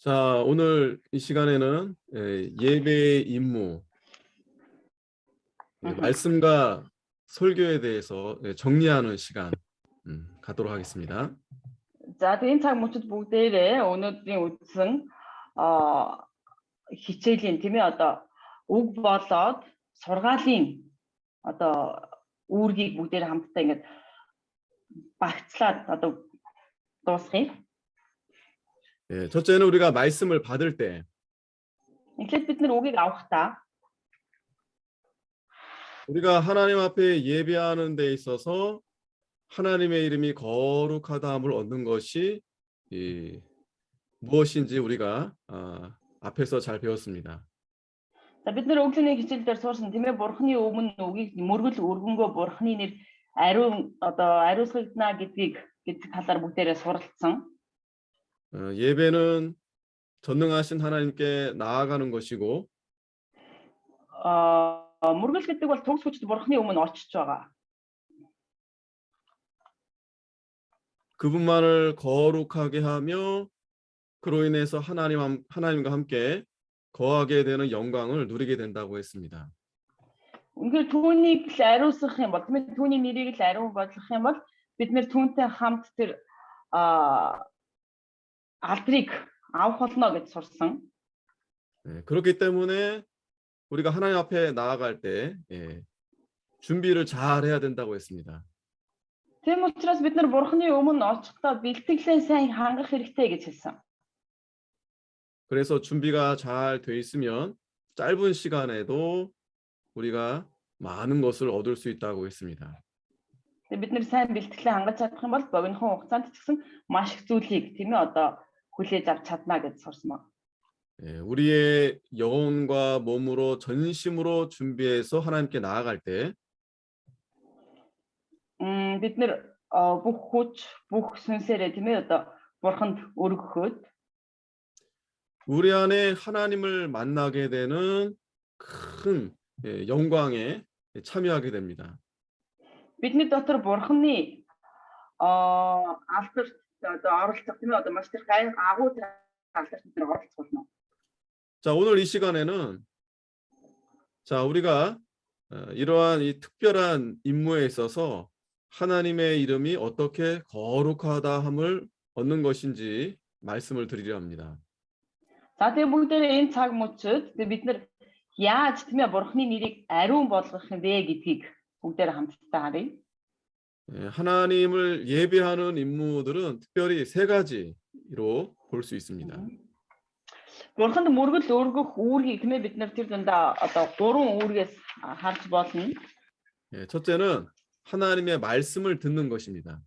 자, 오늘 이 시간에는 예배의 임무, 말씀과 설교에 대해서 정리하는 시간 갖도록 하겠습니다. За тэгээ энэ цаг мөчид бүгдээрээ өнөөдрийн үдсэн хичээлийн тийм ээ одоо үг болоод сургаалын одоо үүргийг бүгдээр хамтдаа ингэж багцлаад одоо дуусгая. 첫째는 우리가 말씀을 받을 때 Эхлээд бид нэр үгийг авахдаа 우리가 하나님 앞에 예배하는 데 있어서 하나님의 이름이 거룩하다함을 얻는 것이 무엇인지 우리가 앞에서 잘 배웠습니다. за бид нэр өглөөний хичээлдээр суурсан тийм ээ бурхны өмнө үгийг мөргөл өргөнгөө бурхны нэр ариун одоо ариусгагдана гэдэг талаар бүгдээрээ суралцсан. 예배는 전능하신 하나님께 나아가는 것이고 мөргөл гэдэг бол төгс хүчтэй бурхны өмнө очиж байгаа. 그분만을 거룩하게 하며 그로 인해서 하나님과 함께 거하게 되는 영광을 누리게 된다고 했습니다. Ингээд түүнийг л ариусгах юм бол тийм ээ түүний нэрийг л ариун болгох юм бол бид нэр түүнтэй хамт тэр алдрыг авах болно гэж сурсан. 그렇기 때문에 우리가 하나님 앞에 나아갈 때 준비를 잘 해야 된다고 했습니다. Тийм учраас бид нар бурхны өмнө очихдоо бэлтгэлээ сайн хангах хэрэгтэй гэж хэлсэн. 그래서 준비가 잘 돼 있으면 짧은 시간에도 우리가 많은 것을 얻을 수 있다고 했습니다. бид нар сайн бэлтгэлээ хангаж чадах юм бол богинохон хугацаанд ч гэсэн маш их зүйлийг тийм ээ одоо хүлээж авч чадна гэж сурсан ба. 우리의 영혼과 몸으로 전심으로 준비해서 하나님께 나아갈 때 бид нар бүх хүч бүх сүнсээрээ тийм ээ одоо бурханд өргөхөд 우리 안에 하나님을 만나게 되는 큰 영광에 참여하게 됩니다. бидний дотор бурхны алдарт одоо оролцох тийм ээ одоо маш их агуу алдарт бид нар оролцох болно. 자, 오늘 이 시간에는 자, 우리가 이러한 이 특별한 임무에 있어서 하나님의 이름이 어떻게 거룩하다함을 얻는 것인지 말씀을 드리려 합니다. За тэгээ бүгдээрээ энэ цаг мөчид бид нар яаж тийм ээ бурхны нэрийг ариун болгох юм бэ гэдгийг бүгдээр хамтдаа харъя. 하나님을 예배하는 임무들은 특별히 세 가지로 볼 수 있습니다. Бурханд мөргөл өргөх үүргийг тийм ээ бид нар тэр дундаа одоо гурван үүргээс харж болно. 첫째는 하나님의 말씀을 듣는 것입니다.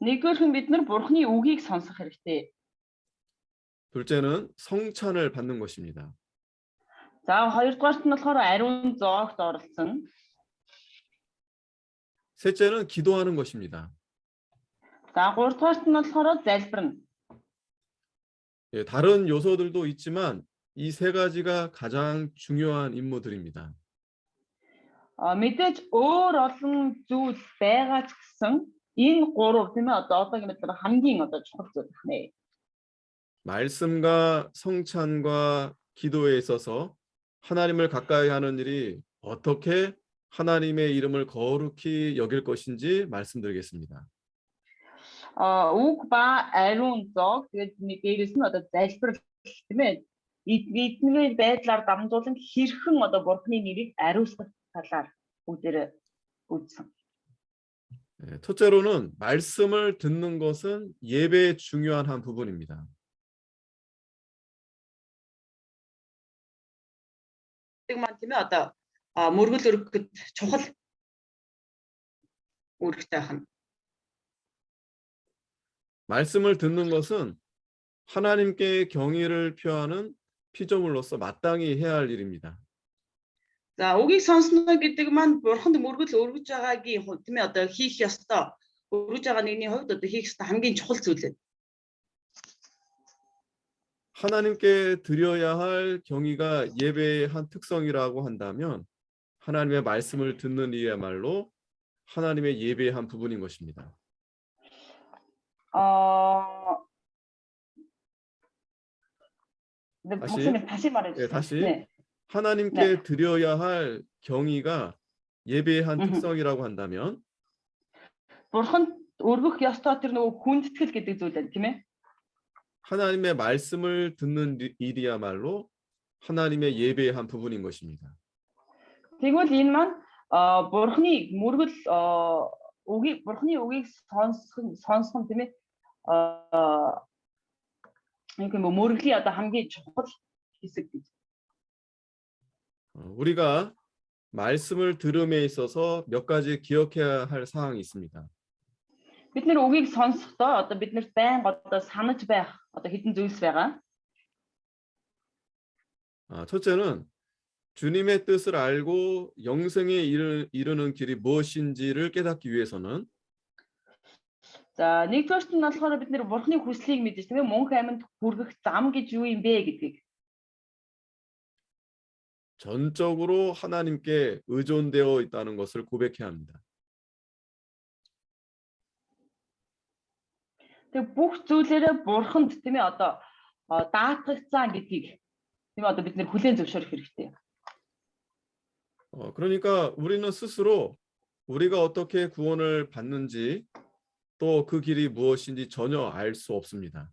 Нэгдүгээр нь бид нар бурхны үгийг сонсох хэрэгтэй. 둘째는 성찬을 받는 것입니다. За хоёрдугаарт нь болохоор ариун зоогт оролцсон. 셋째는 기도하는 것입니다. За гуравдугаарт нь болохоор залбирна. 다른 요소들도 있지만 이 세 가지가 가장 중요한 임무들입니다. мэдээж өөр олон зүйл байгаа ч гэсэн энэ гурав тийм ээ одоогийн бид нар хамгийн одоо чухал зүйл байна. 말씀과 성찬과 기도에 있어서 하나님을 가까이 하는 일이 어떻게 하나님의 이름을 거룩히 여길 것인지 말씀드리겠습니다. Үг ба ариун зоог тэгээд дээрээс нь одоо залбирал тийм ээ эдгээр байдлаар дамжуулан хэрхэн одоо бурхны нэрийг ариусгах талаар бүгдээр үзсэн. 첫째로는 말씀을 듣는 것은 예배의 중요한 한 부분입니다. тийм ээ одоо мөргөл өргөхөд чухал үүрэгтэй хань. 말씀을 듣는 것은 하나님께 경의를 표하는 피조물로서 마땅히 해야 할 일입니다. За үгийг сонсно гэдэг маань бурханд мөргөл өргөж байгаагийн хувьд тийм ээ одоо хийх ёстой өргөж байгаа нэгний хувьд одоо хийх ёстой хамгийн чухал зүйл. 하나님께 드려야 할 경의가 예배의 한 특성이라고 한다면 하나님의 말씀을 듣는 이야말로 하나님의 예배의 한 부분인 것입니다. 근데 다시, 목사님 다시 말해 예, 주세요. 다시 네. 하나님께 드려야 할 경의가 예배의 한 특성이라고 한다면 Бурханд өргөх ёстой тэр нөгөө хүндэтгэл гэдэг зүйл байна, тийм ээ? 하나님의 말씀을 듣는 일이야말로 하나님의 예배의 한 부분인 것입니다. Тэгвэл энэ маань бурхны мөргөл бурхны үгийг сонсох нь тийм ээ? Нэг юм мөргөлийн одоо хамгийн чухал хэсэг гэж. 우리가 말씀을 들음에 있어서 몇 가지 기억해야 할 사항이 있습니다. Бид нэр үгийг сонсохдоо одоо бид нарт байнга одоо санаж байх одоо хэдэн зүйлс байгаа. 첫째는 주님의 뜻을 알고 영생에 이르는 길이 무엇인지를 깨닫기 위해서는 За нэгдүгээрт нь болохоор бид нэр бурхны хүслийг мэдэж тийм ээ мөнх амьд хүргэх зам гэж юу юм бэ гэдгийг 전적으로 하나님께 의존되어 있다는 것을 고백해야 합니다. тэг бүх зүйлээрээ бурханд тийм ээ одоо даатгагцсан гэдгийг тийм ээ одоо бид нэр хүлээн зөвшөөрөх хэрэгтэй. 그러니까 우리는 스스로 우리가 어떻게 구원을 받는지 또 그 길이 무엇인지 전혀 알 수 없습니다.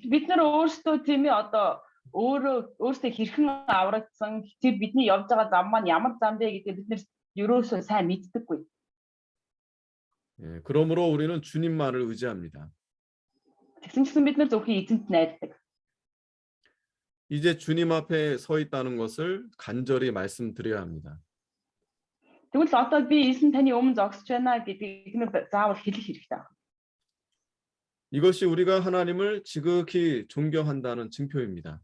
Бид нар өөрсдөө тийм ээ одоо өөрсдөө хэрхэн аврагдсан тэр бидний явж байгаа зам маань ямар зам бэ гэдгийг бид нар ерөөсөө сайн мэддэггүй. 예, 그러므로 우리는 주님만을 의지합니다. Тэгсэн чинь бид нар зөвхөн эзэнт найддаг. 이제 주님 앞에 서 있다는 것을 간절히 말씀드려야 합니다. Тэгвэл одоо би эзэн таны өмнө зогсож байна гэдгийг бид нар заавал хэлэх хэрэгтэй. 이것이 우리가 하나님을 지극히 존경한다는 증표입니다.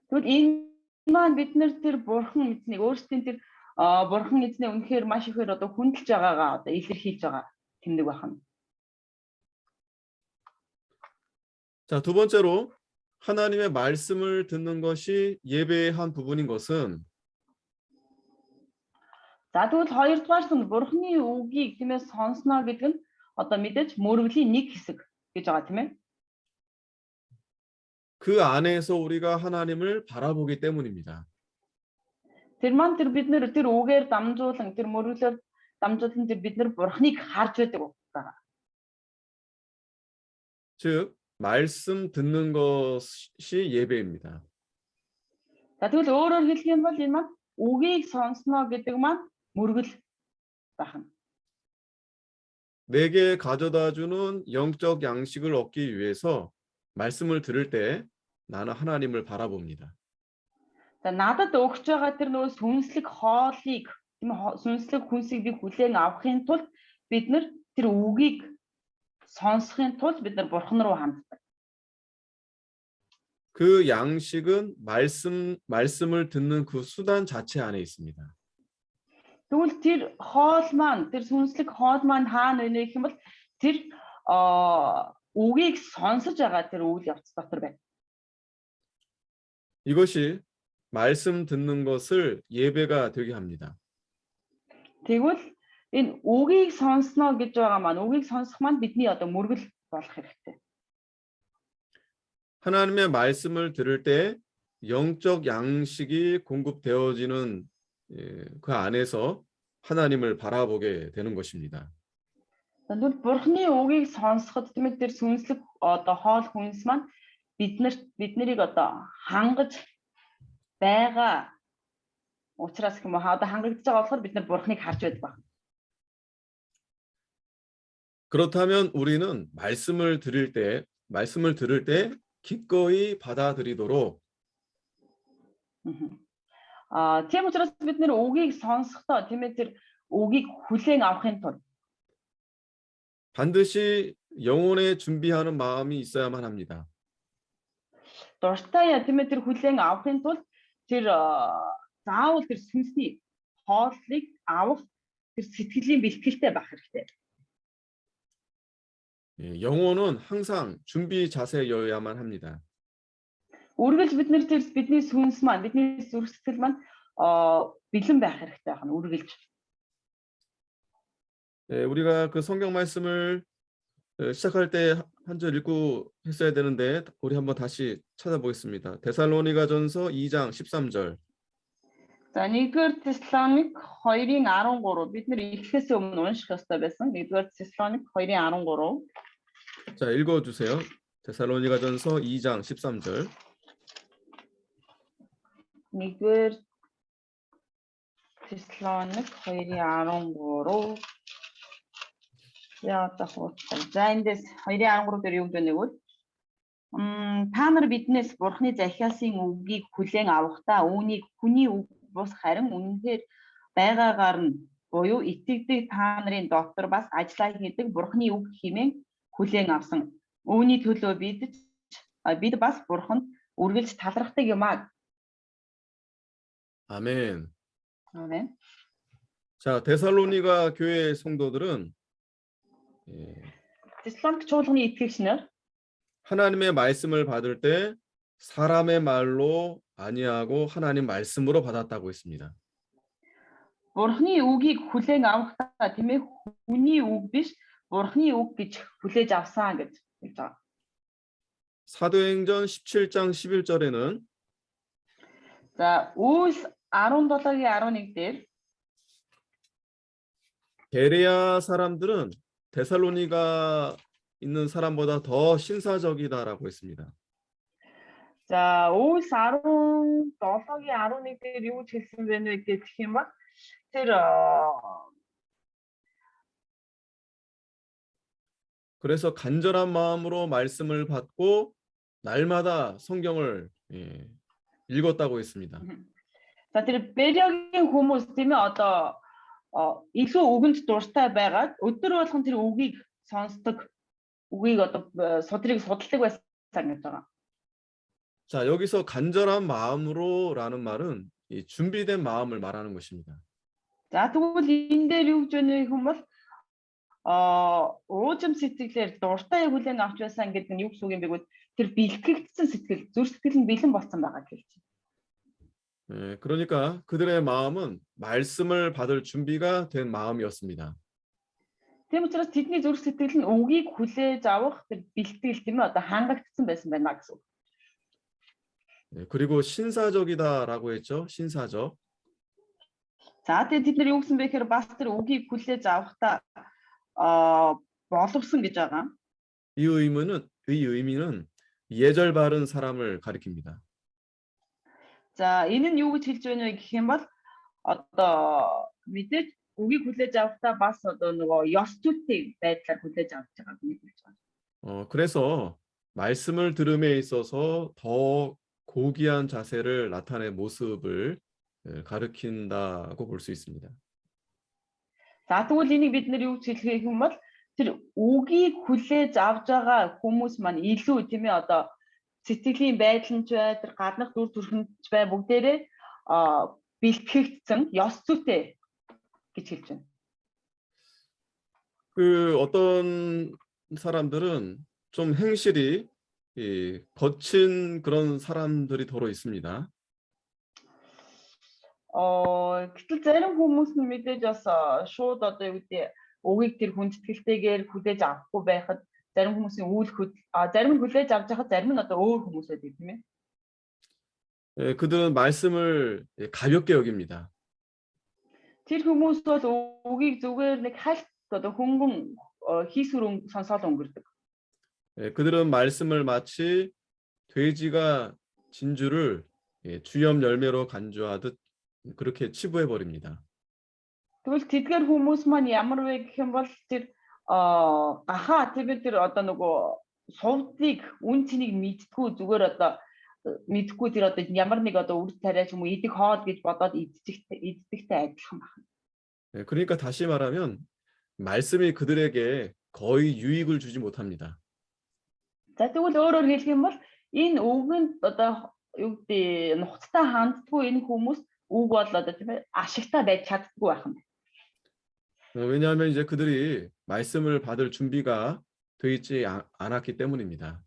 Тэгвэл энэ маань бид нар тэр бурхан эзнийг өөрсдийн тэр бурхан эзний үнэхээр маш ихээр одоо хүндэлж байгаагаа одоо илэрхийлж байгаа тэмдэг байна. 자, 두 번째로 하나님의 말씀을 듣는 것이 예배의 한 부분인 것은 За тэгвэл хоёрдугаар нь бурханы үгийг тийм ээ сонсноо гэдэг нь одоо мэдээж мөрөглийн нэг хэсэг гэж байгаа тийм ээ. 그 안에서 우리가 하나님을 바라보기 때문입니다. Тэр маань тэр бид нэр тэр үгээр дамжуулан тэр мөрөглөөр дамжуулан тэр бид нар бурхныг харж байдаг байгаа. 즉 말씀 듣는 것이 예배입니다. За тэгвэл өөрөөр хэлэх юм бол энэ маань үгийг сонсноо гэдэг маань мөргөл байна. 내게 가져다주는 영적 양식을 얻기 위해서 말씀을 들을 때 나는 하나님을 바라봅니다. За надад өгч байгаа тэр нөө сүнслэг хоолыг тийм сүнслэг хүнсийг би хүлээн авахын тулд бид нар тэр үгийг сонсохын тулд бид нар бурхан руу ханддаг. 그 양식은 말씀을 듣는 그 수단 자체 안에 있습니다. Тэгвэл тэр хоол маань тэр сүнслэг хоол маань хаана вэ гэх юм бол тэр үгийг сонсож байгаа тэр үйл явц дотор байна. 이것이 말씀 듣는 것을 예배가 되게 합니다. Тэгвэл энэ үгийг сонсноо гэж байгаа маань үгийг сонсох маань бидний одоо мөргөл болох хэрэгтэй. 하나님의 말씀을 들을 때 영적 양식이 공급되어지는 그 안에서 하나님을 바라보게 되는 것입니다. Тэгвэл бурхны үгийг сонсоход тийм тэр сүнслэг одоо хоол хүнс маань биднийг одоо хангаж байгаа учраас юм одоо хангагдж байгаа болохоор бид нар бурхныг харж байдаг байна. 그렇다면 우리는 말씀을 들을 때 기꺼이 받아들이도록 Тийм учраас бид нэр үгийг сонсохдоо тийм ээ тэр үгийг хүлээн авахын тулд 반드시 영혼에 준비하는 마음이 있어야만 합니다. дуртай тийм ээ тэр хүлээн авахын тулд тэр заавал тэр сүнсний хооллыг авах тэр сэтгэлийн бэлтгэлтэй байх хэрэгтэй. 영혼은 항상 준비 자세여야만 합니다. Үргэлж бид нэр тэр бидний сүнс маань бидний зүрх сэтгэл маань бэлэн байх хэрэгтэй байна. Үргэлж. 우리가 그 성경 말씀을 시작할 때 한 절 읽고 했어야 되는데 우리 한번 다시 찾아보겠습니다. 데살로니가전서 2장 13절. За 1-р Тесалоник 2-ын 13 бид нэр эхлэхээс өмнө унших ёстой байсан. 1-р Тесалоник 2-ын 13. 자, 읽어주세요. 데살로니가전서 2장 13절. 1-р Тесалоник 2-ын 13. Яагаад хуудсан. За эндээс 2-ын 13 дээр юу гэдэг вэ? Та нар биднээс Бурхны захиалсан үгийг хүлээн авахдаа үүнийг хүний үг бус харин үнэхээр байгаагаар нь буюу итгэдэг та нарын дотор бас ажиллаа хийдэг Бурхны үг хэмээн хүлээн авсан. Үүний төлөө бид бас Бурханд үргэлж талархдаг юм аа. 아멘. 아멘. 자, 데살로니가 교회 성도들은 Тесалоник чуулганы итгэгчнэр 하나님의 말씀을 받을 때 사람의 말로 아니하고 하나님 말씀으로 받았다고 했습니다. Бурхны үгийг хүлээн авахдаа тийм ээ хүний үг биш Бурхны үг гэж хүлээж авсан гэж хэлж байгаа. 사도행전 17장 11절에는 За Үйлс 17-гийн 11 дээр 베레아 사람들은 데살로니가 있는 사람보다 더 신사적이다라고 했습니다. За Үйлс 17-гийн 11 дээр юу ч хэлсэн бэ нэ гэх юм ба тэр 그래서 간절한 마음으로 말씀을 받고 날마다 성경을 읽었다고 했습니다. За тэр Бериагийн хүмүүс тийм ээ одоо илүү үгэнд дуртай байгаад өдөр болгон тэр үгийг сонсдог үгийг одоо судрыг судалдаг байсан гэж байгаа. 자, 여기서 간절한 마음으로라는 말은 이 준비된 마음을 말하는 것입니다. За тэгвэл энэ дээр юу гэж байна вэ хүмүүс уужим сэтгэлээр дуртай хүлээн авч байсан гэдэг нь юу гэсэн үг юм бэ гэвэл тэр бэлтгэгдсэн сэтгэл зүрх сэтгэл нь бэлэн болсон байгаа гэж хэлж байна. 그러니까 그들의 마음은 말씀을 받을 준비가 된 마음이었습니다. Тийм учраас тэдний зүрх сэтгэл нь үгийг хүлээж авах тэр бэлтгэл тийм ээ одоо хангагдсан байсан байна гэсэн үг. 그리고 신사적이다라고 했죠. 신사적. За тэгээд тэд нар юу гэсэн бэ гэхээр бас тэр үгийг хүлээж авахдаа боловсон гэж байгаа. 이 의미는 예절 바른 사람을 가리킵니다. За энэ нь юу гэж хэлж байна вэ гэх юм бол одоо мэдээж үгийг хүлээж авахдаа бас одоо нөгөө ёс зүйтэй байдлаар хүлээж авч байгааг нэг хэлж байна. 그래서 말씀을 들음에 있어서 더 고귀한 자세를 나타낸 모습을 가리킨다고 볼 수 있습니다. За тэгвэл энийг бид нар юу гэж хэлэх юм бол тэр үгийг хүлээж авж байгаа хүмүүс маань илүү тийм ээ одоо сэтгэлийн байдал нь ч бай тэр гаднах дүр төрхөнд ч бай бүгдээрээ бэлтгэгдсэн ёс зүйтэй гэж хэлж байна. 그 어떤 사람들은 좀 행실이 거친 그런 사람들이 더러 있습니다. Гэтэл зарим хүмүүс нь мэдээж бас шууд одоо юу гэдэг үгийг тэр хүндэтгэлтэйгээр хүлээж авахгүй байхад зарим хүмүүсийн зарим нь хүлээж авч байхад зарим нь одоо өөр хүмүүс байдаг тийм ээ. 그들은 말씀을 가볍게 여깁니다. Тэр хүмүүс бол үгийг зүгээр нэг хальт одоо хөнгөн хийсвэр сонсоод өнгөрдөг. 그들은 말씀을 마치 돼지가 진주를 주염 열매로 간주하듯 그렇게 치부해 버립니다. Тэгвэл тэдгээр хүмүүс маань ямар вэ гэх юм бол тэр гахаа тэр одоо нөгөө сувдыг үн цэнийг мэдтгүү зүгээр одоо мэдхгүй тэр одоо ямар нэг одоо үр тариа ч юм уу идэх хоол гэж бодоод иддэгтэй адилхан байна. 그러니까 다시 말하면 말씀이 그들에게 거의 유익을 주지 못합니다. За тэгвэл өөрөөр хэлэх юм бол энэ үгэнд одоо юу гэдэг нухацтай ханддаггүй энэ хүмүүс үг бол одоо тийм ээ ашигтай байж чаддаггүй байх юм. 왜냐하면 이제 그들이 말씀을 받을 준비가 되어 있지 않았기 때문입니다.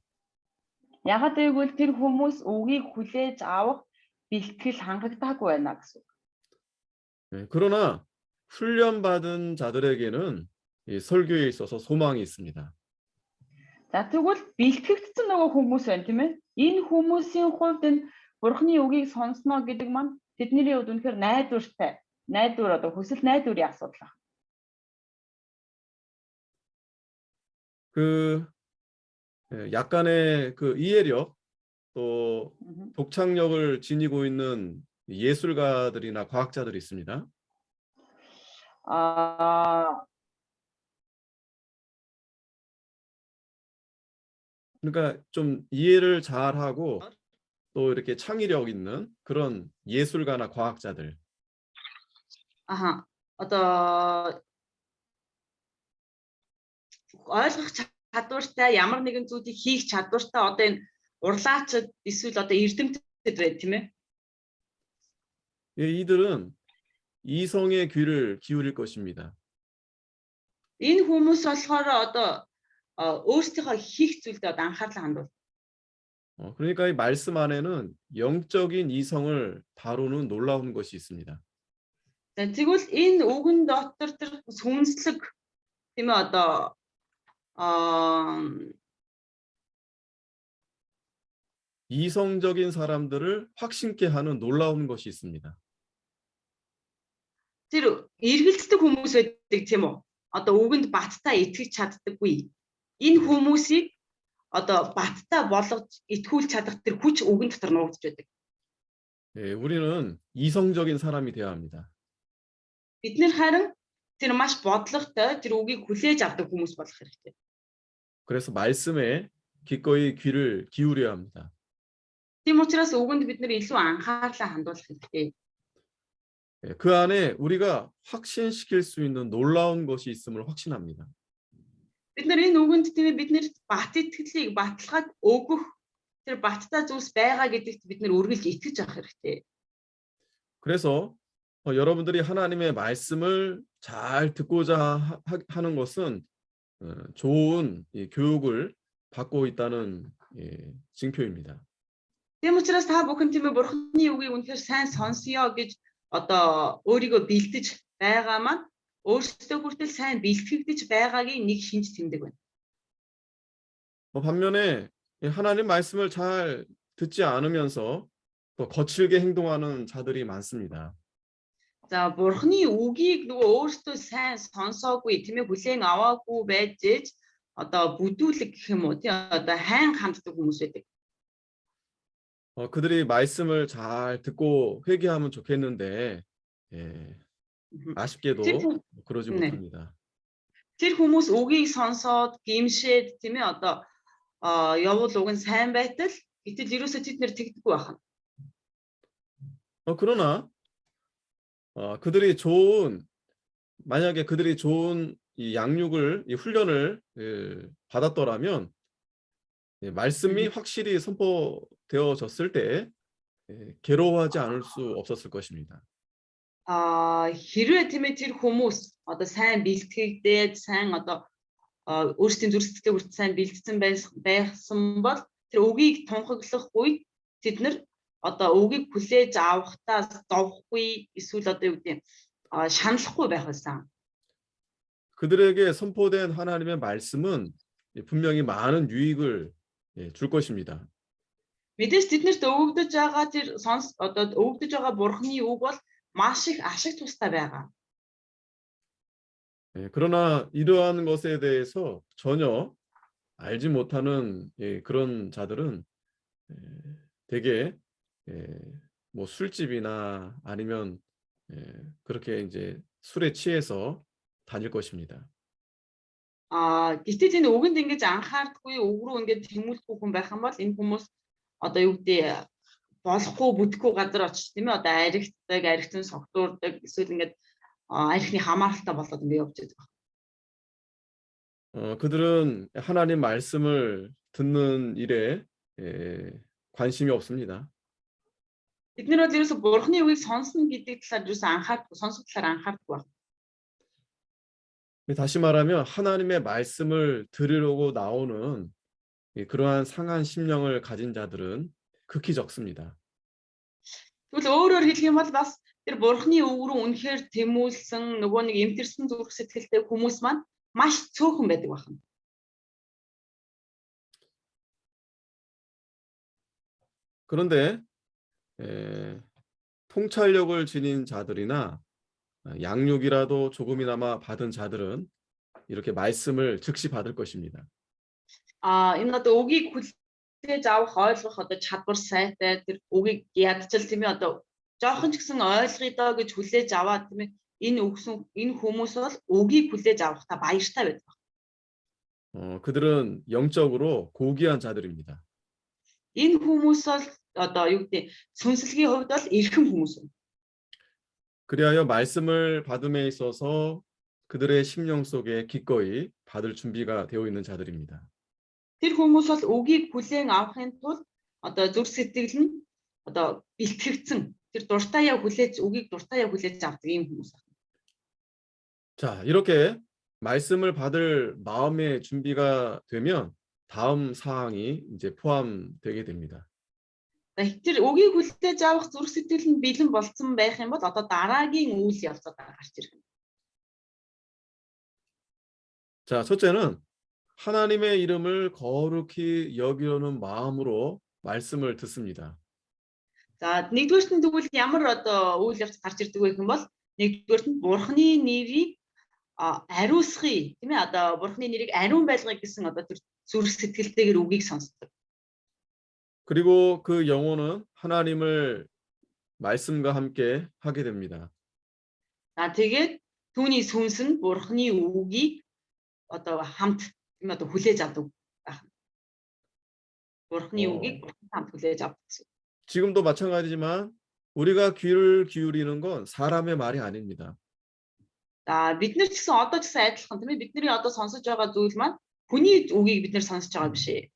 Ягаад гэвэл тэр хүмүүс үгийг хүлээж авах бэлтгэл хангагдаагүй байна гэсэн үг. 그러나 훈련받은 자들에게는 이 설교에 있어서 소망이 있습니다. За тэгвэл бэлтгэгдсэн нөгөө хүмүүс байна тийм ээ. Энэ хүмүүсийн хувьд энэ Бурхны үгийг сонсноо гэдэг маань тэдний хувьд үнэхээр найдвар одоо хүсэл найдварын асуудал байна. 그 약간의 그 이해력 또 독창력을 지니고 있는 예술가들이나 과학자들이 있습니다. 그러니까 좀 이해를 잘하고 또 이렇게 창의력 있는 그런 예술가나 과학자들. Одоо ойлгох чадвартай ямар нэгэн зүйлийг хийх чадвартай одоо энэ урлаачид эсвэл одоо эрдэмтэд байна тийм ээ. 예, 이들은 이성의 귀를 기울일 것입니다. Энэ хүмүүс болохоор одоо өөрсдийнхөө хийх зүйлдээ одоо анхаарлаа хандуул. 그러니까 이 말씀 안에는 영적인 이성을 다루는 놀라운 것이 있습니다. За тэгвэл энэ үгэн дотор тэр сүнслэг тийм ээ одоо 이성적인 사람들을 확신케 하는 놀라운 것이 있습니다. тэр эргэлздэг хүмүүс байдаг тийм үү? Одоо үгэнд баттай итгэж чаддаггүй. Энэ хүмүүсийг одоо баттай болгож итгүүлж чадах тэр хүч үгэн дотор нуугдж байдаг. 예, 우리는 이성적인 사람이 되어야 합니다. Бид нэр харин тэр маш бодлоготой тэр үгийг хүлээж авдаг хүмүүс болох хэрэгтэй. 그래서 말씀에 기꺼이 귀를 기울여야 합니다. Тийм учраас үгэнд бид нэр илүү анхаарлаа хандуулах хэрэгтэй. 예, 그 안에 우리가 확신시킬 수 있는 놀라운 것이 있음을 확신합니다. Бид нар энэ үгэнд тийм бид нэр бат итгэлийг баталгаад өгөх тэр баттай зүйлс байгаа гэдэгт бид нэр үргэлж итгэж авах хэрэгтэй. 그래서 여러분들이 하나님의 말씀을 잘 듣고자 하는 것은 좋은 교육을 받고 있다는 징표입니다. Тийм учраас та бүхэн тийм Бурхны үгийг үнэхээр сайн сонсё гэж одоо өөрийгөө бэлдэж байгаа маань өөрсдөө хүртэл сайн бэлтгэгдэж байгаагийн нэг шинж тэмдэг байна. 반면에 하나님 말씀을 잘 듣지 않으면서 또 거칠게 행동하는 자들이 많습니다. За Бурхны үгийг нөгөө өөрсдөө сайн сонсоогүй тийм ээ хүлээн аваагүй байж одоо бүдүүлэг гэх юм уу тийм одоо хайн ханддаг хүмүүс байдаг. 그들이 말씀을 잘 듣고 회개하면 좋겠는데 아쉽게도 그러지 못합니다. Тэр хүмүүс үгийг сонсоод гимшээд тийм ээ одоо явуул уг нь сайн байтал гэтэл ерөөсөө тэд нэр тэгдэггүй байна. 그러나 만약에 그들이 좋은 이 양육을 이 훈련을 받았더라면 말씀이 확실히 선포되어졌을 때 괴로워하지 않을 수 없었을 것입니다. Хэрвээ тийм ээ тэр хүмүүс одоо сайн бэлтгэгдээд сайн одоо өөрсдийн зүрх сэтгэлээ хүртэл сайн бэлтгэсэн байсан бол тэр үгийг тунхаглах үед тэд нар одоо үгийг хүлээж авахтаа зовхгүй эсвэл одоо юу гэдэг шаналхгүй байх байсан. 그들에게 선포된 하나님의 말씀은 분명히 많은 유익을 줄 것입니다. Мэдээж тэднэрт өгөгдөж байгаа тэр одоо өгөгдөж байгаа Бурхны үг бол маш их ашиг тустай байгаа. 그러나 이러한 것에 대해서 전혀 알지 못하는 그런 자들은 되게 뭐 술집이나 아니면 그렇게 이제 술에 취해서 다닐 것입니다. Гэтэл энэ үгэнд ингэж анхаардаггүй үг рүү ингэж тэмүүлэхгүй хүн байх юм бол энэ хүмүүс одоо юу гэдэг болохгүй бүтэхгүй газар очиж тийм ээ одоо аригтсан согтуурдаг эсвэл ингэж арихны хамааралтай болоод ингэ явж байгаа. 그들은 하나님 말씀을 듣는 일에 관심이 없습니다. Бид нэр бол ерөөсө Бурхны үгийг сонсно гэдэг талаар ерөөсө анхаардаг, сонсох талаар анхаардаг байна. 다시 말하면 하나님의 말씀을 들으려고 나오는 그러한 상한 심령을 가진 자들은 극히 적습니다. Тэгвэл өөрөөр хэлэх юм бол бас тэр Бурхны үг рүү үнэхээр тэмүүлсэн нөгөө нэг эмтэрсэн зүрх сэтгэлтэй хүмүүс маань маш цөөхөн байдаг байна. 그런데 통찰력을 지닌 자들이나 양육이라도 조금이나마 받은 자들은 이렇게 말씀을 즉시 받을 것입니다. Энэ одоо үгийг хүлээж авах ойлгох одоо чадвар сайтай тэр үгийг ядчил тийм ээ одоо жоохон ч гэсэн ойлгоё доо гэж хүлээж аваад тийм ээ энэ хүмүүс бол үгийг хүлээж авахдаа баяртай байдаг. 그들은 영적으로 고귀한 자들입니다. Энэ хүмүүс бол одоо юу гэдэг сүнслэгийн хувьд бол эрхэм хүмүүс. 그리하여 말씀을 받음에 있어서 그들의 심령 속에 기꺼이 받을 준비가 되어 있는 자들입니다. Тэр хүмүүс бол үгийг хүлээн авахын тулд одоо зүрх сэтгэл нь одоо бэлтгэгдсэн тэр дуртаяа үгийг дуртаяа хүлээж авдаг ийм хүмүүс. 자, 이렇게 말씀을 받을 마음의 준비가 되면 다음 사항이 이제 포함되게 됩니다. Тэр үгийг хүлээж авах зүрх сэтгэл нь бэлэн болцсон байх юм бол одоо дараагийн үйл явцад гарч ирэх. 자, 첫째는 하나님의 이름을 거룩히 여기려는 마음으로 말씀을 듣습니다. За нэгдүгээрт нь тэгвэл ямар одоо үйл явц гарч ирдэг вэ гэх юм бол нэгдүгээрт нь Бурхны нэрийг ариусгая тийм ээ одоо Бурхны нэрийг ариун байлгая гэсэн одоо тэр зүрх сэтгэлтэйгээр үгийг сонсдог. 그리고 그 영혼은 하나님을 말씀과 함께 하게 됩니다. За тэгээд түүний сүнс нь Бурхны үгийг одоо хамт тийм одоо хүлээж авдаг байх. Бурхны үгийг хамт хүлээж авдаг гэсэн. 지금도 마찬가지지만 우리가 귀를 기울이는 건 사람의 말이 아닙니다. За бид нар ч гэсэн одоо ч гэсэн адилхан тийм ээ бидний одоо сонсож байгаа зүйл маань хүний үгийг бид нар сонсож байгаа биш ээ.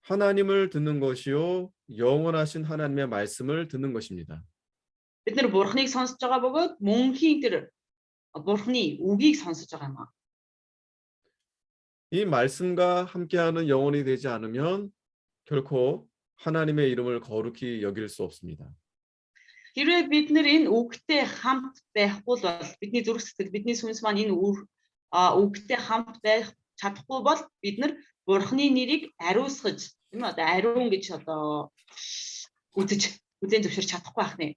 하나님을 듣는 것이요 영원하신 하나님의 말씀을 듣는 것입니다. Бид нар Бурхныг сонсож байгаа бөгөөд мөнхийн тэр Бурхны үгийг сонсож байгаа юм аа. 이 말씀과 함께하는 영혼이 되지 않으면 결코 하나님의 이름을 거룩히 여길 수 없습니다. Хэрвээ бид нар энэ үгтэй хамт байхгүй бол бидний зүрх сэтгэл бидний сүнс маань энэ үгтэй хамт байх чадахгүй бол бид нар Бурхны нэрийг ариусгаж тийм үү одоо ариун гэж одоо үзэн зөвшөөрч чадахгүй байх нэ.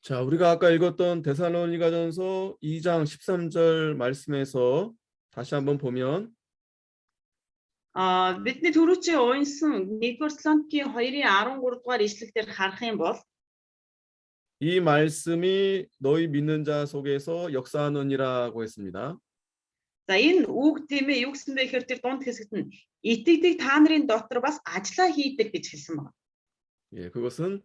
자, 우리가 아까 읽었던 데살로니가전서 2장 13절 말씀에서 다시 한번 보면 бидний түрүүчийн унсан 1-р Тесалоникийн 2-ын 13 дугаар ишлэлээр харах юм бол 이 말씀이 너희 믿는 자 속에서 역사하느니라고 했습니다. за энэ үг тийм ээ юу гэсэн бэ гэхээр тэр дунд хэсэгт нь итгэдэг та нарын дотор бас ажиллаа хийдэг гэж хэлсэн байна. 예, 그것은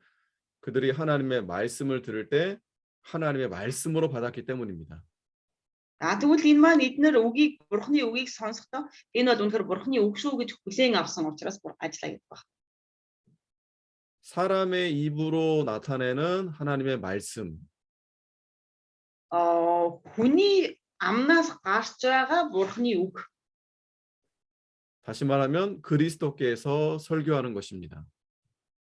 그들이 하나님의 말씀을 들을 때 하나님의 말씀으로 받았기 때문입니다. Тэгвэл энэ маань эдгээр үгийг Бурхны үгийг сонсохдоо энэ бол үнэхээр Бурхны үг шүү гэж хүлээн авсан учраас ажиллаа гэдэг байна. 사람의 입으로 나타내는 하나님의 말씀. хүний амнаас гарч байгаа Бурхны үг. 다시 말하면 그리스도께서 설교하는 것입니다.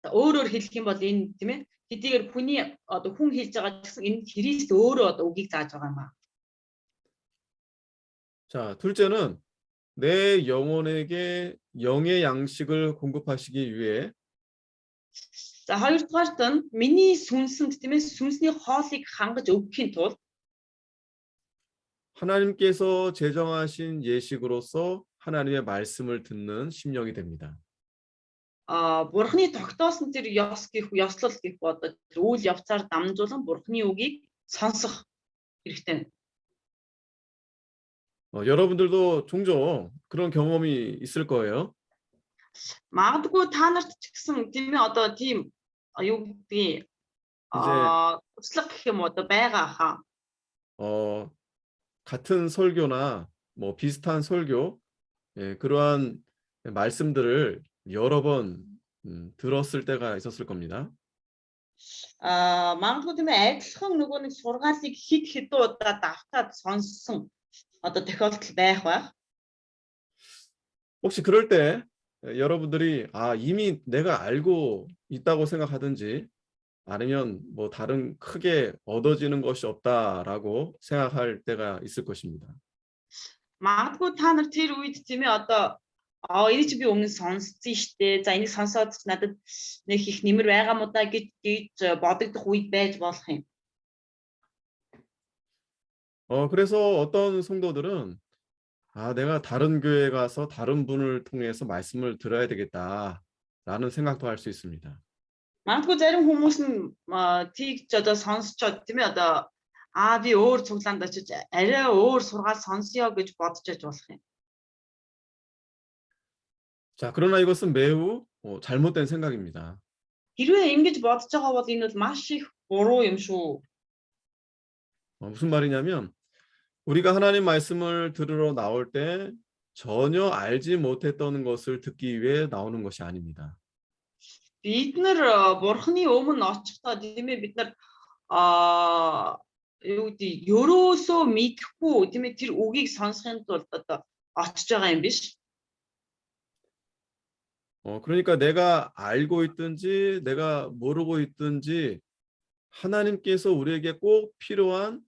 өөрөөр хэлэх юм бол энэ тийм ээ хэдийгээр хүний одоо хүн хэлж байгаа гэсэн энэ Христ өөрөө одоо үгийг зааж байгаа юм аа. 자, 둘째는 내 영혼에게 영의 양식을 공급하시기 위해 За хоёрдугаарт нь миний сүнсэнд тийм ээ сүнсний хоолыг хангаж өгөхийн тулд 하나님께서 제정하신 예식으로서 하나님의 말씀을 듣는 심령이 됩니다. Бурхны тогтоосон тэр ёслол гэх одоо тэр үйл явцаар дамжуулан Бурхны үгийг сонсох хэрэгтэй. 여러분들도 종종 그런 경험이 있을 거예요. Магадгүй та нарт ч гэсэн тийм ээ одоо тийм юу гэдгийг туслах гэх юм одоо байгаа хаа. 같은 설교나 뭐 비슷한 설교, 예, 그러한 말씀들을 여러 번 들었을 때가 있었을 겁니다. Магадгүй тийм ээ адилхан нөгөө нэг сургаалыг хэд хэдэн удаа давтаад сонссон одоо тохиолдол байх байх. 혹시 그럴 때 여러분들이 이미 내가 알고 있다고 생각하든지 아니면 뭐 다른 크게 얻어지는 것이 없다라고 생각할 때가 있을 것입니다. Магадгүй та нар тэр үед тийм ээ одоо энэ чи би өмнө сонссон штэ. За энийг сонсоод ч надад нэг их нэмэр байгаа мó да гэж бодогдох үед байж болох юм. 그래서 어떤 성도들은 내가 다른 교회 가서 다른 분을 통해서 말씀을 들어야 되겠다라는 생각도 할 수 있습니다. Магадгүй зарим хүмүүс нь тийгч одоо сонсчод тийм ээ одоо би өөр цуглаанд очиж арай өөр сургаал сонсё гэж бодож яж болох юм. 자, 그러나 이것은 매우 잘못된 생각입니다. Хэрвээ ингэж бодож байгаа бол энэ бол маш их буруу юм шүү. 무슨 말이냐면 우리가 하나님 말씀을 들으러 나올 때 전혀 알지 못했던 것을 듣기 위해 나오는 것이 아닙니다. Бид нар бурхны өмнө очихдоо тийм ээ бид нар юу гэдэг ерөөсөө мэдхгүй тийм ээ тэр үгийг сонсохын тулд одоо очиж байгаа юм биш. 그러니까 내가 알고 있든지 내가 모르고 있든지 하나님께서 우리에게 꼭 필요한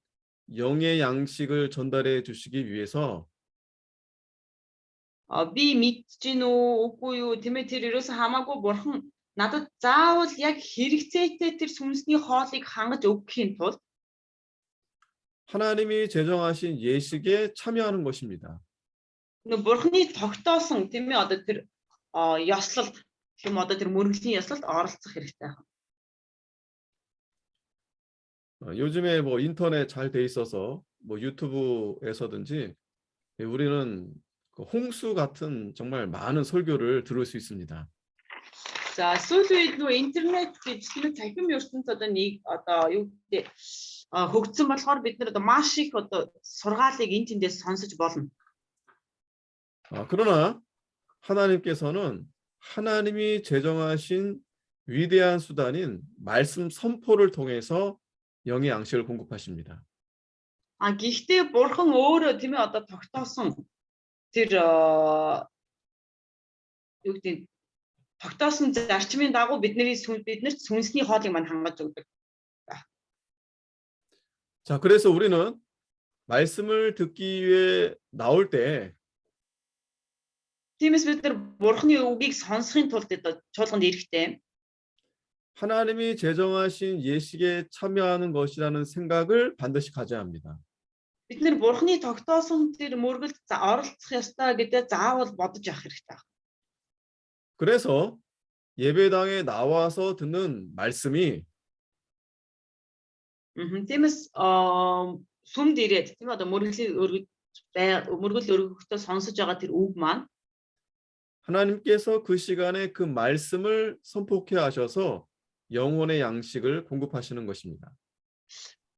영의 양식을 전달해 주시기 위해서 Би мэдж гин үгүй юу тийм ээ тэр ерөөсөө хамаагүй бурхан надад заавал яг хэрэгцээтэй тэр сүнсний хоолыг хангаж өгөхийн тулд 하나님이 제정하신 예식에 참여하는 것입니다. бурхны тогтоосон тийм ээ одоо тэр ёслолд юм одоо тэр мөрөглийн ёслолд оролцох хэрэгтэй байна. 요즘에 뭐 인터넷 잘 돼 있어서 뭐 유튜브에서든지 우리는 홍수 같은 정말 많은 설교를 들을 수 있습니다. За сүүлийн үед нөө интернет гэж тийм цахим ертөнц одоо нэг одоо юу гэдэг хөгжсөн болохоор бид нар одоо маш их одоо сургаалыг эн тэндээс сонсож болно. 그러나 하나님께서는 하나님이 제정하신 위대한 수단인 말씀 선포를 통해서 영의 양식을 공급하십니다. Гэхдээ бурхан өөрөө тийм ээ одоо тогтоосон тэр юу гэдэг тогтоосон зарчмын дагуу биднэрт сүнсний хоолыг мань хангаж өгдөг. 자, 그래서 우리는 말씀을 듣기 위해 나올 때 Тиймээс бид нар бурхны үгийг сонсохын тулд чуулганд ирэхдээ 하나님이 제정하신 예식에 참여하는 것이라는 생각을 반드시 가져야 합니다. бид нар бурхны тогтоосон тэр мөргөлд оролцох ёстой гэдээ заавал бодож явах хэрэгтэй. 그래서 예배당에 나와서 듣는 말씀이 Тиймээс сүмд ирээд тийм одоо мөргөл өргөхдөө сонсож байгаа тэр үг маань 하나님께서 그 시간에 그 말씀을 선포케 하셔서 영혼의 양식을 공급하시는 것입니다.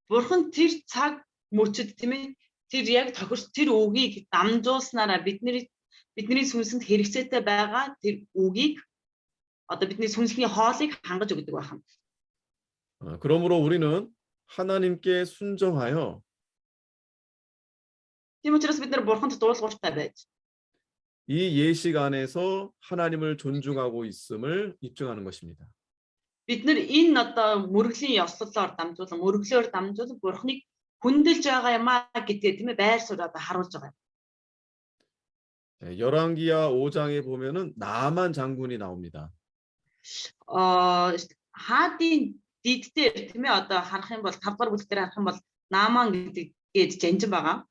бурхан тэр цаг мөчөд тийм ээ тэр яг тохирч тэр үгийг дамжуулснараа бидний сүнсэнд хэрэгцээтэй байгаа тэр үгийг одоо бидний сүнсний хоолыг хангаж өгдөг байна. 그러므로 우리는 하나님께 순종하여 Тийм учраас бид нар бурханд дуулууртай байж 이 예식 안에서 하나님을 존중하고 있음을 입증하는 것입니다. бид нар энэ одоо мөргөлийн ёслолоор дамжуулан мөргөлөөр дамжуулан бурхныг хүндэлж байгаа юм гэдгээ тийм ээ байр суурь одоо харуулж байгаа юм. 열왕기하 5장에 보면은 나만 장군이 나옵니다. Хаадын диддээр тийм ээ одоо харах юм бол 5 дугаар бүлэг дээр харах юм бол Нааман гэдэг жанжин байгаа.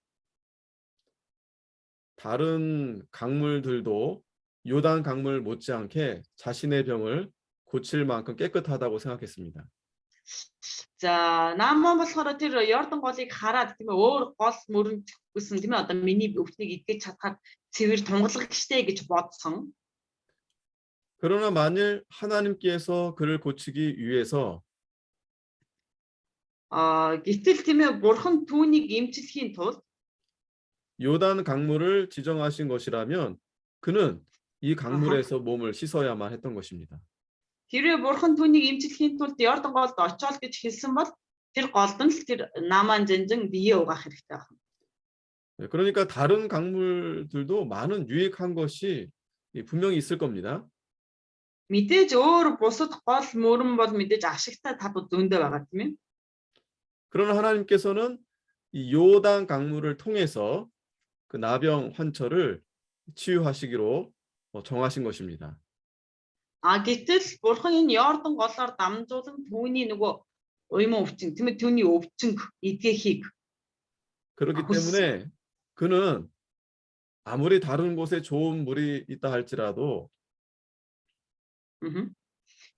다른 강물들도 요단 강물 못지않게 자신의 병을 고칠 만큼 깨끗하다고 생각했습니다. За Нааман болохоор тэр Йордан голыг хараад тийм ээ өөр гол мөрөнд үсэн тийм ээ одоо миний өвчнийг идгэж чадхаар цэвэр тунгалах гэжтэй гэж бодсон. 그러나 만일 하나님께서 그를 고치기 위해서 Гэтэл тийм ээ бурхан түүнийг эмчлэхийн тулд 요단 강물을 지정하신 것이라면 그는 이 강물에서 몸을 씻어야만 했던 것입니다. Хэрвээ бурхан түүнийг эмчлэхийн тулд Йордан голд очиол гэж хэлсэн бол тэр голд нь л тэр Нааман жанжин биеэ угаах хэрэгтэй байна. 그러니까 다른 강물들도 많은 유익한 것이 분명히 있을 겁니다. Мэдээж өөр бусад гол мөрөн бол мэдээж ашигтай тав зөндөө байгаа тийм ээ. 그러나 하나님께서는 이 요단 강물을 통해서 그 나병 환처를 치유하시기로 정하신 것입니다. Гэтэл бурхан энэ Йордан голоор дамжуулан түүний нөгөө уйман өвчин, тийм ээ түүний өвчин эдгэхийг 그렇기 아, 때문에 그는 아무리 다른 곳에 좋은 물이 있다 할지라도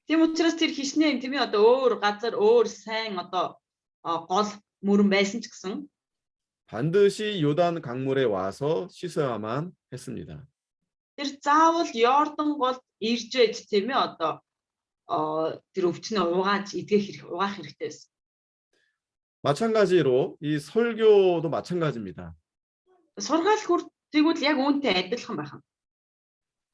тийм учраас тэр хишнээ тийм ээ одоо өөр газар өөр сайн одоо гол мөрөн байсан ч гэсэн 반드시 요단 강물에 와서 씻어야만 했습니다. тэр заавал Йордан гол ирж ээж тийм ээ одоо тэр өвчнөө угаах хэрэгтэй байсан. 마찬가지로 이 설교도 마찬가지입니다. Сургаал хүрт тэгвэл яг үүнтэй адилхан байна.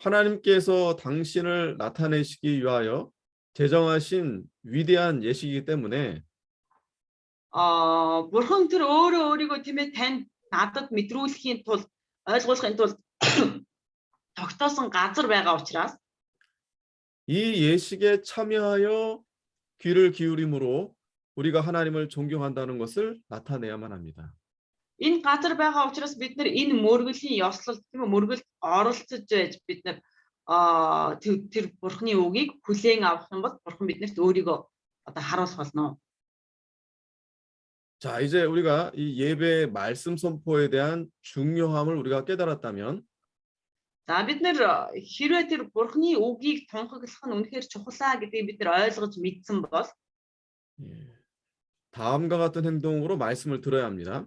하나님께서 당신을 나타내시기 위하여 제정하신 위대한 예시이기 때문에 Бурхан тэр өөрийгөө тийм ээ танд надад мэдрүүлэхийн тулд ойлгуулахын тулд тогтоосон газар байгаа учраас 이 예식에 참여하여 귀를 기울임으로 우리가 하나님을 존경한다는 것을 나타내야만 합니다. энэ газар байгаа учраас бид нар энэ мөргөлийн ёслолт тийм ээ мөргөлд оролцож байж бид нар тэр бурхны үгийг хүлээн авах юм бол бурхан биднэрт өөрийгөө одоо харуулах болно. 자, 이제 우리가 이 예배의 말씀 선포에 대한 중요함을 우리가 깨달았다면 За бид нэр хэрвээ тэр бурхны үгийг тунхаглах нь үнэхээр чухлаа гэдгийг бид нар ойлгож мэдсэн бол 다음과 같은 행동으로 말씀을 들어야 합니다.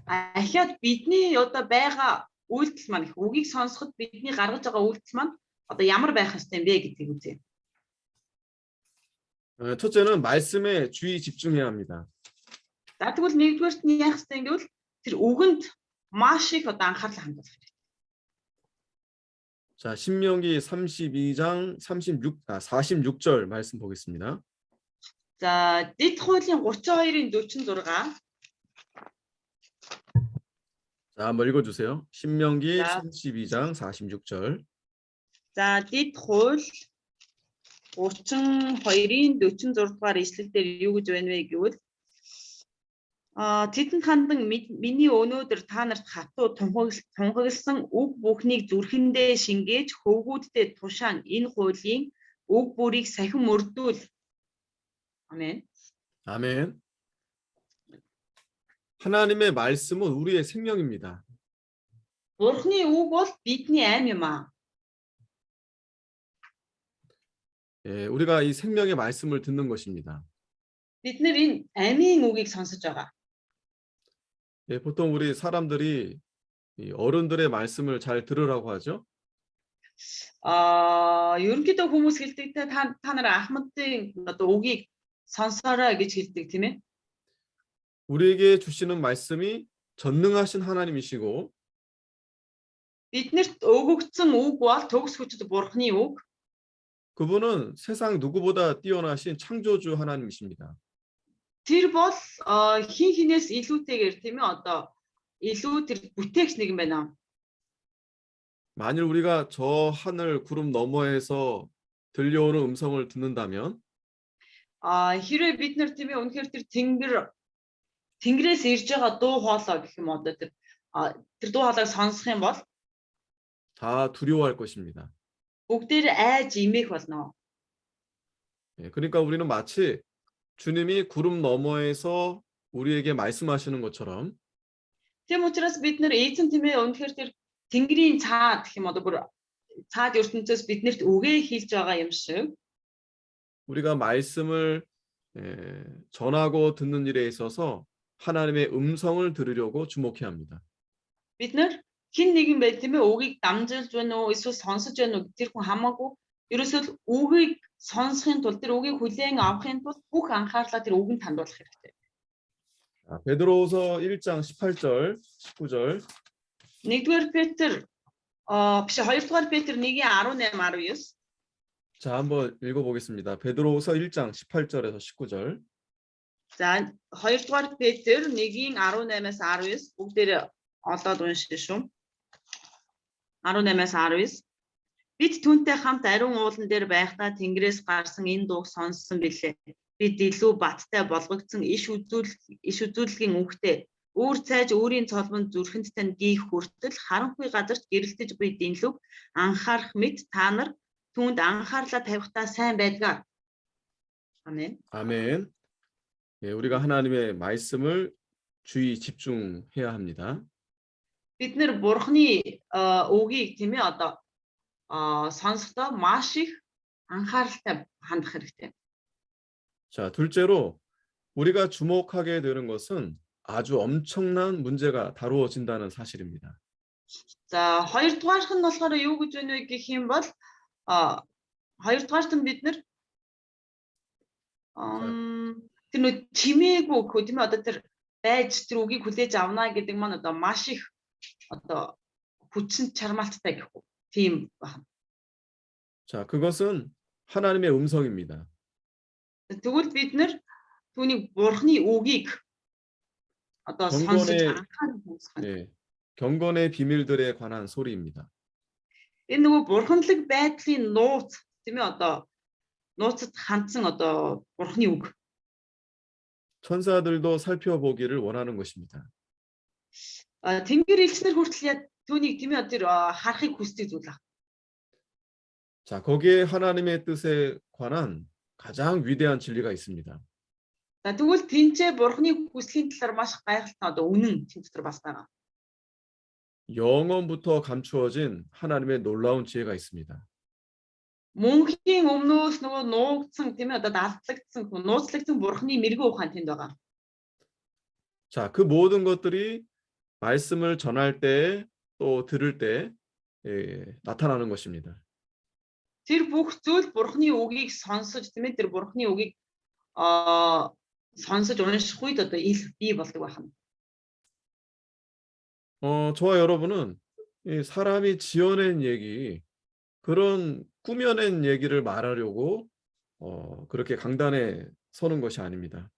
ахиад бидний одоо байгаа үйлдэл маань үгийг сонсоход бидний гаргаж байгаа үйлдэл маань одоо ямар байх ёстой юм бэ гэдгийг үзье. 첫째는 말씀에 주의 집중해야 합니다. За тэгвэл нэгдүгээрт нь яах ёстой юм гэвэл тэр үгэнд маш их одоо анхаарал хандуулах хэрэгтэй. 자, 신명기 32장 46절 말씀 보겠습니다. За дэд хуулийн 32-ын 46. 자, 한번 읽어주세요. 신명기 자. 32장 46절. За дэд хууль 32-ын 46 дугаар ишлэл дээр юу гэж байна вэ гэвэл тэдэнд хандан миний өнөөдөр та нарт хатуу тунхагласан үг бүхнийг зүрхэндээ шингээж хөвгүүддээ тушаан энэ хуулийн үг бүрийг сахин мөрдүүл. 아멘. 아멘. 하나님의 말씀은 우리의 생명입니다. Бурхны үг бол бидний аим юм аа. 우리가 이 생명의 말씀을 듣는 것입니다. Бид нэр энэ амийн үгийг сонсож байгаа. 보통 우리 사람들이 이 어른들의 말씀을 잘 들으라고 하죠. ерөнхийдөө хүмүүс хэлдэг та нар ахмадын одоо үгийг сонсоорой гэж хэлдэг тийм ээ. 우리에게 주시는 말씀이 전능하신 하나님이시고 биднэрт өгөгдсөн үг бол төгс хүчит бурхны үг. 그분은 세상 누구보다 뛰어나신 창조주 하나님이십니다. Тэр бол хин хинээс илүүтэйгээр тийм ээ одоо илүү тэр бүтээгч нэг юм байна. 만일 우리가 저 하늘 구름 너머에서 들려오는 음성을 듣는다면 хэрвээ бид нар тийм ээ үнэхээр тэр тэнгэрээс ирж байгаа дуу хоолой гэх юм одоо тэр дуу хоолойг сонсох юм бол 다 두려워할 것입니다. бүгдээр айж имэх болно. 그러니까 우리는 마치 주님이 구름 너머에서 우리에게 말씀하시는 것처럼 Тийм учраас бид нар эзэн тийм ээ үнэхээр тэр тэнгэрийн цаад гэх юм одоо бүр цаад ертөнцөөс биднэрт үгээ хэлж байгаа юм шиг 우리가 말씀을 전하고 듣는 일에 있어서 하나님의 음성을 들으려고 주목해야 합니다. бид нар хин нэгэн бай тийм ээ үгийг дамжуулж байна уу эсвэл сонсож байна уу тэр хүн хамаагүй ерөөсөө үгийг сонсохын тулд тэр үгийг хүлээн авахын тулд бүх анхаарлаа тэр үгэнд хандуулах хэрэгтэй. 베드로후서 1장 18절 19절. нэгдүгээр Петр биш хоёрдугаар Петр 1:18 19. 자, 한번 읽어보겠습니다. 베드로후서 1장 18절에서 19절. За хоёрдугаар Петр 1:18-аас 19 бүгдээр олоод уншиж шүү. 18-аас 19. Бид түүнтэй хамт ариун уулан дээр байхдаа Тэнгэрээс гарсан энэ дууг сонссон билээ. Бид илүү баттай болгогдсон иш үзүүлгийн үгтэй Өөр цайж өөрийн цолмонд зүрхэнд тань гийх хүртэл харанхуй газарт гэрэлтэж буй динлүг анхаарах мэт та нар түүнд анхаарлаа тавихтаа сайн байдгаа. 아멘. 아멘. 예, 우리가 하나님의 말씀을 주의 집중해야 합니다. Бид нэр бурхны үгийг тийм ээ одоо сонсохдоо маш их анхааралтай хандах хэрэгтэй. 자, 둘째로 우리가 주목하게 되는 것은 아주 엄청난 문제가 다루어진다는 사실입니다. За хоёрдугаарх нь болохоор юу гэж байна вэ гэх юм бол хоёрдугаарт нь бид нэр тэр нөө чимээгүй хөө тийм ээ одоо тэр байж тэр үгийг хүлээж авна гэдэг маань одоо маш их одоо хүчин чармаалттай гэх үү тийм байна. 자, 그것은 하나님의 음성입니다. Тэгвэл бид нэр түүний бурхны үгийг одоо сонсож анхаарах хэрэгтэй. 예, 경건의 비밀들에 관한 소리입니다. Энэ нөгөө бурханлаг байдлын нууц тийм ээ одоо нууцад хандсан одоо бурхны үг. 천사들도 살펴보기를 원하는 것입니다. Тэнгэр элчнэр хүртэл түүнийг тийм ээ тэр харахыг хүсдэг зүйл аа. 자, 거기에 하나님의 뜻에 관한 가장 위대한 진리가 있습니다. За тэгвэл тэнцээ бурхны хүслийн талаар маш гайхалтай одоо үнэн тийм дотор бас байгаа. 영원부터 감추어진 하나님의 놀라운 지혜가 있습니다. Мөнхийн өмнөөс нөгөө нуугдсан тийм ээ одоо далдлагдсан нууцлагдсан бурхны мэрэгэн ухаан тэнд байгаа. 자, 그 모든 것들이 말씀을 전할 때 또 들을 때 나타나는 것입니다. Тэр бүх зүйл бурхны үгийг сонсож тийм ээ тэр бурхны үгийг сонсож унших үед одоо бий болдог байна. 저와 여러분은 이 사람이 지어낸 얘기, 그런 꾸며낸 얘기를 말하려고 그렇게 강단에 서는 것이 아닙니다.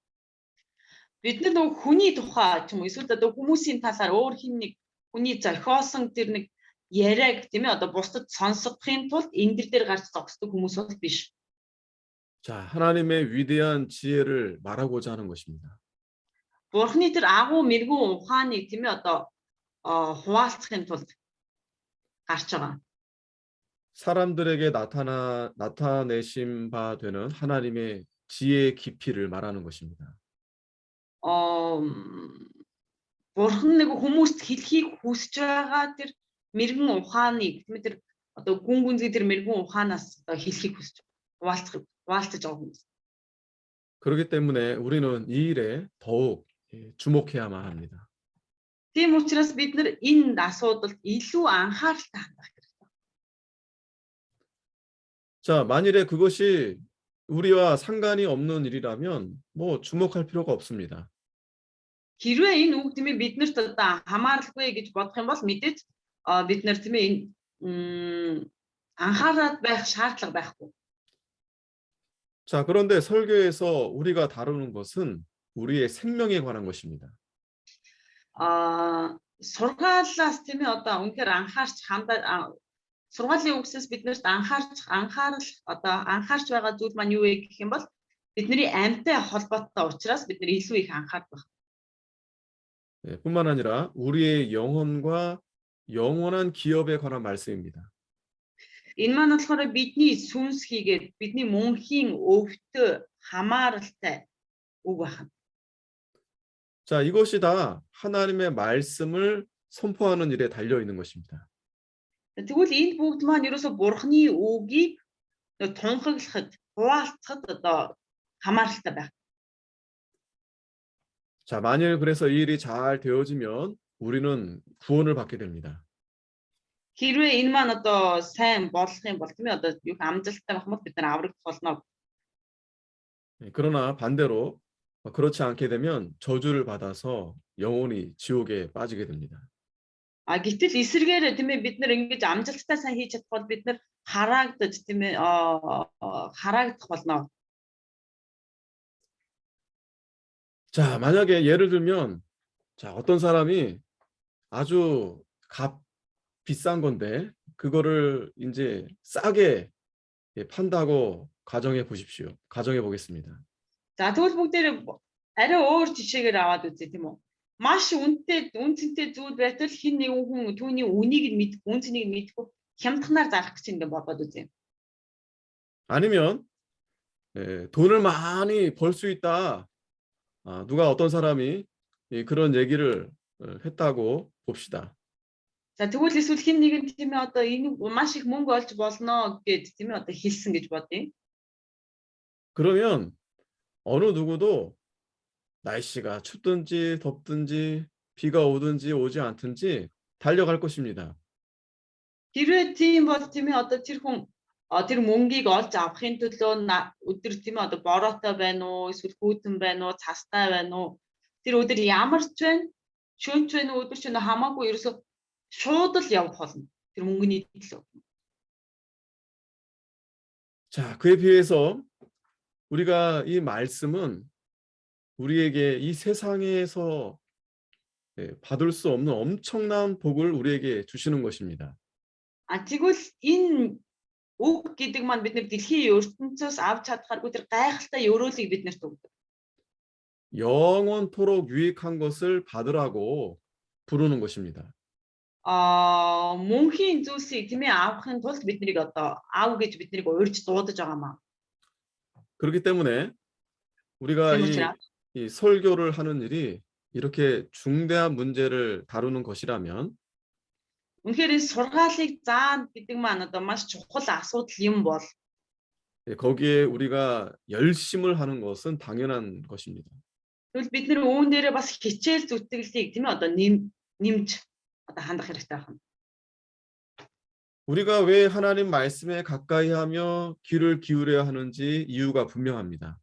Бид нар нөгөө хүний тухай ч юм уу эсвэл одоо хүмүүсийн талаар өөр хин нэг хүний зохиосон тэр нэг яриаг тийм ээ одоо бусдад сонсгохын тулд энэ дээр гарч зогсдог хүмүүс бол биш. 자, 하나님의 위대한 지혜를 말하고자 하는 것입니다. Бурхны тэр агуу мэрэгэн ухааныг тийм ээ одоо хуваалцахын тулд гарч байгаа. 사람들에게 나타내신 바 되는 하나님의 지혜의 깊이를 말하는 것입니다. Бурхан нэг хүмүүст хэлхийг хүсэж байгаа тэр мэрэгэн ухааныг тийм ээ тэр одоо гүн гүнзгий тэр мэрэгэн ухаанаас одоо хэлхийг хүсэж хуваалцаж байгаа хүмүүс. 그렇기 때문에 우리는 이 일에 더욱 주목해야만 합니다. Тийм учраас бид нар энэ асуудалд илүү анхааралтай хандах хэрэгтэй. 자, 만일에 그것이 우리와 상관이 없는 일이라면 뭐 주목할 필요가 없습니다. Хэрвээ энэ үг тийм ээ биднэрт одоо хамааралгүй гэж бодох юм бол мэдээж бид нар тийм ээ анхаарал байх шаардлага байхгүй. 자, 그런데 설교에서 우리가 다루는 것은 우리의 생명에 관한 것입니다. Сургаалаас тийм ээ одоо үнэхээр анхаарч сургаалын үгсээс биднэрт анхаарч байгаа зүйл маань юу вэ гэх юм бол бидний амьтай холбоотой учраас бид нар илүү их анхаардаг. 뿐만 아니라 우리의 영혼과 영원한 기업에 관한 말씀입니다. Энэ маань болохоор бидний сүнс хийгээд бидний мөнхийн өвтө хамааралтай үг байна. 자, 이것이 다 하나님의 말씀을 선포하는 일에 달려 있는 것입니다. Тэгвэл энэ бүгд маань ерөөсө бурхны үгийг тунхаглахад, хуваалцахад одоо хамааралтай байна. 자, 만일 그래서 이 일이 잘 되어지면 우리는 구원을 받게 됩니다. Хэрвээ энэ маань одоо сайн болох юм бол тийм ээ одоо юу амжилттай байх юм бол бид нар аврагдах болно. 그러나 반대로 그렇지 않게 되면 저주를 받아서 영원히 지옥에 빠지게 됩니다. Гэтэл эсэргээр тийм ээ бид нар ингэж амжилттай сайн хийж чадвал бид нар хараагдаж тийм ээ хараагдах болно. 자, 만약에 예를 들면 어떤 사람이 아주 비싼 건데 그거를 이제 싸게 판다고 가정해 보십시오. 가정해 보겠습니다. За тэгвэл бүгдээр арай өөр жишээгээр аваад үзье тийм үү. маш үнцэнтэй зүйл байтал хин нэгэн хүн түүний үнийг нь мэдгүй, үн цэнийг нь мэдгүй хямдханаар зарах гэж ингэ бодоод үзье. 아니면 돈을 많이 벌 수 있다. 누가 어떤 사람이 그런 얘기를 했다고 봅시다. За тэгвэл эсвэл хин нэгэн тийм ээ одоо энэ маш их мөнгө олж болно гэд тийм ээ одоо хэлсэн гэж бодъё. 그러면 어느 누구도 날씨가 춥든지 덥든지 비가 오든지 오지 않든지 달려갈 것입니다. Хэрвээ тийм бол тийм ээ одоо тэр хүн тэр мөнгийг олж авахын төлөө өдөр тийм ээ одоо бороотой байна уу, эсвэл хүйтэн байна уу, цастай байна уу? Тэр өдөр ямар ч байна, шөнч байна уу, өдөр ч байна хамаагүй ерөөсө шууд л явах болно. Тэр мөнгөний төлөө. 자, 그에 비해서 우리가 이 말씀은 우리에게 이 세상에서 받을 수 없는 엄청난 복을 우리에게 주시는 것입니다. Тэгвэл энэ үг гэдэг маань бид нэр дэлхийн ертөнцөөс авч чадхааргүй тэр гайхалтай өрөөлийг биднэрт өгдөг. 영원토록 유익한 것을 받으라고 부르는 것입니다. Мөнхийн зүйлсийг тийм ээ авахын тулд биднийг одоо аав гэж биднийг урьж дуудаж байгаамаа. 그렇기 때문에 우리가 이 설교를 하는 일이 이렇게 중대한 문제를 다루는 것이라면 үнэхээр энэ сургаалыг заана гэдэг маань одоо маш чухал асуудал юм бол 거기에 우리가 열심을 하는 것은 당연한 것입니다. тэгвэл бид нэр үүн дээрээ бас хичээл зүтгэлийг тийм ээ одоо нэмж одоо хандах хэрэгтэй байна. 우리가 왜 하나님 말씀에 가까이 하며 귀를 기울여야 하는지 이유가 분명합니다.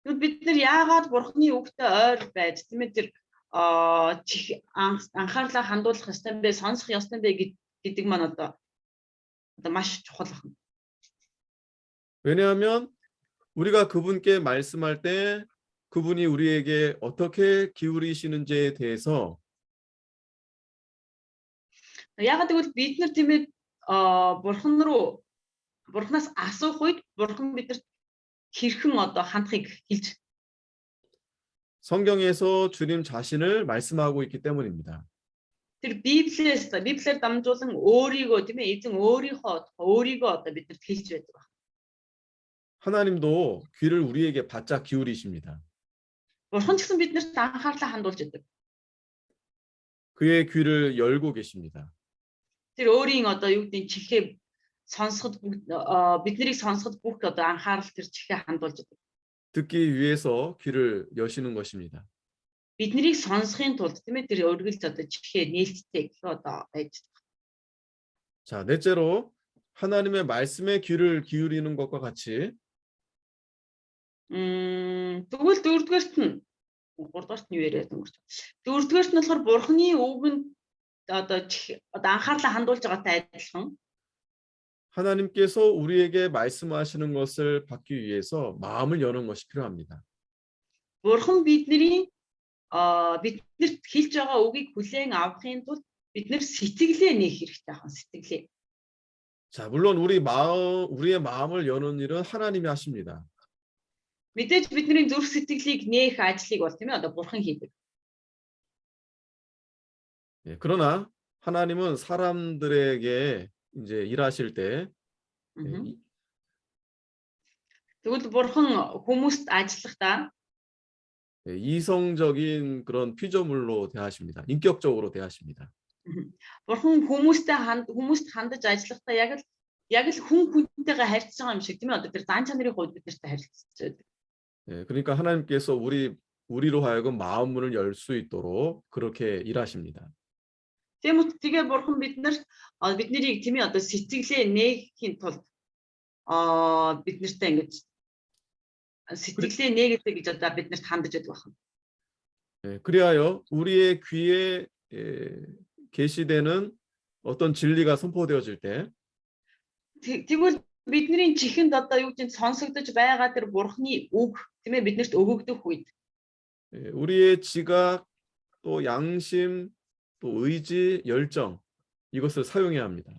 Бид нар яагаад бурхны үгтэй ойр байж тийм ээ тэр анхаарлаа хандуулах ёстой бэ, сонсох ёстой бэ гэдэг маань одоо маш чухал байна. 왜냐하면 우리가 그분께 말씀할 때 그분이 우리에게 어떻게 기울이시는지에 대해서 яагаад гэвэл бид нар тийм ээ бурхнаас асуух үед бурхан бидэрт хэрхэн одоо хандахыг хэлж 성경에서 주님 자신을 말씀하고 있기 때문입니다. Тэр библиэр дамжуулан өөрийгөө тийм ээ эзэн өөрийгөө одоо бидэрт хэлж байдаг байна. 하나님도 귀를 우리에게 바짝 기울이십니다. Бурхан ч гэсэн биднэрт анхаарлаа хандуулж байдаг. 그의 귀를 열고 계십니다. Тэр өөрийн одоо юу гэдэг чихээ сонсоход биднийг сонсоход бүх одоо анхаарал тэр чихээ хандуулж байдаг. 듣기 위해서 귀를 여시는 것입니다. Биднийг сонсохын тулд тийм ээ тэр өргөлд одоо чихээ нээлттэй гэх одоо байж. 자, 넷째로 하나님의 말씀에 귀를 기울이는 것과 같이 Тэгвэл дөрөвдүгээрт нь гуравдугаарт нь юу яриад өнгөрч. Дөрөвдүгээрт нь болохоор бурхны үгэнд одоо анхаарлаа хандуулж байгаатай адилхан 하나님께서 우리에게 말씀하시는 것을 받기 위해서 마음을 여는 것이 필요합니다. Бурхан биднэрт хэлж байгаа үгийг хүлээн авахын тулд бид нэр сэтгэлээ нээх хэрэгтэй байна. сэтгэлээ. 자, 물론 우리의 마음을 여는 일은 하나님이 하십니다. Мэдээж бидний зүрх сэтгэлийг нээх ажлыг бол тийм ээ одоо бурхан хийдэг. 그러나 하나님은 사람들에게 이제 일하실 때 Тэгвэл бурхан хүмүүст ажиллахдаа 이성적인 그런 피조물로 대하십니다. 인격적으로 대하십니다. бурхан хүмүүст хандаж ажиллахдаа яг л хүн хүнтэйгээ харьцаж байгаа юм шиг тийм ээ одоо тэр зан чанарын хувьд бидэртэй харилцаж байдаг. 그러니까 하나님께서 우리로 하여금 마음문을 열 수 있도록 그렇게 일하십니다. Тэгээ бурхан биднийг тийм ээ одоо сэтгэлээ нээхийн тулд биднэртэй ингэж сэтгэлээ нээгээтэй гэж одоо биднэрт хандаж байдаг байна. 그리하여 우리의 귀에 계시되는 어떤 진리가 선포되어질 때 тэгвэл бидний чихэнд одоо юу гэж сонсогдож байгаа тэр бурхны үг тийм ээ биднэрт өгөгдөх үед 우리의 지각 또 양심 또 의지 열정 이것을 사용해야 합니다.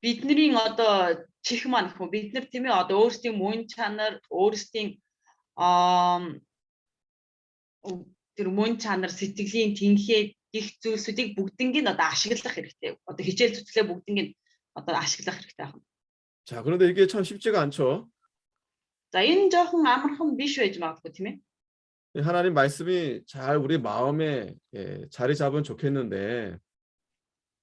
бидний одоо чих маань гэх юм бид нар тийм ээ одоо өөрсдийн мөн чанар өөрсдийн тэр мөн чанар сэтгэлийн тэнхээ гих зүйлсүүдийг бүгднийг одоо ашиглах хэрэгтэй. Одоо хичээл зүтгэлээ бүгднийг одоо ашиглах хэрэгтэй байна. 자, 그런데 이게 참 쉽지가 않죠. За энэ жоохон амархан биш байж магадгүй тийм ээ. 하나님 말씀이 잘 우리 마음에 자리 잡으면 좋겠는데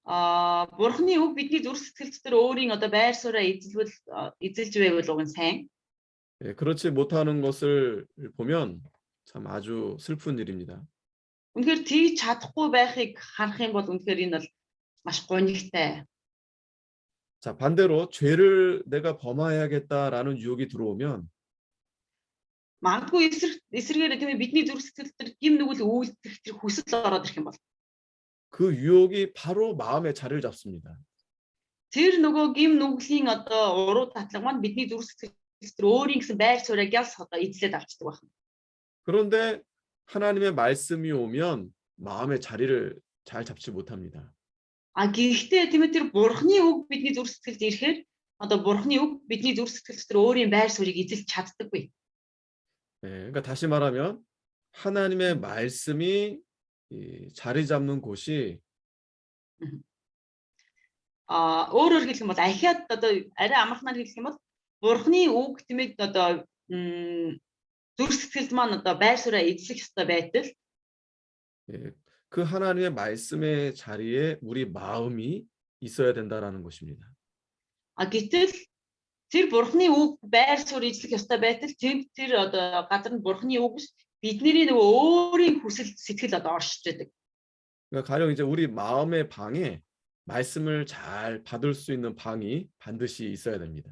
Бурхны үг бидний зүрх сэтгэл дотор өөрийн одоо байр сууриа эзэлж байвал уг нь сайн. 그렇지 못하는 것을 보면 참 아주 슬픈 일입니다. Үнэхээр тэгж чадахгүй байхыг харах юм бол үнэхээр энэ бол маш гонигтай. 자, 반대로 죄를 내가 범하여야겠다라는 유혹이 들어오면 Магадгүй эсрэгээр тийм ээ бидний зүрх сэтгэл дотор гим нүгэл үйлдэх тэр хүсэл ороод ирэх юм бол 그 유혹이 바로 마음에 자리를 잡습니다. тэр нөгөө гим нүглийн одоо уруу татлага маань бидний зүрх сэтгэл дотор өөрийн гэсэн байр суурийг ялс одоо эзлээд авчдаг байна. 그런데 하나님의 말씀이 오면 마음의 자리를 잘 잡지 못합니다. Гэхдээ тийм ээ тэр бурхны үг бидний зүрх сэтгэлд ирэхээр одоо бурхны үг бидний зүрх сэтгэл дотор өөрийн байр суурийг эзэлж чаддаггүй. 그러니까 다시 말하면 하나님의 말씀이 자리 잡는 곳이 Өөрөөр хэлэх юм бол ахиад одоо арай амархнаар хэлэх юм бол бурхны үг тийм ээ одоо зүрх сэтгэлд маань одоо байр сууриа эзлэх ёстой байтал 그 하나님의 말씀의 자리에 우리 마음이 있어야 된다라는 것입니다. гэтэл тэр бурхны үг байр суурь эзлэх ёстой байтал тэр одоо газар нь бурхны үг биш бидний нөгөө өөрийн хүсэл сэтгэл одоо оршиж байдаг. 그러니까 가령 이제 우리 마음의 방에 말씀을 잘 받을 수 있는 방이 반드시 있어야 됩니다.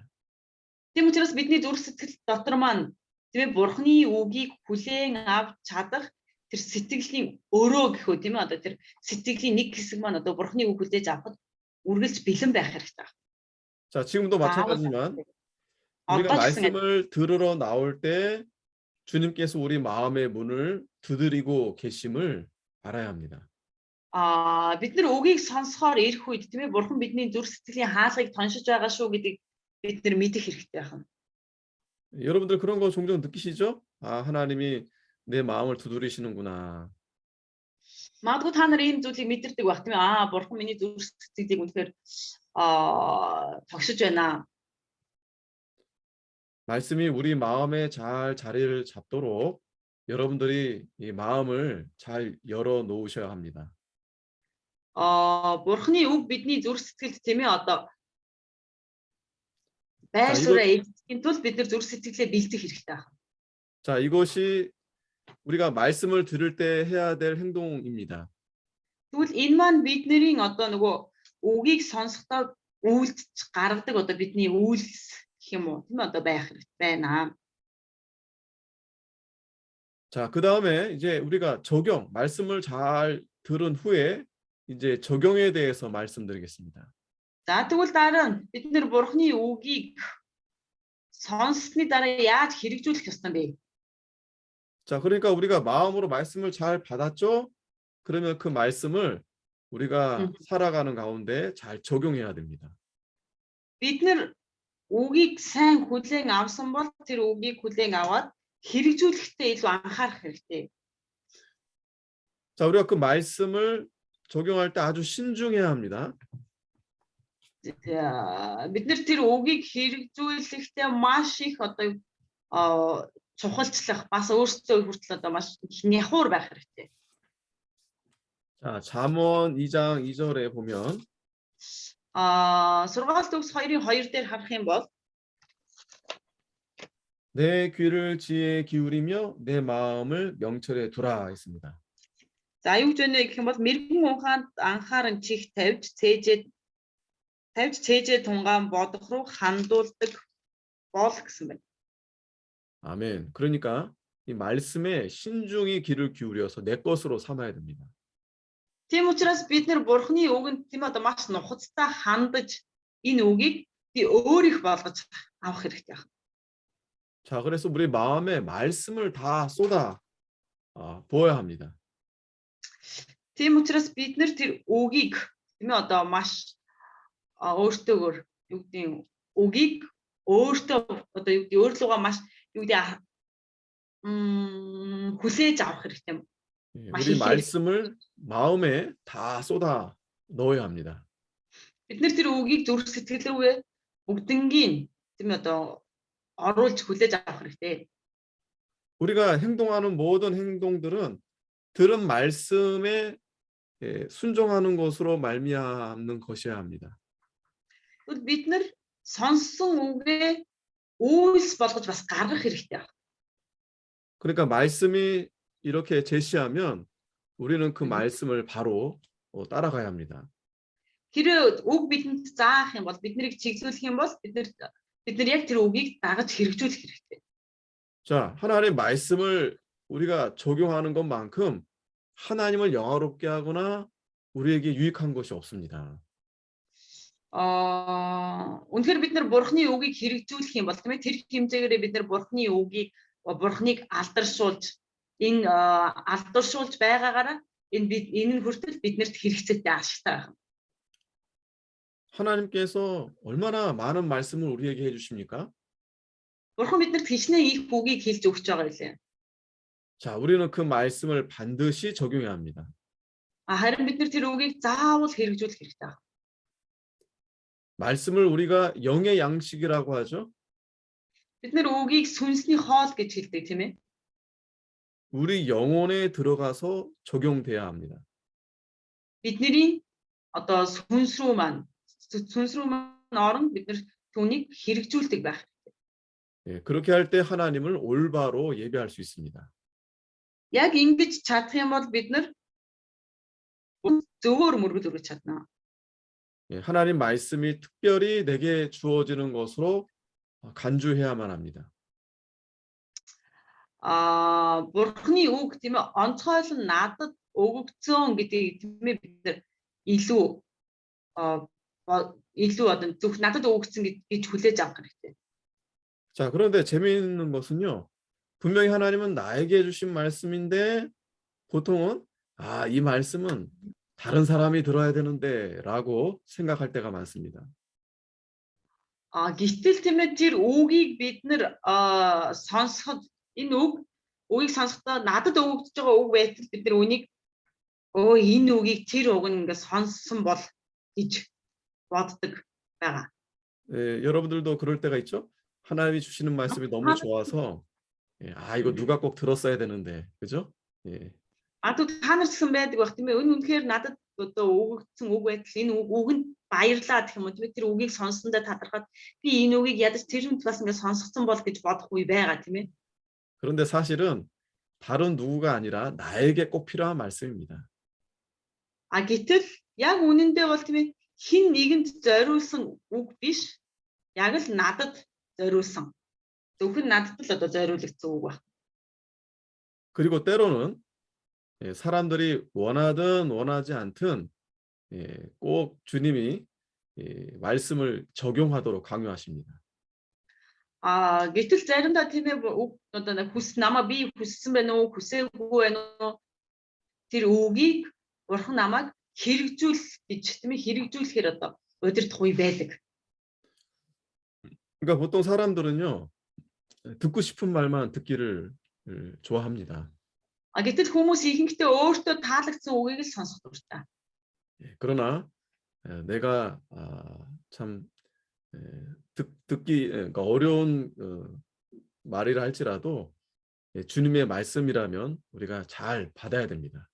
Тийм учраас бидний зүрх сэтгэл дотор маань тийм ээ бурхны үгийг хүлээн авч чадах тэр сэтгэлийн өрөө гэхөө тийм ээ одоо тэр сэтгэлийн нэг хэсэг маань одоо бурхны үг хүлээж авахд үргэлж бэлэн байх хэрэгтэй. 자, 지금도 마찬가지지만 우리가 말씀을 들으러 나올 때 주님께서 우리 마음의 문을 두드리고 계심을 알아야 합니다. Бид нар үгийг сонсохоор ирэх үед тийм ээ бурхан бидний зүрх сэтгэлийн хаалгыг тоншиж байгаа шүү гэдгийг бид нар мэдэх хэрэгтэй байна. 여러분들 그런 거 종종 느끼시죠? 아, 하나님이 내 마음을 두드리시는구나. Магадгүй та нар ийм зүйлийг мэдэрдэг байх тийм ээ. Бурхан миний зүрх сэтгэлийг үнэхээр тогшиж байна. 말씀이 우리 마음에 잘 자리를 잡도록 여러분들이 이 마음을 잘 열어 놓으셔야 합니다. Бурханы үг бидний зүрх сэтгэлд тийм ээ одоо байр сууриа эзэхийн тулд бид нар зүрх сэтгэлээ бэлдэх хэрэгтэй байна. 자, 이것이 우리가 말씀을 들을 때 해야 될 행동입니다. Тэгвэл энэ маань бидний одоо нөгөө үгийг сонсохдоо үйлдэж гаргадаг одоо бидний үйл гэх юм уу тийм одоо байх хэрэгтэй байна. 자, 그다음에 이제 우리가 적용, 말씀을 잘 들은 후에 이제 적용에 대해서 말씀드리겠습니다. За тэгвэл дараа нь бид нэр бурхны үгийг сонссны дараа яаж хэрэгжүүлэх ёстой бэ? 자, 그러니까 우리가 마음으로 말씀을 잘 받았죠? 그러면 그 말씀을 우리가 살아가는 가운데 잘 적용해야 됩니다. Бид нэр үгийг сайн хүлээн авсан бол тэр үгийг хүлээн аваад хэрэгжүүлэхдээ илүү анхаарах хэрэгтэй. 자, 우리가 그 말씀을 적용할 때 아주 신중해야 합니다. Бид нэр тэр үгийг хэрэгжүүлэхдээ маш их одоо чухалчлах бас өөрсдөө хүртэл одоо маш няхуур байх хэрэгтэй. 자, 잠언 2장 2절에 보면 сургаалт төгс 2:2 дээр харах юм бол 내 귀를 지혜에 기울이며 내 마음을 명철에 두라 했습니다. За юу гэж вэ гэх юм бол мэрэгэн ухаанд анхааран чих тавьж цээжээ тунгаан бодох руу хандуулдаг бол гэсэн байна. 아멘. 그러니까 이 말씀에 신중히 귀를 기울여서 내 것으로 삼아야 됩니다. Тийм учраас бид нэр бурхны үгэнд тийм одоо маш нухацтай хандаж энэ үгийг би өөрийнх болгож авах хэрэгтэй байна. 자, 그래서 우리 마음에 말씀을 다 쏟아 부어야 합니다. Тийм учраас бид нэр тэр үгийг тийм ээ одоо маш өөртөөгөр юу гэдэг үгийг өөртөө одоо юу гэдэг өөрлөгөө маш юу гэдэг хүлээж авах хэрэгтэй юм. 예, маш 우리 ихээр 말씀을 마음에 다 쏟아 넣어야 합니다. бид нар тэр үгийг зүрх сэтгэл рүүгээ бүгднгийн тийм одоо оруулж хүлээж авах хэрэгтэй. 우리가 행동하는 모든 행동들은 들은 말씀에 순종하는 것으로 말미암는 것이어야 합니다. Тэгвэл бид нар сонссон үгээ үйлс болгож бас гаргах хэрэгтэй. 그러니까 말씀이 이렇게 제시하면 우리는 그 음. 말씀을 바로 따라가야 합니다. Тэр үг бидэнд заах юм бол биднийг чиглүүлэх юм бол бид нар яг тэр үгийг дагаж хэрэгжүүлэх хэрэгтэй. 자, 하나님의 말씀을 우리가 적용하는 것만큼 하나님을 영화롭게 하거나 우리에게 유익한 것이 없습니다. Үнэхээр бид нар бурхны үгийг хэрэгжүүлэх юм бол тийм ээ тэр хэмжээгээр бид нар бурхны үгийг бурхныг алдаршуулж алдаршуулж байгаагаараа энэ нь хүртэл биднэрт хэрэгцээтэй ашигтай байна. 하나님께서 얼마나 많은 말씀을 우리에게 해주십니까? Бурхан биднэрт хичнээн их үгийг хэлж өгч байгаа юм. 자, 우리는 그 말씀을 반드시 적용해야 합니다. Харин бид нар тэр үгийг заавал хэрэгжүүлэх хэрэгтэй. 말씀을 우리가 영의 양식이라고 하죠. Бид нар үгийг сүнсний хоол гэж хэлдэг тийм ээ. 우리 영혼에 들어가서 적용돼야 합니다. Бидний одоо сүнс рүү маань орон бид нар түүнийг хэрэгжүүлдэг байх. 예, 그렇게 할 때 하나님을 올바로 예배할 수 있습니다. Яг ингэж чадах юм бол бид нар зөвөр мөргөл өргөж чадна. 예, 하나님 말씀이 특별히 내게 주어지는 것으로 간주해야만 합니다. Бурхны үг тийм ээ онцгойлон надад өгөгдсөн гэдгийг тийм ээ бид нар илүү одоо зөв надад өгөгдсөн гэж хүлээж авах хэрэгтэй. 자, 그런데 재미있는 것은요. 분명히 하나님은 나에게 주신 말씀인데 보통은 이 말씀은 다른 사람이 들어야 되는데 라고 생각할 때가 많습니다. Гэтэл тийм ээ тэр үгийг бид нар сонсоход энэ үгийг сонсохдоо надад өгөгдөж байгаа үг байтал бид нар үнийг энэ үгийг тэр үг нь ингээд сонссон бол гэж боддог байгаа. 예, 여러분들도 그럴 때가 있죠? 하나님이 주시는 말씀이 너무 좋아서 이거 누가 꼭 들었어야 되는데, 그죠? 예. 또 та нар ч гэсэн байдаг байх тийм ээ. Үнэхээр надад одоо өгөгдсөн үг байтал энэ үгэнд баярлаа гэх юм уу тийм ээ. Тэр үгийг сонссондоо талархаад би энэ үгийг ядаж тэр хүнд бас ингээд сонсгосон бол гэж бодох үе байгаа тийм ээ. 그런데 사실은 다른 누구가 아니라 나에게 꼭 필요한 말씀입니다. Гэтэл яг үнэндээ бол тийм ээ хин нэгэнд зориулсан үг биш. Яг л надад зориулсан. Зөвхөн надад л одоо зориулагдсан үг байна. 그리고 때로는 사람들이 원하든 원하지 않든 꼭 주님이 말씀을 적용하도록 강요하십니다. Гэтэл заримдаа тийм ээ одоо намаа би хүссэн байна уу, хүсээгүй байна уу? Тэр үгийг бурхан намайг хэрэгжүүл гэж тийм ээ хэрэгжүүлэхээр одоо удирдах үе байдаг. 그러니까 보통 사람들은요. 듣고 싶은 말만 듣기를 좋아합니다. Гэтэл хүмүүс ихэнхдээ өөртөө таалагдсан үгийг л сонсох дуртай. 그러나 내가 참 듣기 그러니까 어려운 말이라 할지라도 주님의 말씀이라면 우리가 잘 받아야 됩니다.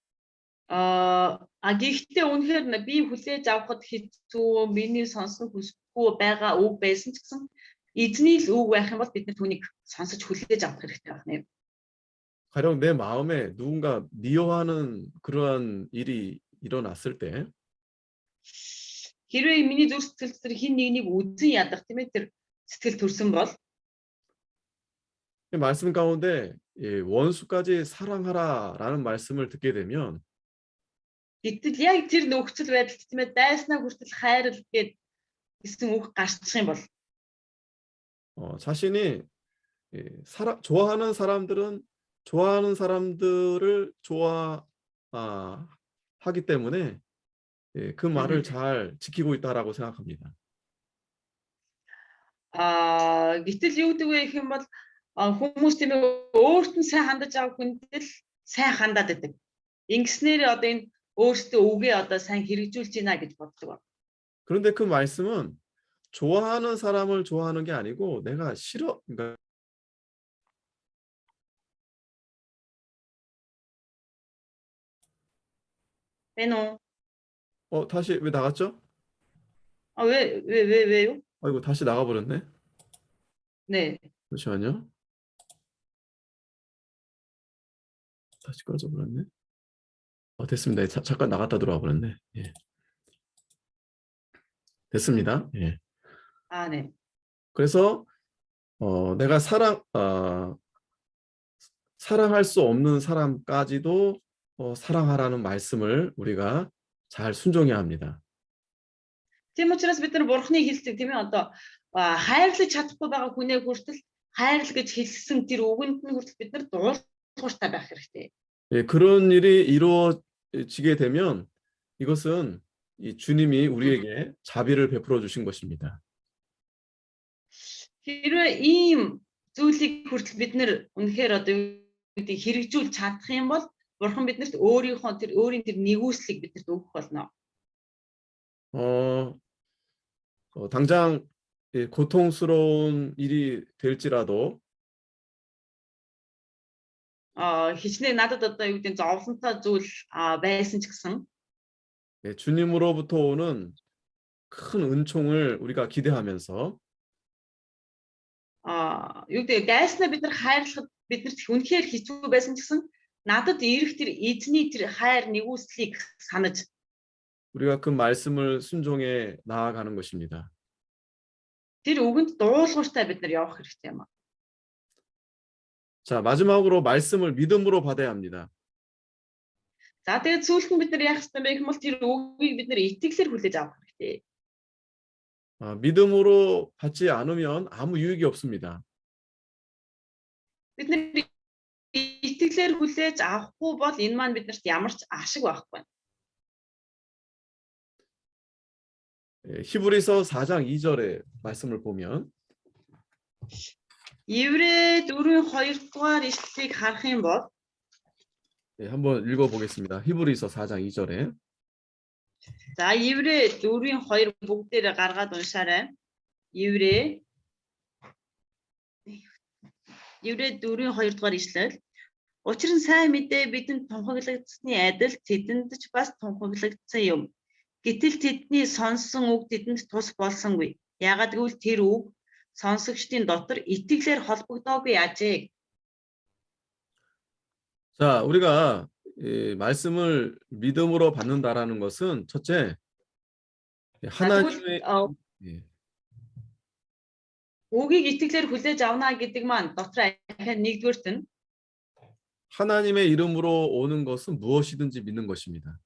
Гэхдээ үнэхээр би хүлээж авахд хэцүү, миний сонсох хүсэхгүй байгаа үг байсан ч гэсэн эзний л үг байх юм бол бид нар түүнийг сонсож хүлээж авах хэрэгтэй байна. 가령 내 마음에 누군가 미워하는 그러한 일이 일어났을 때 Хэрвээ миний зүрх сэтгэл дотор хин нэгнийг үзэн ядах тийм ээ тэр сэтгэл төрсөн бол 말씀 가운데 원수까지 사랑하라라는 말씀을 듣게 되면 гэтэл яг тэр нөхцөл байдалд тийм ээ дайснаа хүртэл хайрл гэсэн үг гарчих юм бол 자신이 좋아하는 사람들을 좋아하기 때문에 그 말을 잘 지키고 있다라고 생각합니다. гэтэл юу гэдэг вэ гэх юм бол хүмүүс тийм ээ өөрт нь сайн хандаж авах хүндэл сайн хандаад байдаг. Ингэснээр одоо энэ өөрсдөө үгээ одоо сайн хэрэгжүүлж байна гэж боддог ба. 그런데 그 말씀은 좋아하는 사람을 좋아하는 게 아니고 내가 싫어. 그러니까 Байна уу? 다시 왜 나갔죠? 왜요? 아이고 다시 나가버렸네. 네. 잠시만요. 다시 꺼져버렸네. 됐습니다. 잠깐 나갔다 들어와 버렸네. 예. 됐습니다. 예. 네. 그래서 내가 사랑할 수 없는 사람까지도 사랑하라는 말씀을 우리가 잘 순종해야 합니다. Тийм учраас бид нар бурхны хэлдэг тийм ээ одоо хайрлаж чадахгүй байгаа хүнээ хүртэл хайрл гэж хэлсэн тэр үгэнд нь хүртэл бид нар дуулууртай байх хэрэгтэй. 예, 그런 일이 이루어지게 되면 이것은 이 주님이 우리에게 자비를 베풀어 주신 것입니다. Хэрвээ ийм зүйлийг хүртэл бид нар үнэхээр одоо хэрэгжүүлж чадах юм бол бурхан биднэрт өөрийн тэр нэгүслийг биднэрт өгөх болно. 당장 고통스러운 일이 될지라도 Хичнээн надад одоо юу гэдэг зовлонтой зүйл байсан ч гэсэн 주님으로부터 오는 큰 은총을 우리가 기대하면서 юу гэдэг дайснаа бид нар хайрлахад биднэрт үнэхээр хэцүү байсан ч гэсэн надад ирэх тэр эзний тэр хайр нэгүслийг санаж 우리가 그 말씀을 순종해 나아가는 것입니다. тэр үгэнд дуулууртай бид нар явах хэрэгтэй юм. 자, 마지막으로 말씀을 믿음으로 받아야 합니다. За тэгээд сүүлд нь бид нар яах ёстой бэ гэвэл тэр үгийг бид нар итгэлээр хүлээж авах хэрэгтэй. 믿음으로 받지 않으면 아무 유익이 없습니다. Бид нар итгэлээр хүлээж авахгүй бол энэ маань биднэрт ямар ч ашиг байхгүй. 히브리서 4장 2절의 말씀을 보면 Еврей 4:2 дугаар ишлэлийг харах юм бол 한번 읽어보겠습니다. 히브리서 4장 2절에 за Еврей 4:2 бүгдээрээ гаргаад уншаарай. Еврей 4:2 дугаар ишлэл. Учир нь сайн мэдээ бидэнд тунхаглагдсны адил тэдэнд ч бас тунхаглагдсан юм. Гэтэл тэдний сонссон үг тэдэнд тус болсонгүй. Яагад гэвэл тэр үг сонсогчдын дотор итгэлээр холбогдоогүй ажээ. 자, 우리가 말씀을 믿음으로 받는다라는 것은 첫째 하나님의 үгийг итгэлээр хүлээж авна гэдэг маань дотор ахаа нэгдүгээрт нь 하나님의 이름으로 오는 것은 무엇이든지 믿는 것입니다.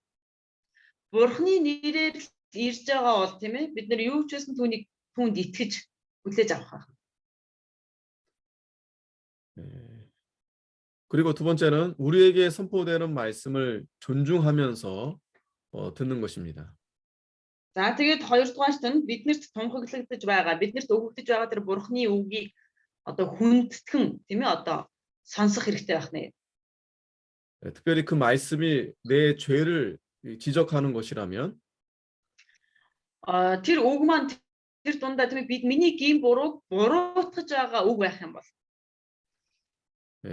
Бурхны нэрээр ирж байгаа бол тийм ээ бид нар юу ч байсан түүнд итгэж хүлээж авах. 그리고 두 번째는 우리에게 선포되는 말씀을 존중하면서 듣는 것입니다. За тэгээд хоёрдугаарт нь биднэрт тунхаглагдаж байгаа, биднэрт өгөгдөж байгаа тэр бурхны үгийг одоо хүндэтгэн тийм ээ одоо сонсох хэрэгтэй байх нэ. 특별히 그 말씀이 내 죄를 지적하는 것이라면 тэр үг маань тэр дундаа тийм ээ бид миний гин бурууг буруутгаж байгаа үг байх юм бол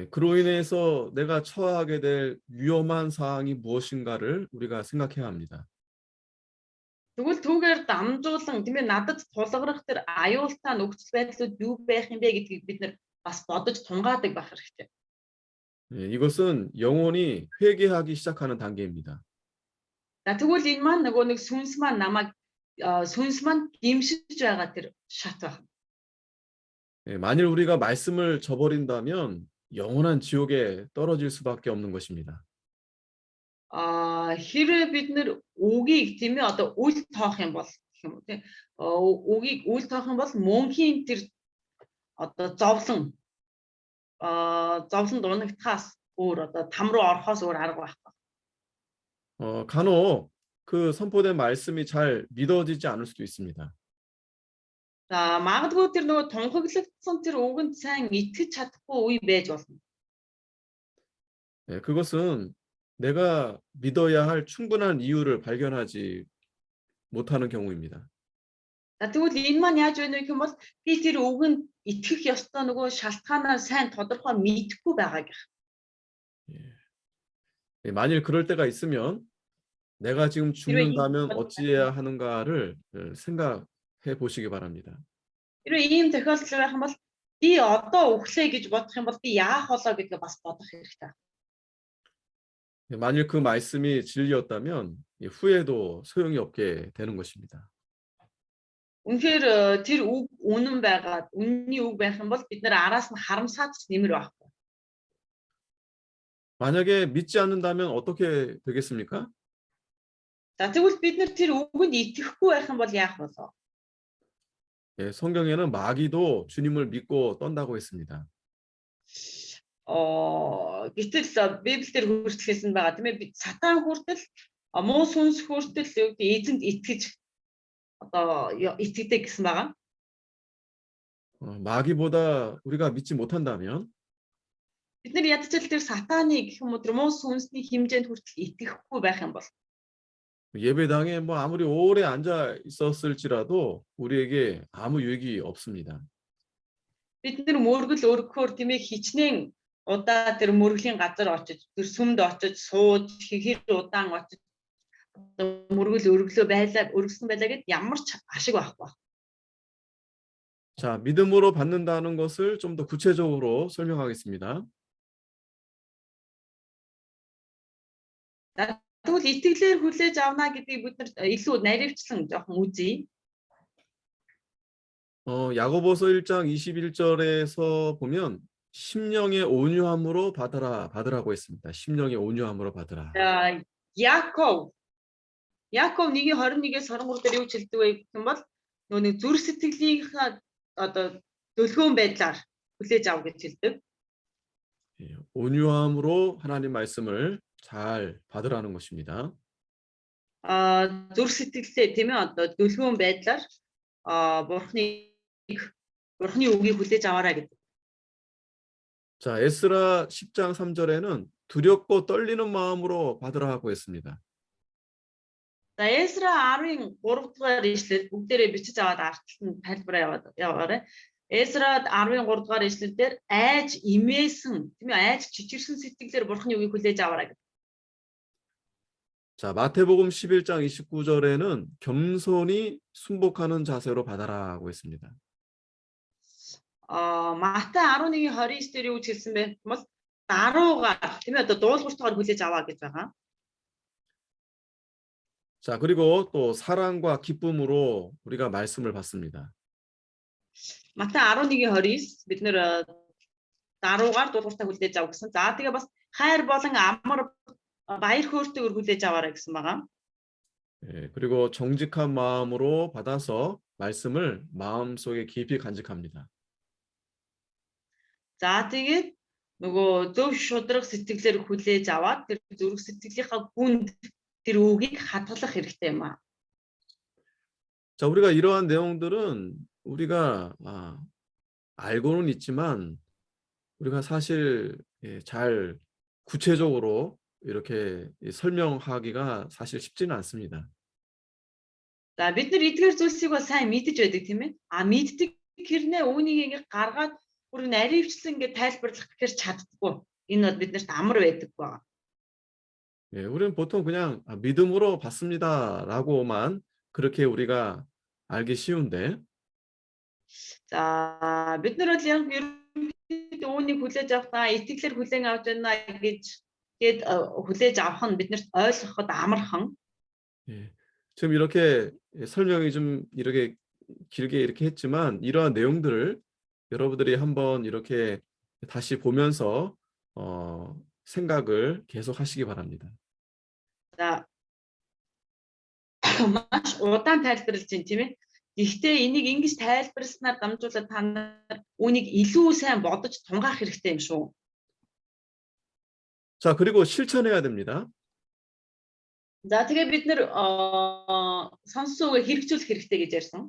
그로 인해서 내가 처하게 될 위험한 사항이 무엇인가를 우리가 생각해야 합니다. тэгвэл түүгээр дамжуулан тийм ээ надад тулгарх тэр аюултай нөхцөл байдлууд юу байх юм бэ гэдгийг бид нар бас бодож тунгаадаг байх хэрэгтэй. 이것은 영혼이 회개하기 시작하는 단계입니다. За тэгвэл энэ маань нөгөө нэг сүнс маань намайг сүнс маань гимшиж байгаа тэр шат байна. 만일 우리가 말씀을 저버린다면 영원한 지옥에 떨어질 수밖에 없는 것입니다. Хэрвээ бид нэр үгийг тийм ээ одоо үл тоох юм бол гэх юм уу тийм үгийг үл тоох юм бол мөнхийн тэр одоо зовлон дунагтахаас өөр одоо там руу орохоос өөр арга байхгүй. 간혹 그 선포된 말씀이 잘 믿어지지 않을 수도 있습니다. За магадгүй тэр нөгөө тунхаглагдсан тэр үгэнд сайн итгэж чадахгүй үе байж болно. 그것은 내가 믿어야 할 충분한 이유를 발견하지 못하는 경우입니다. За тэгвэл энэ маань яаж байна вэ гэх юм бол би тэр үгэнд итгэх ёстой нөгөө шалтгаанаа сайн тодорхой мэдэхгүй байгаа гэх. 만일 그럴 때가 있으면 내가 지금 죽는다면 어찌해야 하는가를 생각해 보시기 바랍니다. Хэрвээ ийм тохиолдол байх юм бол би одоо өглөө гэж бодох юм бол би яах болоо гэдгээ бас бодох хэрэгтэй. 만일 그 말씀이 진리였다면 후회도 소용이 없게 되는 것입니다. Үнэхээр тэр үг үнэн байгаад үнний үг байх юм бол бид нэр араас нь харамсаад ч нэмэр байхгүй. 만약에 믿지 않는다면 어떻게 되겠습니까? За тэгвэл бид нэр тэр үгэнд итгэхгүй байх юм бол яах болоо? 성경에는 마귀도 주님을 믿고 떤다고 했습니다. Гэтэл Библиэр хүртэл хэлсэн байгаа тийм ээ. Сатан хүртэл муу сүнс хүртэл эзэнд итгэж одоо итгэдэг гэсэн байгаа. 마귀보다 우리가 믿지 못한다면 бид нар ядчил тэр сатаны гэх юм уу тэр муу сүнсний хэмжээнд хүртэл итгэхгүй байх юм бол 예배당에 뭐 아무리 오래 앉아 있었을지라도 우리에게 아무 유익이 없습니다. бид нар мөргөл өргөхөөр тийм ээ хичнээн удаа тэр мөргөлийн газар очиж тэр сүмд очиж сууж хэр удаан очиж мөргөл өргөсөн байлаа гэд ямар ч ашиг байхгүй. 자, 믿음으로 받는다는 것을 좀 더 구체적으로 설명하겠습니다. Тэгвэл итгэлээр хүлээж авна гэдгийг бид нар илүү наривчлан жоохон үзье. 야고보서 1장 21절에서 보면 심령의 온유함으로 받으라고 했습니다. 심령의 온유함으로 받으라. Яков 1-ийн 21-ээс 23 дээр юу хэлдэг вэ гэх юм бол нөгөө зүрх сэтгэлийнхаа одоо төлгөөн байдлаар хүлээж ав гэж хэлдэг. 온유함으로 하나님 말씀을 잘 받으라는 것입니다. зүрх сэтгэлээ тийм ээ одоо төлгөөн байдлаар бурхны үгийг хүлээж аваарай гэдэг. 자, 에스라 10장 3절에는 두렵고 떨리는 마음으로 받으라고 했습니다. За Эсра 10-ын 3 дугаар ишлэл бүгдээрээ бичиж аваад артлал нь тайлбараа яваарай. Эсра 10-ын 3 дугаар ишлэлдэр айж имээсэн тийм ээ айж чичирсэн сэтгэлээр бурхны үгийг хүлээж аваарай гэдэг. 자, 마태복음 11장 29절에는 겸손히 순복하는 자세로 받아라고 했습니다. Матай 11-ийн 29 дээр юу хэлсэн бэ? Бол даруугаар тийм ээ одоо дуулууртайгаар хүлээж аваа гэж байгаа. 자, 그리고 또 사랑과 기쁨으로 우리가 말씀을 받습니다. Матай 11-ийн 29 бид нэр даруугаар дуулууртай хүлээж авах гэсэн. За тэгээ бас хайр болон амар баяр хөөртэйгээр хүлээж аваарай гэсэн байгаа. 그리고 정직한 마음으로 받아서 말씀을 마음속에 깊이 간직합니다. За тэгээд нөгөө зөв шудраг сэтгэлээр хүлээж аваад тэр зүрх сэтгэлийнхаа гүнд тэр үгийг хадгалах хэрэгтэй юм аа. 자, 우리가 이러한 내용들은 우리가 알고는 있지만 우리가 사실 잘 구체적으로 이렇게 설명하기가 사실 쉽지는 않습니다. За бид нар эдгээр зүйлсийг бол сайн мэдэж байдаг тийм ээ. Мэддэг хэрнээ үүнийг ингэ гаргаад бүр наривчлан ингэ тайлбарлах гэхээр чаддаггүй. Энэ бол биднэрт амар байдаг байна. 우리는 보통 그냥 믿음으로 받습니다라고만 그렇게 우리가 알기 쉬운데. За бид нар бол яг ерөнхийдөө үүнийг хүлээж авахтаа итгэлээр хүлээн авч байна гэд хүлээж авах нь биднэрт ойлгоход амархан. 지금 이렇게 설명이 좀 이렇게 길게 이렇게 했지만 이러한 내용들을 여러분들이 한번 이렇게 다시 보면서 생각을 계속 하시기 바랍니다. За маш удаан тайлбарлаж байна тийм ээ. Гэхдээ энийг ингэж тайлбарласнаар дамжуулаад та нар үүнийг илүү сайн бодож тунгаах хэрэгтэй юм шүү. 자, 그리고 실천해야 됩니다. За тэгээ бид нэр сонсоогүй хэрэгжүүлэх хэрэгтэй гэж ярьсан.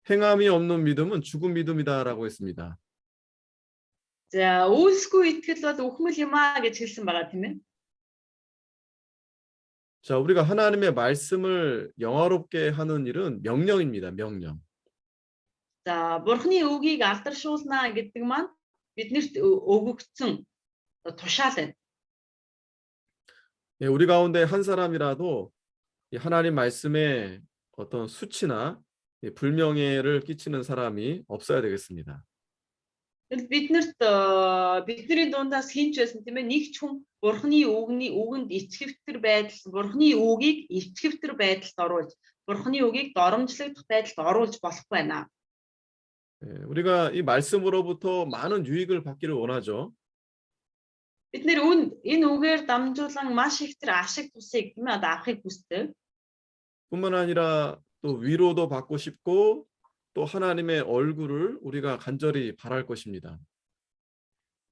행함이 없는 믿음은 죽은 믿음이다라고 했습니다. За үйлсгүй итгэл бол үхмэл юм аа гэж хэлсэн байгаа тийм ээ. 자, 우리가 하나님의 말씀을 영화롭게 하는 일은 명령입니다. 명령. За бурхны үгийг алдаршуулна гэдэг маань биднэрт өгөгдсөн тушаал байна. 예, 우리 가운데 한 사람이라도 이 하나님 말씀에 어떤 수치나 이 불명예를 끼치는 사람이 없어야 되겠습니다. Тэгэл бидний дундаас хинч байсан тийм ээ нэг ч хүн бурхны үгэнд ичхэвтер байдал бурхны үгийг ичхэвтер байдалд оруулж бурхны үгийг доромжлогдох байдалд оруулж болохгүй байна. 예, 우리가 이 말씀으로부터 많은 유익을 받기를 원하죠. Бид нэр энэ үгээр дамжуулан маш их тэр ашиг тусыг тийм ээ авахыг хүсдэг. 뿐만 아니라 또 위로도 받고 싶고 또 하나님의 얼굴을 우리가 간절히 바랄 것입니다.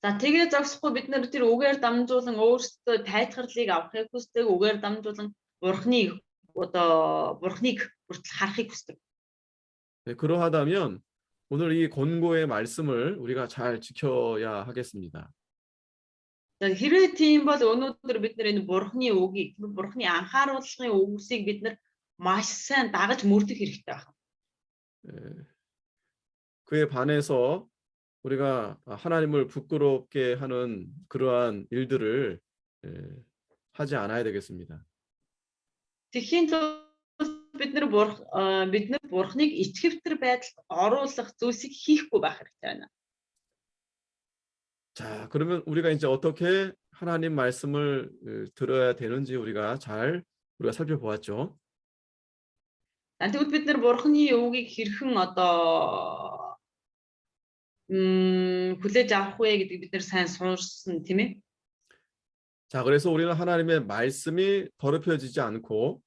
За тэгээ зогсохгүй бид нэр тэр үгээр дамжуулан өөрсдөө тайлхарлыг авахыг хүсдэг. Үгээр дамжуулан бурхныг хүртэл харахыг хүсдэг. 네, 그러하다면 오늘 이 권고의 말씀을 우리가 잘 지켜야 하겠습니다. За хэрвээ тийм бол өнөөдөр бид нэр энэ бурхны үгийг бурхны анхааруулгын үгсийг бид нэр маш сайн дагаж мөрдөх хэрэгтэй байна. 예, 그에 반해서 우리가 하나님을 부끄럽게 하는 그러한 일들을 하지 않아야 되겠습니다. Тэхийн тулд бид нэр бурхныг ичхэвтер байдалд оруулах зүйлсийг хийхгүй байх хэрэгтэй байна. 자, 그러면 우리가 이제 어떻게 하나님 말씀을 들어야 되는지 우리가 살펴보았죠. Тэгвэл бид нэр бурхны үгийг хэрхэн хүлээж авах вэ гэдэг бид нэр сайн суурсан тийм ээ. 자, 그래서 우리는 하나님의 말씀이 더럽혀지지 않고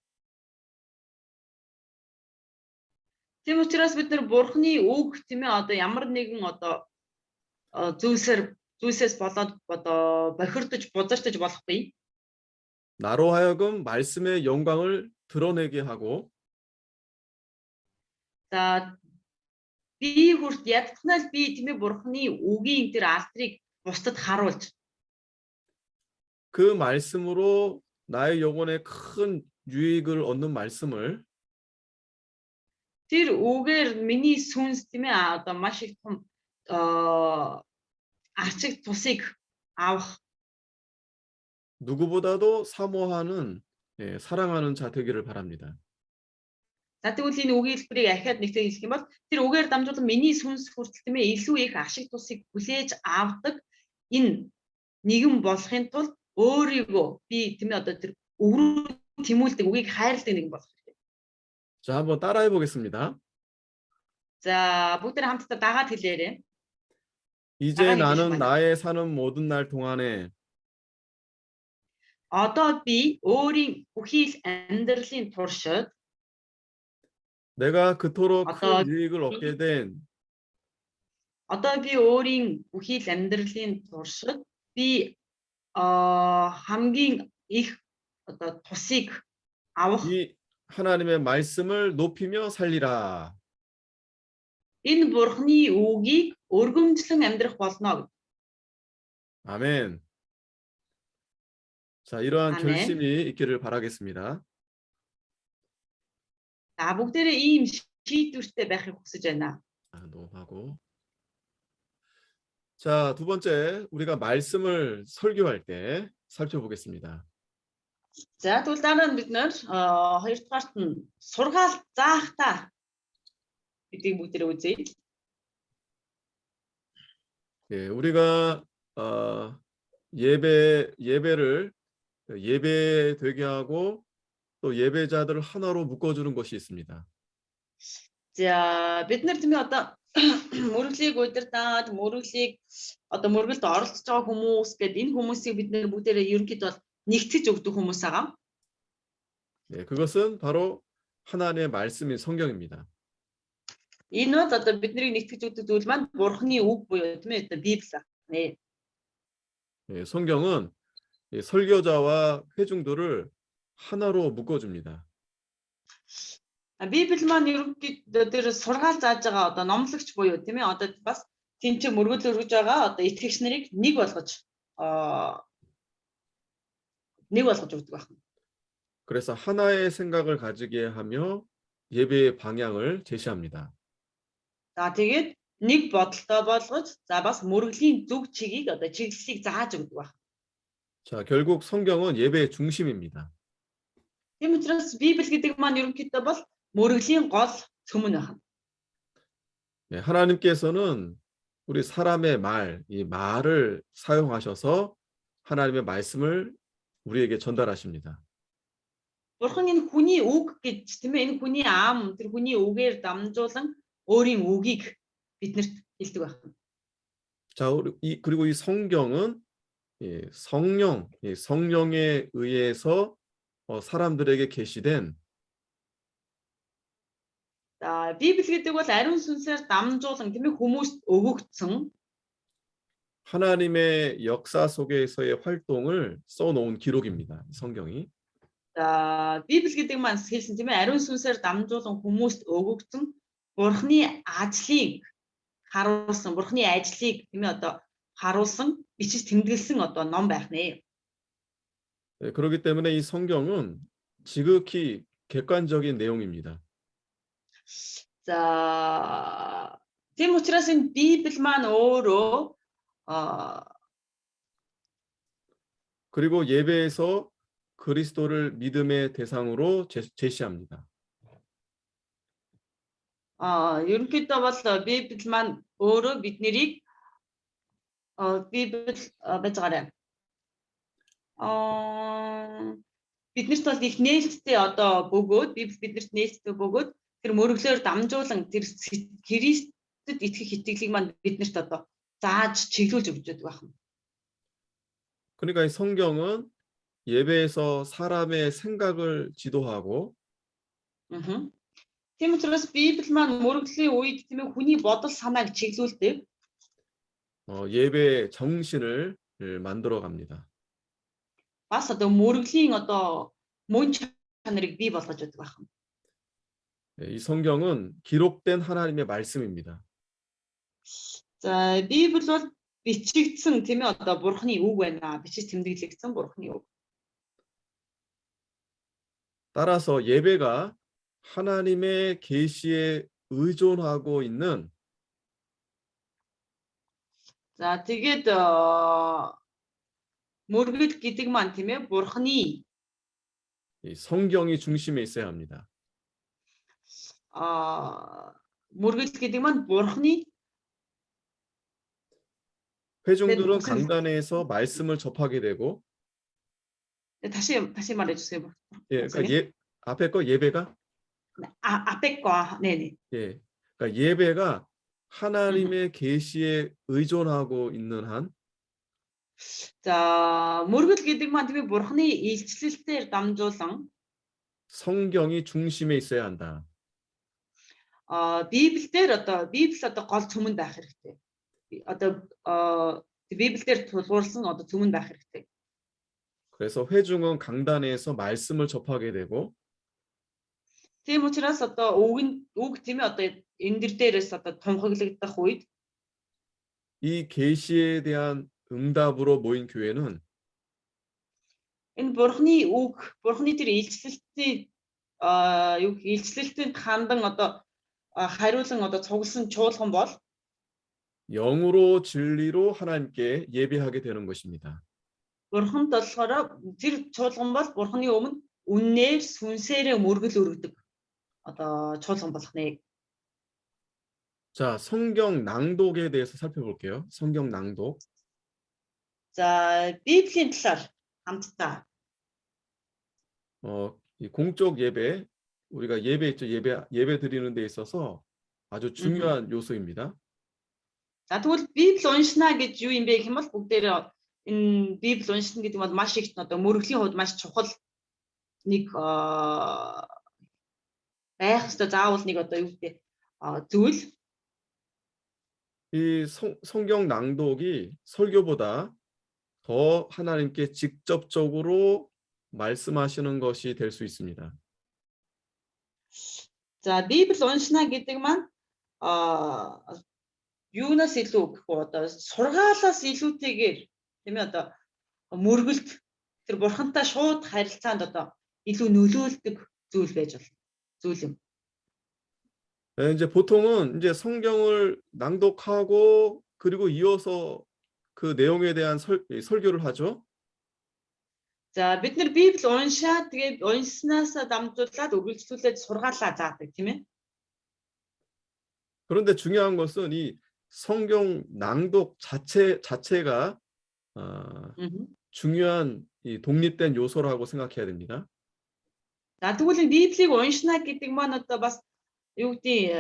Тийм учраас бид нэр бурхны үг тийм ээ ямар нэгэн зүйлсээс болоод бохирдож бузартаж болохгүй. 나로 하여금 말씀의 영광을 드러내게 하고 За би хүрт ядтахнаас би тийм ээ бурхны үгийн тэр алдрыг бусдад харуулж 그 말씀으로 나의 영혼에 큰 유익을 얻는 말씀을 тэр үгээр миний сүнс тийм ээ маш их том ашиг тусыг авах 누구보다도 사모하는 사랑하는 자 되기를 바랍니다. За тэгвэл энэ үгийн хэлбэрийг ахиад нэгтэй хэлэх юм бол тэр үгээр дамжуулан миний сүнс хүртэл тийм ээ илүү их ашиг тусыг хүлээж авдаг энэ нэгэн болохын тулд өөрийгөө би тийм ээ тэр үг рүү тэмүүлдэг үгийг хайрладаг нэгэн болох хэрэгтэй. 자, 한번 따라해 보겠습니다. За бүгд хамтдаа дагаад хэлээрэй. 이제 따라해 나는 주시면 나의 사는 모든 날 동안에 Одоо би өөрийн бүхий л амьдралын туршид 내가 그토록 어떤 큰 유익을 얻게 된 одоо би өөрийн бүхий л амьдралын туршид би хамгийн их тусыг авах 이 하나님의 말씀을 높이며 살리라. энэ бурхны үгийг өргөмжлөн амьдрах болно. 아멘. 자, 이러한 아멘. 결심이 있기를 바라겠습니다. За бүгдээрээ ийм шийдвэртэй байхыг хүсэж байна. 녹음하고. 자, 두 번째 우리가 말씀을 설교할 때 살펴보겠습니다. За тэгвэл дараа нь бид нэр хоёрдугаарт нь сургаал заахтаа гэдгийг бүгдээрээ үзье. 예, 우리가 예배를 예배되게 하고 또 예배자들을 하나로 묶어주는 것이 있습니다. За бид нар тийм ээ мөрөглийг удирдаад мөрөглийг мөргөлд оролцож байгаа хүмүүс гэдэг энэ хүмүүсийг бид нэр бүгдээрээ ерөнхийдөө нэгтгэж өгдөг хүмүүс байгаа. 예, 그것은 바로 하나님의 말씀인 성경입니다. Энэ бол бидний нэгтгэж өгдөг зүйл маань бурхны үг буюу тийм ээ Библи. 네. 예, 성경은 이 설교자와 회중들을 하나로 묶어줍니다. Библи маань ерөнхийдөө тэр сургаал зааж байгаа номлогч буюу тийм ээ бас тэнцээ мөргөл өргөж байгаа итгэгч нарыг нэг болгож өгдөг байна. 그래서 하나의 생각을 가지게 하며 예배의 방향을 제시합니다. За тэгээд нэг бодолтой болгож за бас мөрөглийн зөв чигийг одоо чиглэлийг зааж өгдөг байна. 자, 결국 성경은 예배의 중심입니다. Тийм учраас Библи гэдэг маань ерөнхийдөө бол мөрөглийн гол цөмөн байна. 네, 하나님께서는 우리 사람의 말, 이 말을 사용하셔서 하나님의 말씀을 우리에게 전달하십니다. Бурхан энэ хүний үг гэж тийм ээ энэ хүний ам тэр хүний үгээр дамжуулан өөрийн үгийг биднэрт хэлдэг байна. 자, 그리고 이 성경은 성령에 의해서 사람들에게 계시된 За Библи гэдэг бол ариун сүнсээр дамжуулан тийм ээ хүмүүст өгөгдсөн 하나님의 역사 속에서의 활동을 써놓은 기록입니다. 이 성경이. за Библи гэдэг маань хэлсэн тийм ээ ариун сүнсээр дамжуулан хүмүүст өгөгдсөн Бурханы ажлыг харуулсан Бурханы ажлыг тийм ээ одоо харуулсан бичиж тэмдэглэсэн одоо ном байх нэ. 네, 그렇기 때문에 이 성경은 지극히 객관적인 내용입니다. За тийм учраас энэ Библи маань өөрөө 그리고 예배에서 그리스도를 믿음의 대상으로 제시합니다. ерөнхийдөө бол Библи маань өөрөө биднийг Библи байж байгаарай. Биднэрт бол их нээлттэй одоо бөгөөд Библи биднэрт нээлттэй бөгөөд тэр мөрөглөөр дамжуулан тэр Христэд итгэх итгэлийг маань биднэрт одоо зааж чиглүүлж өгч байдаг байна. 그러니까 이 성경은 예배에서 사람의 생각을 지도하고 Тийм учраас Библи маань мөрөглийн үед тийм ээ хүний бодол санааг чиглүүлдэг. 예배의 정신을 만들어 갑니다. Бас одоо мөрөглийн одоо мөн чанарыг бий болгож өгдөг байна. 이 성경은 기록된 하나님의 말씀입니다. За Библи бол бичигдсэн тийм ээ одоо Бурханы үг байна. Бичиж тэмдэглэгдсэн Бурханы үг. 따라서 예배가 하나님의 계시에 의존하고 있는 За тэгээд мөргөл гэдэг маань тийм ээ Бурханы 이 성경이 중심에 있어야 합니다. мөргөл гэдэг маань Бурханы 회중들은 무슨- 강단에서 말씀을 접하게 되고 다시 말해 주세요. 예, 그러니까 앞에 거 예배가 앞에 거 네네. 예, 그러니까 예배가 하나님의 계시에 의존하고 있는 한 За мөргөл гэдэг маань тийм ээ Бурханы илчлэлээр дамжуулан 성경이 중심에 있어야 한다. Библиэлд одоо Библи одоо гол цөмөнд байх хэрэгтэй. Одоо Библиэлд тулгуурласан одоо цөмөнд байх хэрэгтэй. 그래서 회중은 강단에서 말씀을 접하게 되고 Тийм учраас одоо үг тийм ээ одоо энэ дээрээс одоо тунхаглагдах үед 이 계시에 대한 응답으로 모인 교회는 энэ Бурханы үг, Бурханы тэр илчлэлтийн илчлэлтийн хандан одоо хариулан одоо цугласан чуулган бол 영으로 진리로 하나님께 예배하게 되는 것입니다. Бурханд болохоор тэр чуулган бол Бурханы өмнө үннээр сүнсээрээ мөргөл өргөдөг одоо чуулган болох нэ. 자, 성경 낭독에 대해서 살펴볼게요. 성경 낭독. За Библийн талаар хамтдаа 이 공적 예배, 우리가 예배 있죠. 예배 드리는 데 있어서 아주 중요한 요소입니다. за тэгвэл Библи уншина гэж юу юм бэ гэх юм бол бүгдээр энэ Библи уншина гэдэг нь бол маш их одоо мөргөлийн хувьд маш чухал нэг байх ёстой заавал нэг одоо юу гэдэг зүйл. 이 성경 낭독이 설교보다 더 하나님께 직접적으로 말씀하시는 것이 될 수 있습니다. За Библи уншина гэдэг маань юунаас илүү гэхгүй одоо сургаалаас илүүтэйгээр тийм ээ одоо мөргөлд тэр бурхантай шууд харилцаанд одоо илүү нөлөөлдөг зүйл байж болно. зүйл юм. 이제 보통은 이제 성경을 낭독하고 그리고 이어서 그 내용에 대한 설교를 하죠. За бид нар Библи уншаад тэгээд уншснаас дамжуулаад үргэлжлүүлээд сургаалаа заадаг тийм ээ. 그런데 중요한 것은 이 성경 낭독 자체가 중요한 이 독립된 요소라고 생각해야 됩니다. За тэгвэл Библийг уншна гэдэг маань одоо бас юу гэдэг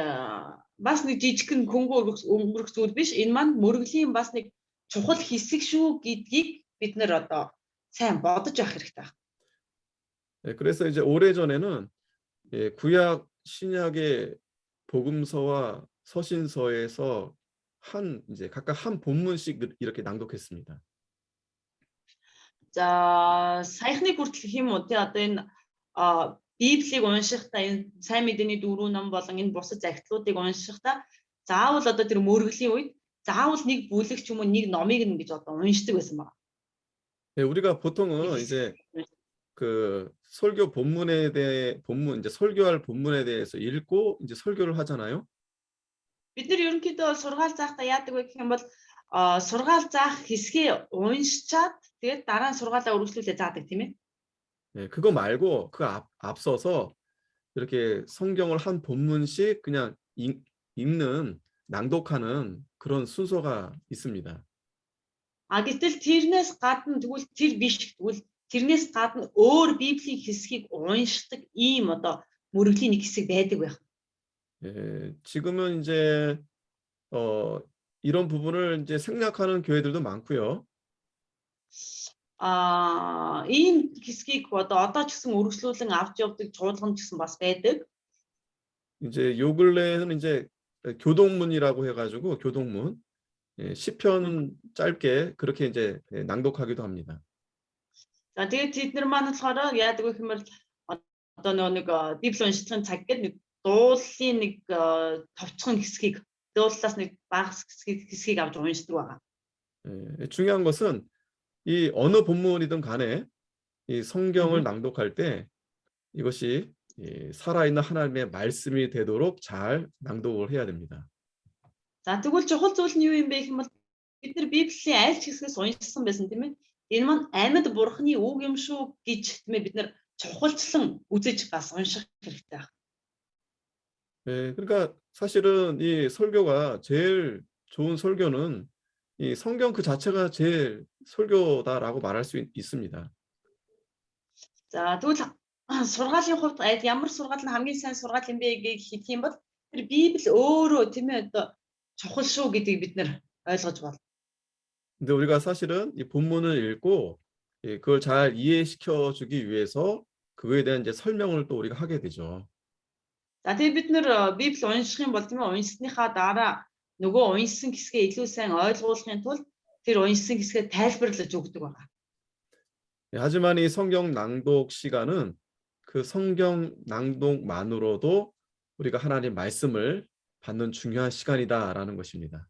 бас нэг жижигхэн хөнгө өнгөрөх зүйл биш. Энэ маань мөрөглийн бас нэг чухал хэсэг шүү гэдгийг бид нар одоо сайн бодож авах хэрэгтэй байна. 네, 그래서 이제 오래전에는 구약 신약의 복음서와 서신서에서 이제 각각 한 본문씩 이렇게 낭독했습니다. За саяхны хүртэл хэм үү тий одоо энэ Библийг уншихдаа энэ сайн мэдээний дөрвөн ном болон энэ бусад захидлуудыг уншихдаа заавал одоо тэр мөрөглийн үед заавал нэг бүлэг ч юм уу нэг номыг нь гэж одоо уншдаг байсан байна. 네, 우리가 보통은 이제 그 설교 본문에 대해 이제 설교할 본문에 대해서 읽고 이제 설교를 하잖아요. Бид нар ерөнхийдөө сургаал заахта яадаг вэ гэх юм бол сургаал заах хэсгээ уншичаад тэгээд дараа нь сургаалаа үргэлжлүүлээ заадаг тийм ээ. 네, 그거 말고 그 앞서서 이렇게 성경을 한 본문씩 그냥 읽는 낭독하는 그런 순서가 있습니다. Гэтэл тэрнээс гадна тэгвэл тэр биш тэгвэл тэрнээс гадна өөр Библийн хэсгийг уншдаг ийм одоо мөрөглийн нэг хэсэг байдаг байх. 예, 지금은 이제 이런 부분을 이제 생략하는 교회들도 많고요. Ийм хэсгийг одоо ч гэсэн үргэлжлүүлэн авч явдаг чуулган ч гэсэн бас байдаг. 이제 요 근래에는 이제 교동문이라고 해가지고 교동문 시편 짧게 그렇게 이제 낭독하기도 합니다. За тэгээд тэд нар маань болохоор яадаг вэ хэмээл одоо нэг Библи уншихын цаг гэдэг нэг дуулын нэг товчхон хэсгийг дууллаас нэг бага хэсгийг авч уншдаг байгаа. 중요한 것은 이 어느 본문이든 간에 이 성경을 낭독할 때 이것이 살아있는 하나님의 말씀이 되도록 잘 낭독을 해야 됩니다. За тэгвэл чухал зүйл нь юу юм бэ гэвэл бид нар Библийн аль ч хэсгээс уншсан байсан тийм ээ. Энэ маань амьд бурхны үг юм шүү гэж тийм ээ бид нар чухалчлан үзэж бас унших хэрэгтэй байна. 네, 그러니까 사실은 이 설교가 제일 좋은 설교는 이 성경 그 자체가 제일 설교다라고 말할 수 있습니다. За тэгвэл сургаалын хувьд ямар сургаал нь хамгийн сайн сургаал юм бэ гэж хэлэх юм бол тэр Библи өөрөө тийм ээ одоо чухал шүү гэдгийг бид нар ойлгож байна. 근데 우리가 사실은 이 본문을 읽고 그걸 잘 이해시켜 주기 위해서 그거에 대한 이제 설명을 또 우리가 하게 되죠. За тэгээд бид нар Библи унших юм бол тийм ээ уншсныхаа дараа нөгөө уншсан хэсгээ илүү сайн ойлгуулахын тулд тэр уншсан хэсгээ тайлбарлаж өгдөг байна. 하지만 이 성경 낭독 시간은 그 성경 낭독만으로도 우리가 하나님 말씀을 받는 중요한 시간이다라는 것입니다.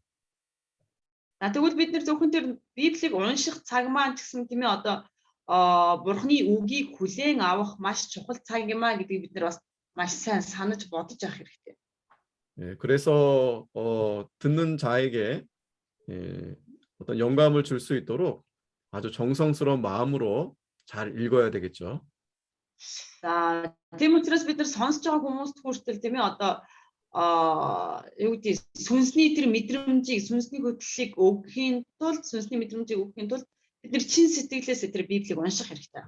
Тэгвэл бид нар зөвхөн тэр Библийг унших цаг маань ч гэсэн тийм ээ одоо Бурхны үгийг хүлээн авах маш чухал цаг юм а гэдгийг бид нар бас маш сайн санаж бодож авах хэрэгтэй. 그래서 듣는 자에게 어떤 영감을 줄 수 있도록 아주 정성스러운 마음으로 잘 읽어야 되겠죠. За тийм учраас бид нар сонсож байгаа хүмүүст хүртэл тийм ээ одоо юу гэдэг сүнсний тэр мэдрэмжийг сүнсний хөдлөлийг өгөхийн тулд сүнсний мэдрэмжийг өгөхийн тулд бид нар чин сэтгэлээс тэр Библийг унших хэрэгтэй.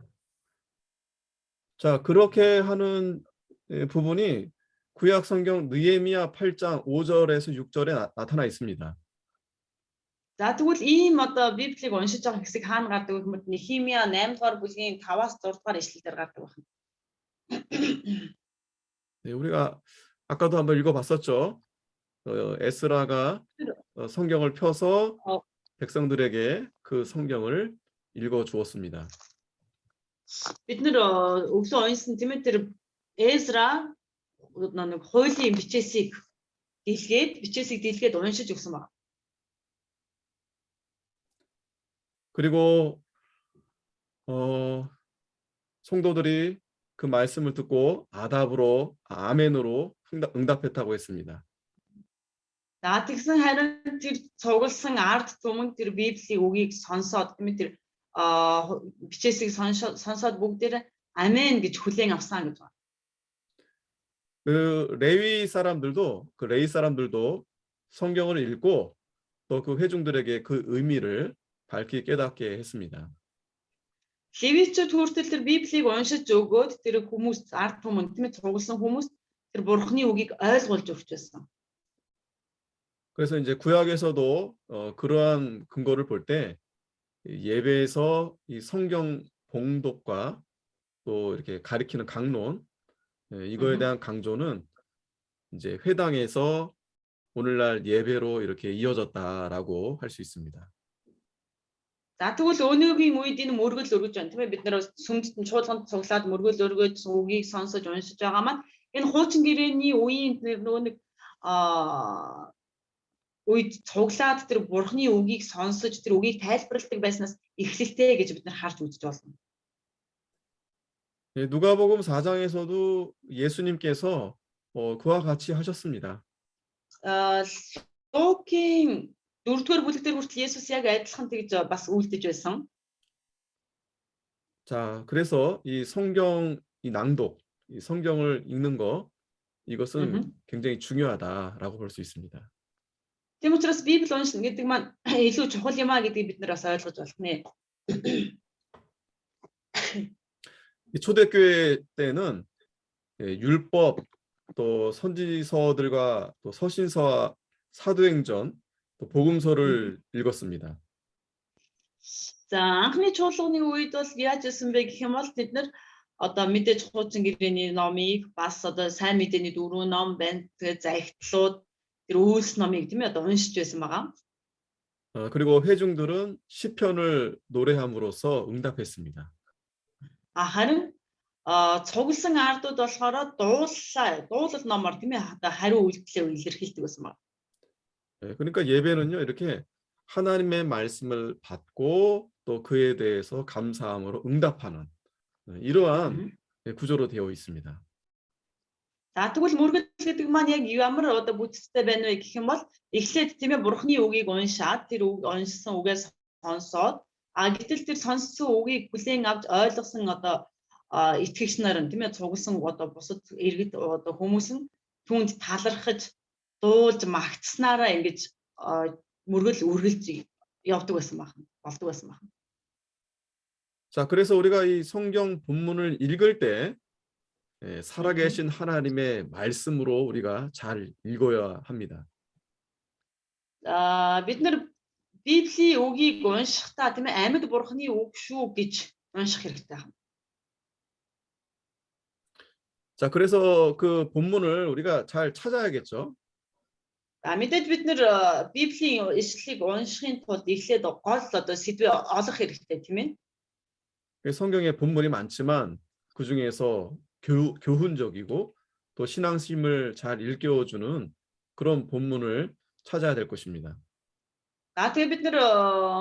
자, 그렇게 하는 부분이 구약 성경 느헤미야 8장 5절에서 6절에 나타나 있습니다. За тэгвэл ийм одоо Библийг уншиж байгаа хэсэг хаана гардаг вэ гэвэл Нехемия 8 дугаар бүлгийн 5-аас 6 дугаар ишлэлээр гардаг байна. 네, 우리가 아까도 한번 읽어봤었죠. 에스라가 성경을 펴서 백성들에게 그 성경을 읽어 주었습니다. Бид нар өглөө уншсан тийм ээ тэр Эзра нэг хуулийн бичээсийг дэлгээд уншиж өгсөн байна. 그리고 성도들이 그 말씀을 듣고 아답으로 아멘으로 응답했다고 했습니다. Тэгсэн харин тэр цугласан ард түмэн тэр Библийн үгийг сонсоод тийм ээ тэр бичээсийг сонсоод бүгдээр 아멘 гэж хүлээн авсан гэж байна. 그 레위 사람들도 성경을 읽고 또 그 회중들에게 그 의미를 밝히 깨닫게 했습니다. Левичүүд хүртэл тэр Библийг уншиж өгөөд тэр хүмүүс ард түмэн тийм ээ цугласан хүмүүс тэр Бурхны үгийг ойлгуулж өгч байсан. 그래서 이제 구약에서도 그러한 근거를 볼 때 예배에서 이 성경 봉독과 또 이렇게 가리키는 강론 이거에 대한 강조는 이제 회당에서 오늘날 예배로 이렇게 이어졌다라고 할 수 있습니다. За тэгвэл өнөөгийн үед энэ мөргөл өргөж байна тийм ээ бид нэр сүмдэн чуулганд цуглаад мөргөл өргөж үгийг сонсож уншиж байгаа маань энэ хуучин гэрээний үеийн нөгөө нэг үед цуглаад тэр Бурхны үгийг сонсож тэр үгийг тайлбарладаг байснаас эхлэлтэй гэж бид нар харж үзэж болно. 누가복음 4장에서도 예수님께서 그와 같이 하셨습니다. Лукийн 4-р бүлэг дээр хүртэл Есүс яг адилхан тэгж бас үйлдэж байсан. 자, 그래서 이 성경 이 낭독, 이 성경을 읽는 거 이것은 굉장히 중요하다라고 볼 수 있습니다. Тийм учраас Библи уншина гэдэг маань илүү чухал юм а гэдгийг бид нар бас ойлгож болох нэ. 이 초대교회 때는 율법 또 선지서들과 또 서신서와 사도행전 또 복음서를 읽었습니다. За анхны чуулганы үед бол яаж исэн бэ гэх юм бол бид нар одоо мэдээж хуучин гэрээний номыг бас одоо сайн мэдээний 4 ном байна. Тэгээ загтлууд тэр үйлс номыг тийм ээ одоо уншиж байсан байгаа. 그리고 회중들은 시편을 노래함으로써 응답했습니다. Харин цугласан ардууд болохоор дуулал номоор тийм ээ одоо хариу үйлдэлээ илэрхийлдэг байсан байна. 그러니까 예배는요 이렇게 하나님의 말씀을 받고 또 그에 대해서 감사함으로 응답하는 이러한 구조로 되어 있습니다. За тэгвэл мөргөл гэдэг маань яг ямар одоо бүтцтэй байна вэ гэх юм бол эхлээд тийм ээ Бурхны үгийг уншаад тэр үг уншсан үгээс сонсоод гэтэл тэр сонссон үгийг хүлээн авч ойлгосон одоо итгэгч нар тийм ээ цугласан одоо бусад иргэд одоо хүмүүс нь түүнд талархаж дуулж магтснараа ингэж мөргөл үргэлж явдаг байсан байна. болдог байсан байна. 자, 그래서 우리가 이 성경 본문을 읽을 때 살아계신 하나님의 말씀으로 우리가 잘 읽어야 합니다. Бид нар Библийн үгийг уншихдаа тийм ээ амьд Бурхны үг шүү гэж унших хэрэгтэй байна. 자, 그래서 그 본문을 우리가 잘 찾아야겠죠. Мэдээж бид нар Библийн ишлэлийг уншихын тулд эхлээд гол одоо сэдвээ олох хэрэгтэй тийм ээ. 성경에 본문이 많지만 그 중에서 교훈적이고 또 신앙심을 잘 일깨워주는 그런 본문을 찾아야 될 것입니다. Тэгээ бид нар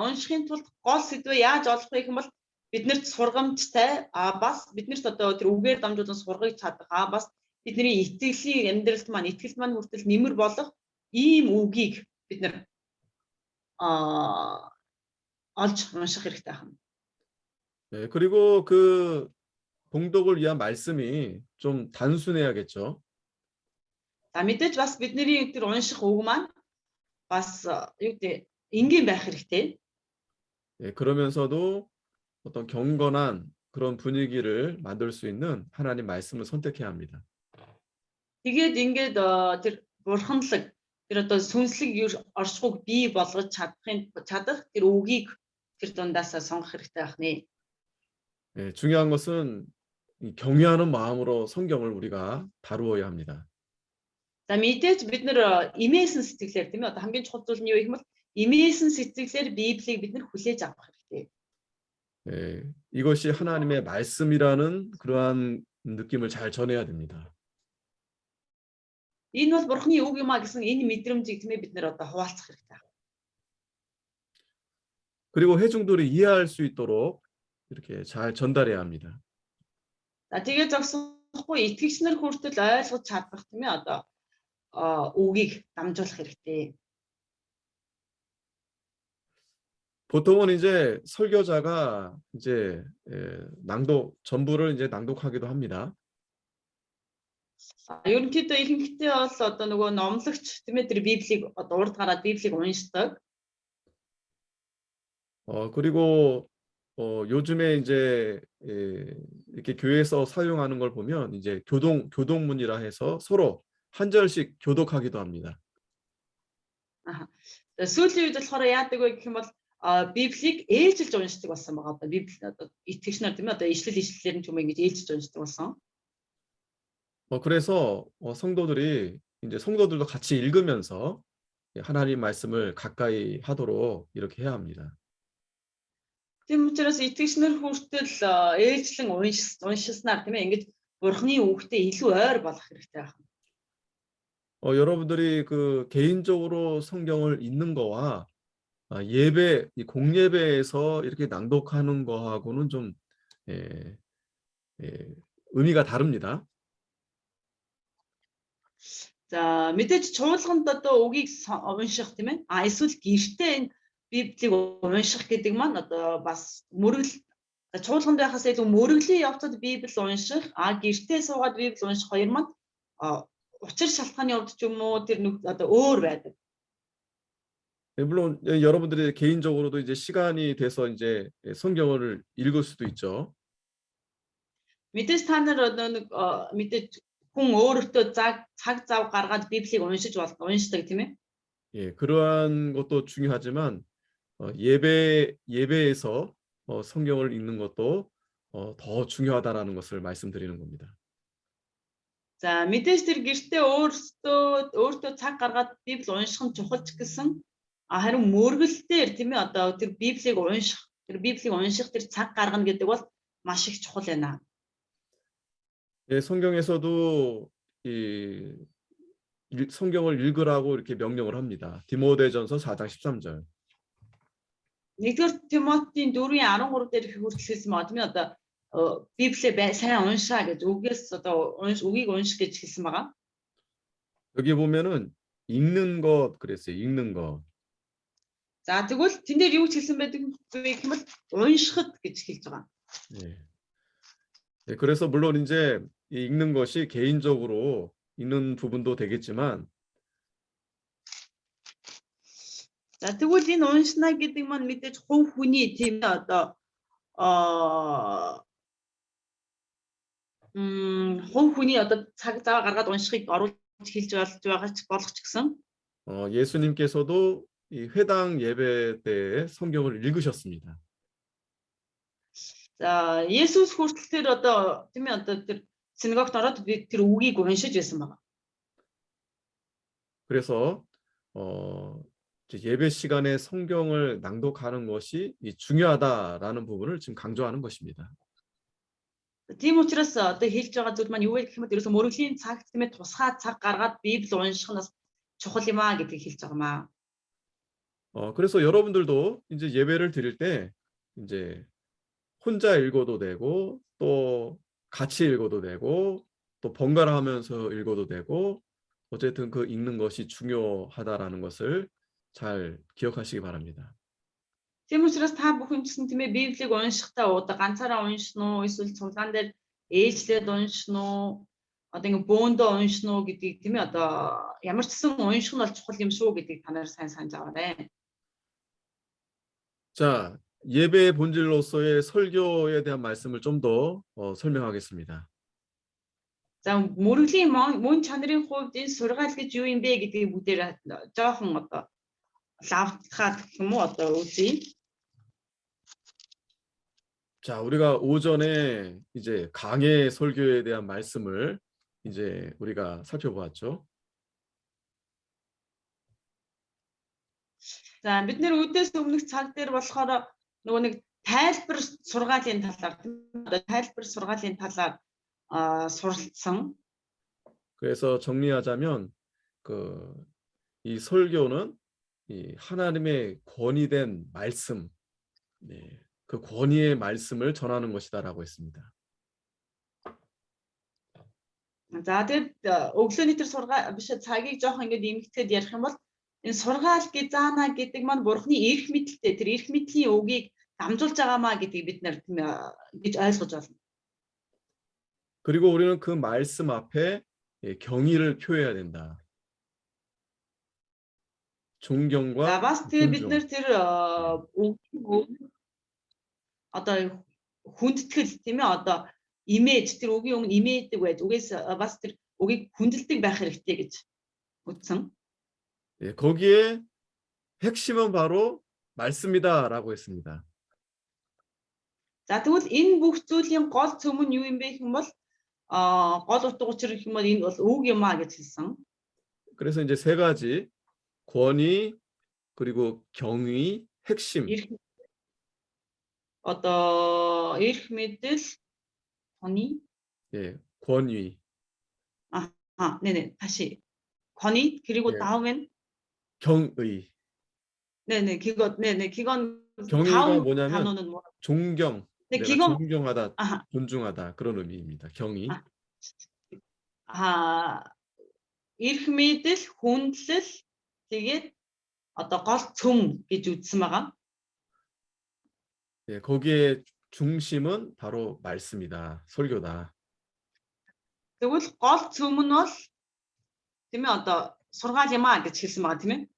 уншихын тулд гол сэдвээ яаж олох вэ гэх юм бол биднэрт сургамжтай бас биднэрт одоо тэр үгээр дамжуулан сургаж чадах бас бидний итгэлийн амьдралд маань итгэлт маань хүртэл нэмэр болох ийм үгийг бид нар олж унших хэрэгтэй байна. 네, 그리고 그 봉독을 위한 말씀이 좀 단순해야겠죠. Мэдээж бас бидний тэр унших үг маань бас юу гэдэг энгийн байх хэрэгтэй. 네, 그러면서도 어떤 경건한 그런 분위기를 만들 수 있는 하나님 말씀을 선택해야 합니다. Тэгээд ингээд тэр бурханлаг тэр одоо сүнслэг оршихуйг бий болгож чадах тэр үгийг тэр дундаас сонгох хэрэгтэй байна. 네, 중요한 것은 이 경외하는 마음으로 성경을 우리가 다루어야 합니다. За мэдээж бид нар имээсэн сэтгэлээр тийм ээ одоо хамгийн чухал зүйл нь юу гэх юм бол имээсэн сэтгэлээр Библийг бид нар хүлээж авах хэрэгтэй. 네, 이것이 하나님의 말씀이라는 그러한 느낌을 잘 전해야 됩니다. Энэ бол Бурхны үг юм а гэсэн энэ мэдрэмжийг тийм ээ бид нар одоо хуваалцах хэрэгтэй. 그리고 회중들이 이해할 수 있도록 이렇게 잘 전달해야 합니다. За тэгээд зогсохгүй итгэгч нар хүртэл ойлгож чадах тийм ээ одоо үгийг дамжуулах хэрэгтэй. 보통은 이제 설교자가 이제 낭독 전부를 이제 낭독하기도 합니다. Ерөнхийдөө ихэнхдээ бол одоо нөгөө номлогч тийм ээ тэр Библийг одоо урд гараад Библийг уншдаг. 그리고 요즘에 이제 이렇게 교회에서 사용하는 걸 보면 이제 교동문이라 해서 서로 한 절씩 교독하기도 합니다. Сүүлийн үед болохоор яадаг вэ гэх юм бол Библийг ээлжилж уншдаг болсон байгаа. Одоо Библи одоо итгэгч нар тийм ээ одоо ишлэлээр нь ч юм ингэж ээлжилж уншдаг болсон. 그래서 성도들이 이제 성도들도 같이 읽으면서 하나님 말씀을 가까이 하도록 이렇게 해야 합니다. Тийм учраас итгэгч нар хүртэл ээлжлэн уншснаар тийм ээ ингэж Бурхны үгтэй илүү ойр болох хэрэгтэй байна. 여러분들이 그 개인적으로 성경을 읽는 거와 예배, 이 공예배에서 이렇게 낭독하는 거하고는 좀 의미가 다릅니다. За мэдээж чуулганд одоо үгийг унших тийм ээ. Эсвэл гэртээ энэ Библийг унших гэдэг маань одоо бас мөргөл чуулганд байхаас илүү мөргөлийн явцад Библийг унших, гэртээ суугаад Библийг унших хоёр маань учир шалтгааны хувьд ч юм уу тэр одоо өөр байдаг. 물론 여러분들이 개인적으로도 이제 시간이 돼서 이제 성경을 읽을 수도 있죠. Мэдээж та нар нэг мэдээж хүн өөрөөдөө цаг зав гаргаад Библийг уншдаг тийм ээ. 예, 그러한 것도 중요하지만 예배에서 성경을 읽는 것도 더 중요하다라는 것을 말씀드리는 겁니다. За мэдээж тэр гэртээ өөртөө цаг гаргаад Библи унших нь чухал ч гэсэн харин мөргөлтөөр тийм ээ одоо тэр Библийг унших тэр цаг гаргана гэдэг бол маш их чухал байна. 예, 성경에서도 성경을 읽으라고 이렇게 명령을 합니다. 디모데전서 4장 13절. 1-р Тимотийн 4:13 дээр хүртэлсэн байгаа тийм ээ одоо Библийг сайн уншаа гэж үгээс одоо үгийг унших гэж хэлсэн байгаа. 여기 보면은 읽는 것 그랬어요. 읽는 것. За тэгвэл тэн дээр юу гэж хэлсэн байдаг гэх юм бол уншихад гэж хэлж байгаа. 예. 예, 그래서 물론 이제 이 읽는 것이 개인적으로 읽는 부분도 되겠지만 За тэгвэл энэ уншна гэдэг маань мэдээж хувь хүний тийм ээ одоо хувь хүний одоо цаг зав гаргаад уншихыг оруулж хэлж байгаа ч болох ч гэсэн 예수님께서도 이 회당 예배 때 성경을 읽으셨습니다. За Есүс хүртэл тэр одоо тийм ээ одоо тэр синагогт ороод тэр үгийг уншиж байсан байгаа. 그래서 예배 시간에 성경을 낭독하는 것이 중요하다라는 부분을 지금 강조하는 것입니다. Тийм учраас одоо хэлж байгаа зүйл маань юу вэ гэх юм бол ерөөсөө мөрөглийн цаг тийм ээ тусгай цаг гаргаад Библи унших нь бас чухал юм аа гэдгийг хэлж байгаа маа. 그래서 여러분들도 이제 예배를 드릴 때 이제 혼자 읽어도 되고 또 같이 읽어도 되고 또 번갈아 하면서 읽어도 되고 어쨌든 그 읽는 것이 중요하다라는 것을 잘 기억하시기 바랍니다. Тийм учраас та бүхэн гэсэн тийм ээ Библийг уншихдаа удаа ганцаараа уншина уу эсвэл цуглаан дээр ээлжлээд уншина уу одоо ингэ бөөндөө уншина уу гэдгийг тийм ээ одоо ямар ч гэсэн унших нь бол чухал юм шүү гэдгийг та нар сайн санаж аваарай. 자, 예배의 본질로서의 설교에 대한 말씀을 좀 더 설명하겠습니다. За мөрөглийн мөн чанарын хувьд энэ сургаал гэж юу юм бэ гэдгийг бүгдээр жоохон одоо лавтахад гэх юм уу одоо үзье. 자, 우리가 오전에 이제 강해 설교에 대한 말씀을 이제 우리가 살펴보았죠. За бид нэр өдөөс өмнөх цаг дээр болохоор нөгөө нэг тайлбар сургаалын талаар одоо тайлбар сургаалын талаар суралцсан. 그래서 정리하자면 이 설교는 이 하나님의 권위된 말씀, 그 권위의 말씀을 전하는 것이다라고 했습니다. За тэгээд өглөөний тэр сургаал биш цагийг жоох ингээд эмгэгтэйд ярих юм бол энэ сургаал гизана гэдэг маань бурхны эрх мэдэлтэй тэр эрх мэдлийн үгийг дамжуулж байгаамаа гэдгийг бид нар гэж ойлгож байна. 그리고 우리는 그 말씀 앞에 경의를 표해야 된다. За 존경과 бас тэгээ бид 존중. нар тэр үгийг одоо хүндэтгэл тийм ээ одоо имиж тэр үгийн өмнө имэйдэг байж үгээс бас тэр үгийг хүндэлдэг байх хэрэгтэй гэж утсан. 예, 거기에 핵심은 바로 말씀이다라고 했습니다. За тэгвэл энэ бүх зүйлийн гол цөм нь юу юм бэ гэх юм бол гол утга учир гэх юм бол энэ бол үг юм а гэж хэлсэн. 그래서 이제 세 가지 권위 그리고 경의, 핵심. Одоо эрх мэдэл хоны 예, 권위. 네네 다시 권위 그리고 예. 다음엔 경의. 네네 그거 네네 그건 경의가 다음 뭐냐면 단어는 뭐? 존경. 네, 내가 기건 존경하다, 아하. 존중하다 그런 의미입니다. 경의. эрх мэдэл хүндлэл тэгээд одоо гол цөм гэж үзсэн байгаа. 예, 거기에 중심은 바로 말씀이다. 설교다. Тэгвэл гол цөм нь бол тийм ээ одоо сургаал юм а гэж хэлсэн байгаа тийм ээ.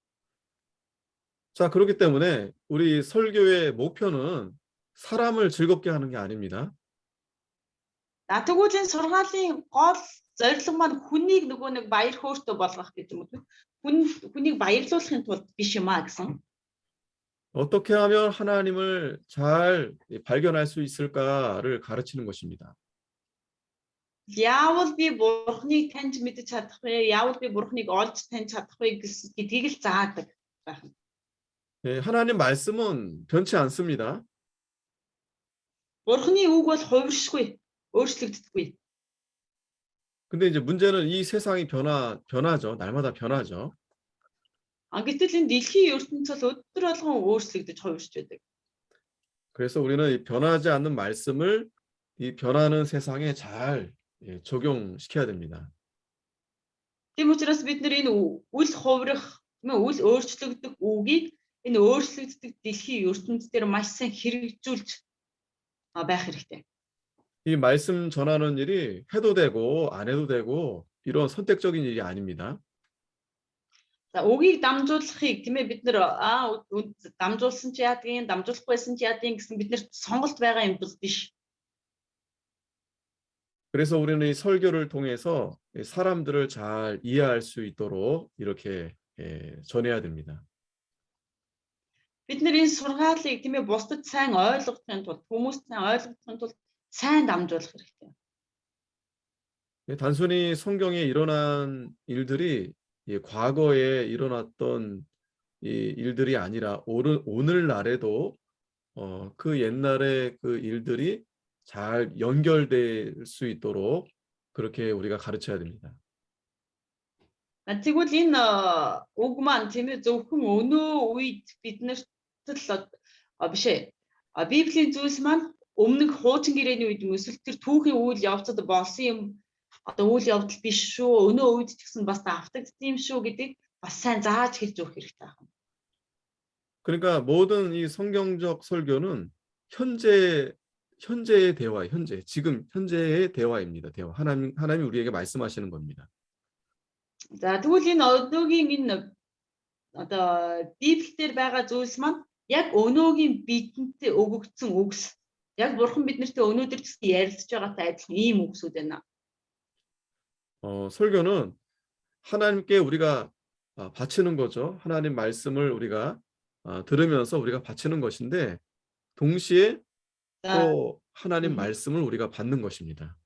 자, 그렇기 때문에 우리 설교의 목표는 사람을 즐겁게 하는 게 아닙니다. За тэгвэл энэ сургаалын гол зорилго маань хүнийг нөгөө нэг баяр хөөртэй болгох гэж юм уу? Хүнийг баярлуулахын тулд биш юм а гэсэн. 어떻게 하면 하나님을 잘 발견할 수 있을까를 가르치는 것입니다. Яавал би бурхныг таньж мэдэж чадах вэ? Яавал би бурхныг олж таньж чадах вэ гэдгийг л заадаг байх. 예, 하나님 말씀은 변치 않습니다. Бурхны үг бол хувиршгүй, өөрчлөгддөггүй. 근데 이제 문제는 이 세상이 변하죠. 날마다 변하죠. Гэтэл энэ дэлхийн ертөнцийн өдөр болгон өөрчлөгдөж хувирч байдаг. 그래서 우리는 이 변하지 않는 말씀을 이 변하는 세상에 잘 적용시켜야 됩니다. Тийм учраас бид нар энэ үл хувирах, үл өөрчлөгдөх үгийг энэ өөрчлөгддөг дэлхийн ертөнцийн дээр маш сайн хэрэгжүүлж байх хэрэгтэй. 이 말씀 전하는 일이 해도 되고 안 해도 되고 이런 선택적인 일이 아닙니다. За үгийг дамжуулахыг тийм ээ бид нар дамжуулсан ч яадгийн, дамжуулахгүйсэн ч яадгийн гэсэн бид нар сонголт байгаа юм бол биш. 그래서 우리는 이 설교를 통해서 사람들을 잘 이해할 수 있도록 이렇게 전해야 됩니다. Бид нар энэ сургаалыг тийм ээ бусдад сайн ойлгохын тулд, хүмүүст сайн ойлгохын тулд сайн дамжуулах хэрэгтэй. 단순히 성경에 일어난 일들이 과거에 일어났던 이 일들이 아니라 오늘날에도 그 옛날의 그 일들이 잘 연결될 수 있도록 그렇게 우리가 가르쳐야 됩니다. Тэгвэл энэ үг маань тийм ээ зөвхөн өнөө үед биднэрт л биш ээ. Библийн зүйлс маань өмнөх хуучин гэрээний үед эсвэл тэр түүхийн үйл явцад болсон юм одоо үйл явдал биш шүү. Өнөө үед ч гэсэн бас давтагдсан юм шүү гэдгийг бас сайн зааж хэлж өгөх хэрэгтэй байна. 그러니까 모든 이 성경적 설교는 현재의 대화, 지금 현재의 대화입니다. 대화. 하나님이 우리에게 말씀하시는 겁니다. За тэгвэл энэ өнөөгийн энэ одоо Библиэлд байгаа зүйлс маань яг өнөөгийн бидэнд өгөгдсөн үгс. Яг бурхан биднэртэй өнөөдөр ч гэсэн ярилцж байгаатай адилхан ийм үгсүүд байна. 설교는 하나님께 우리가 바치는 거죠. 하나님 말씀을 우리가 들으면서 우리가 바치는 것인데 동시에 또 하나님 말씀을 우리가 받는 것입니다.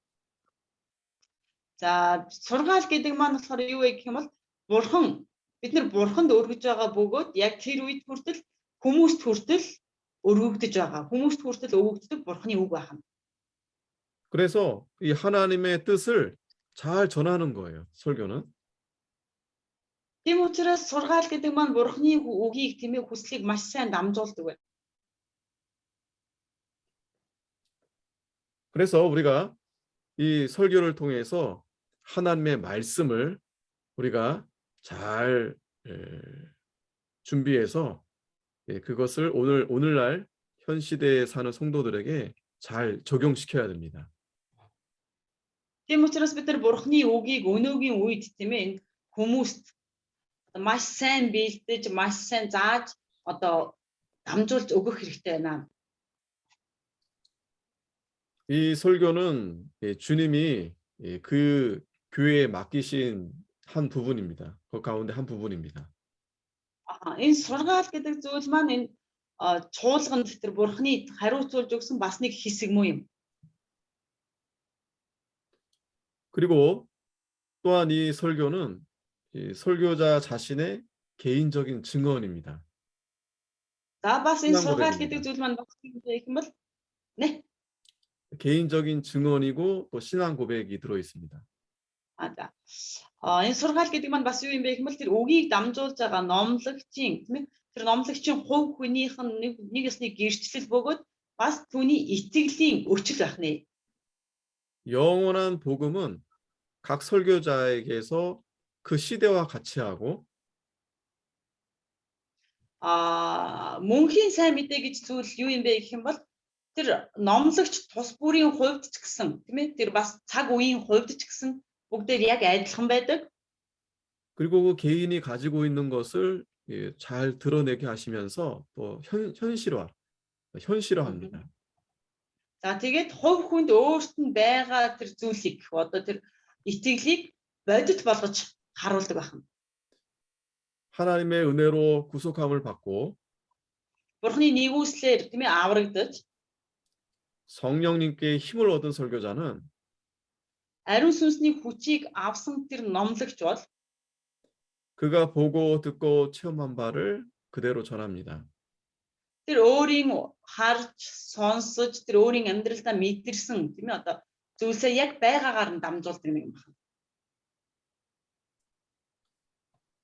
За сургаал гэдэг маань болохоор юу вэ гэх юм бол бурхан бид нар бурханд өргөж байгаа бөгөөд яг тэр үед хүртэл хүмүүст хүртэл өргөгдөж байгаа. Хүмүүст хүртэл өгөгддөг бурханы үг байна. 그래서 이 하나님의 뜻을 잘 전하는 거예요. 설교는. Тийм учраас сургаал гэдэг маань бурханы үгийг тийм ээ хүслийг маш сайн дамжуулдаг байна. 그래서 우리가 이 설교를 통해서 하나님의 말씀을 우리가 잘 준비해서 그것을 오늘날 현 시대에 사는 성도들에게 잘 적용시켜야 됩니다. Тийм учраас бид нар Бурхны үгийг өнөөгийн үед тийм ээ энэ хүмүүст маш сайн бэлдэж, маш сайн зааж одоо дамжуулж өгөх хэрэгтэй байна. 이 설교는 주님이 그 교회에 맡기신 한 부분입니다. 그 가운데 한 부분입니다. Энэ сургаал гэдэг зүйл маань энэ чуулганд тэр Бурхны хариуцуулж өгсөн бас нэг хэсэг муу юм. 그리고 또한 이 설교는 이 설교자 자신의 개인적인 증언입니다. За бас энэ 신앙 сургаал 고백입니다. гэдэг зүйл маань бас юм гэх юм бол нэ. 개인적인 증언이고 또 신앙 고백이 들어 있습니다. За. Энэ сургаал гэдэг маань бас юу юм бэ гэх юм бол тэр үгийг дамжуулж байгаа номлогчийн тийм ээ тэр номлогчийн хувь хүнийх нь нэгээс нэг гэрчлэл бөгөөд бас түүний итгэлийн өчл байх нэ. 영원한 복음은 각 설교자에게서 그 시대와 같이 하고 Мөнхийн сайн мэдээ гэж зүйл юу юм бэ гэх юм бол тэр номлогч тус бүрийн хувьд ч гэсэн тийм ээ тэр бас цаг үеийн хувьд ч гэсэн бүгдээр яг адилхан байдаг. 그리고 그 개인이 가지고 있는 것을 잘 드러내게 하시면서 또 현실화합니다. За тэгээд хувь хүнд өөрт нь байгаа тэр зүйлийг одоо тэр итгэлийг бодит болгож харуулдаг байна. 하나님의 은혜로 구속함을 받고 Бурхны нэгүслэр тийм ээ аврагдаж 성령님께 힘을 얻은 설교자는 ариун сүнсний хүчийг авсан тэр номлогч бол 그가 보고 듣고 체험한 바를 그대로 전합니다. тэр өөрийн харж сонсож тэр өөрийн амьдралдаа мэдэрсэн тийм ээ одоо зүйлсээ яг байгаагаар нь дамжуулдаг юм байна.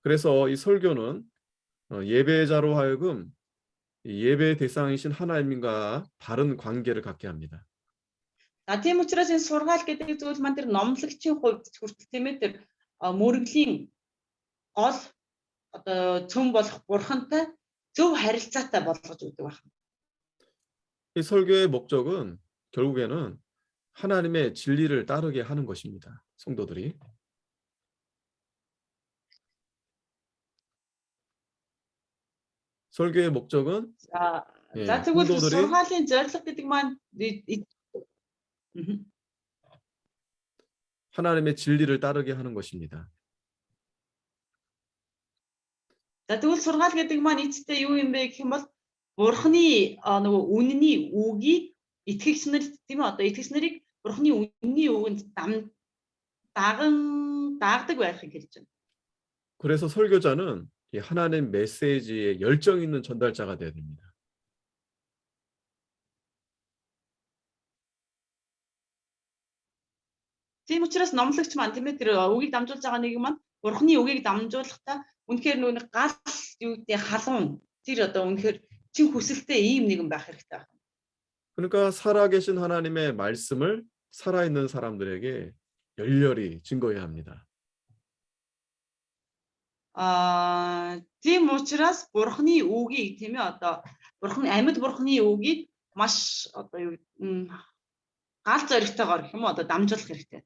그래서 이 설교는 예배자로 하여금 예배 대상이신 하나님과 바른 관계를 갖게 합니다. Тийм учраас энэ сургаал гэдэг зүйл маань тэр номлогчийн хувьд хүртэл тийм ээ тэр мөрөглийн гол одоо цөм болох бурхантай зөв харилцаатай болгож өгдөг байна. 이 설교의 목적은 결국에는 하나님의 진리를 따르게 하는 것입니다. 성도들이. 설교의 목적은 За тэгвэл 성도들이 сургаалын зорилго гэдэг маань 하나님의 진리를 따르게 하는 것입니다. За тэгвэл сургаал гэдэг маань эцэстээ юу юм бэ гэх юм бол Бурхны нөгөө үнний үгийг итгэгч нарт тийм ээ одоо итгэгч нарыг Бурхны үнний үгэнд дагдаг байхыг хэлж байна. 그래서 설교자는 이 하나님 메시지에 열정 있는 전달자가 되어야 됩니다. Тийм учраас номлогч маань тийм ээ тэр үгийг дамжуулж байгаа нэг маань Бурхны үгийг дамжуулахдаа үнэхээр нөгөө гал юу гэдэг халуун тэр одоо үнэхээр чин хүсэлтэй ийм нэгэн байх хэрэгтэй байна. 그러니까 살아계신 하나님의 말씀을 살아있는 사람들에게 열렬히 증거해야 합니다. Тийм учраас Бурхны үгийг тийм ээ одоо амьд Бурхны үгийг маш одоо юу гал зоригтойгоор гэх юм уу одоо дамжуулах хэрэгтэй.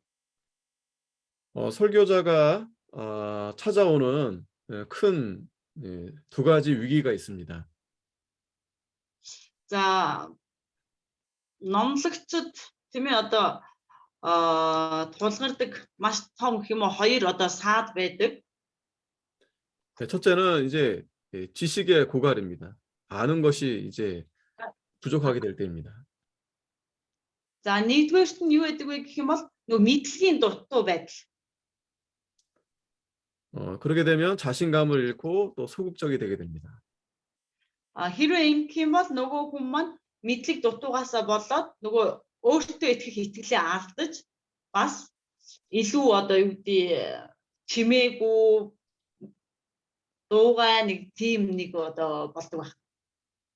설교자가 찾아오는 큰 두 가지 위기가 있습니다. За номлогчд тийм ээ одоо тулгардаг маш том гэх юм уу хоёр одоо саад байдаг. 첫째는 이제 지식의 고갈입니다. 아는 것이 이제 부족하게 될 때입니다. За нэгдүгээрт нь юу гэдэг вэ гэх юм бол нөгөө мэдлэгийн дутуу байдал. 그렇게 되면 자신감을 잃고 또 소극적이 되게 됩니다. Хэрвээ ингэх юм бол нөгөө хүн маань мэдлэг дутуугаасаа болоод нөгөө өөртөө итгэх итгэлээ алдаж бас илүү одоо юу гэдэг чимээгүй дуугаа нэг тийм нэг одоо болдог байна.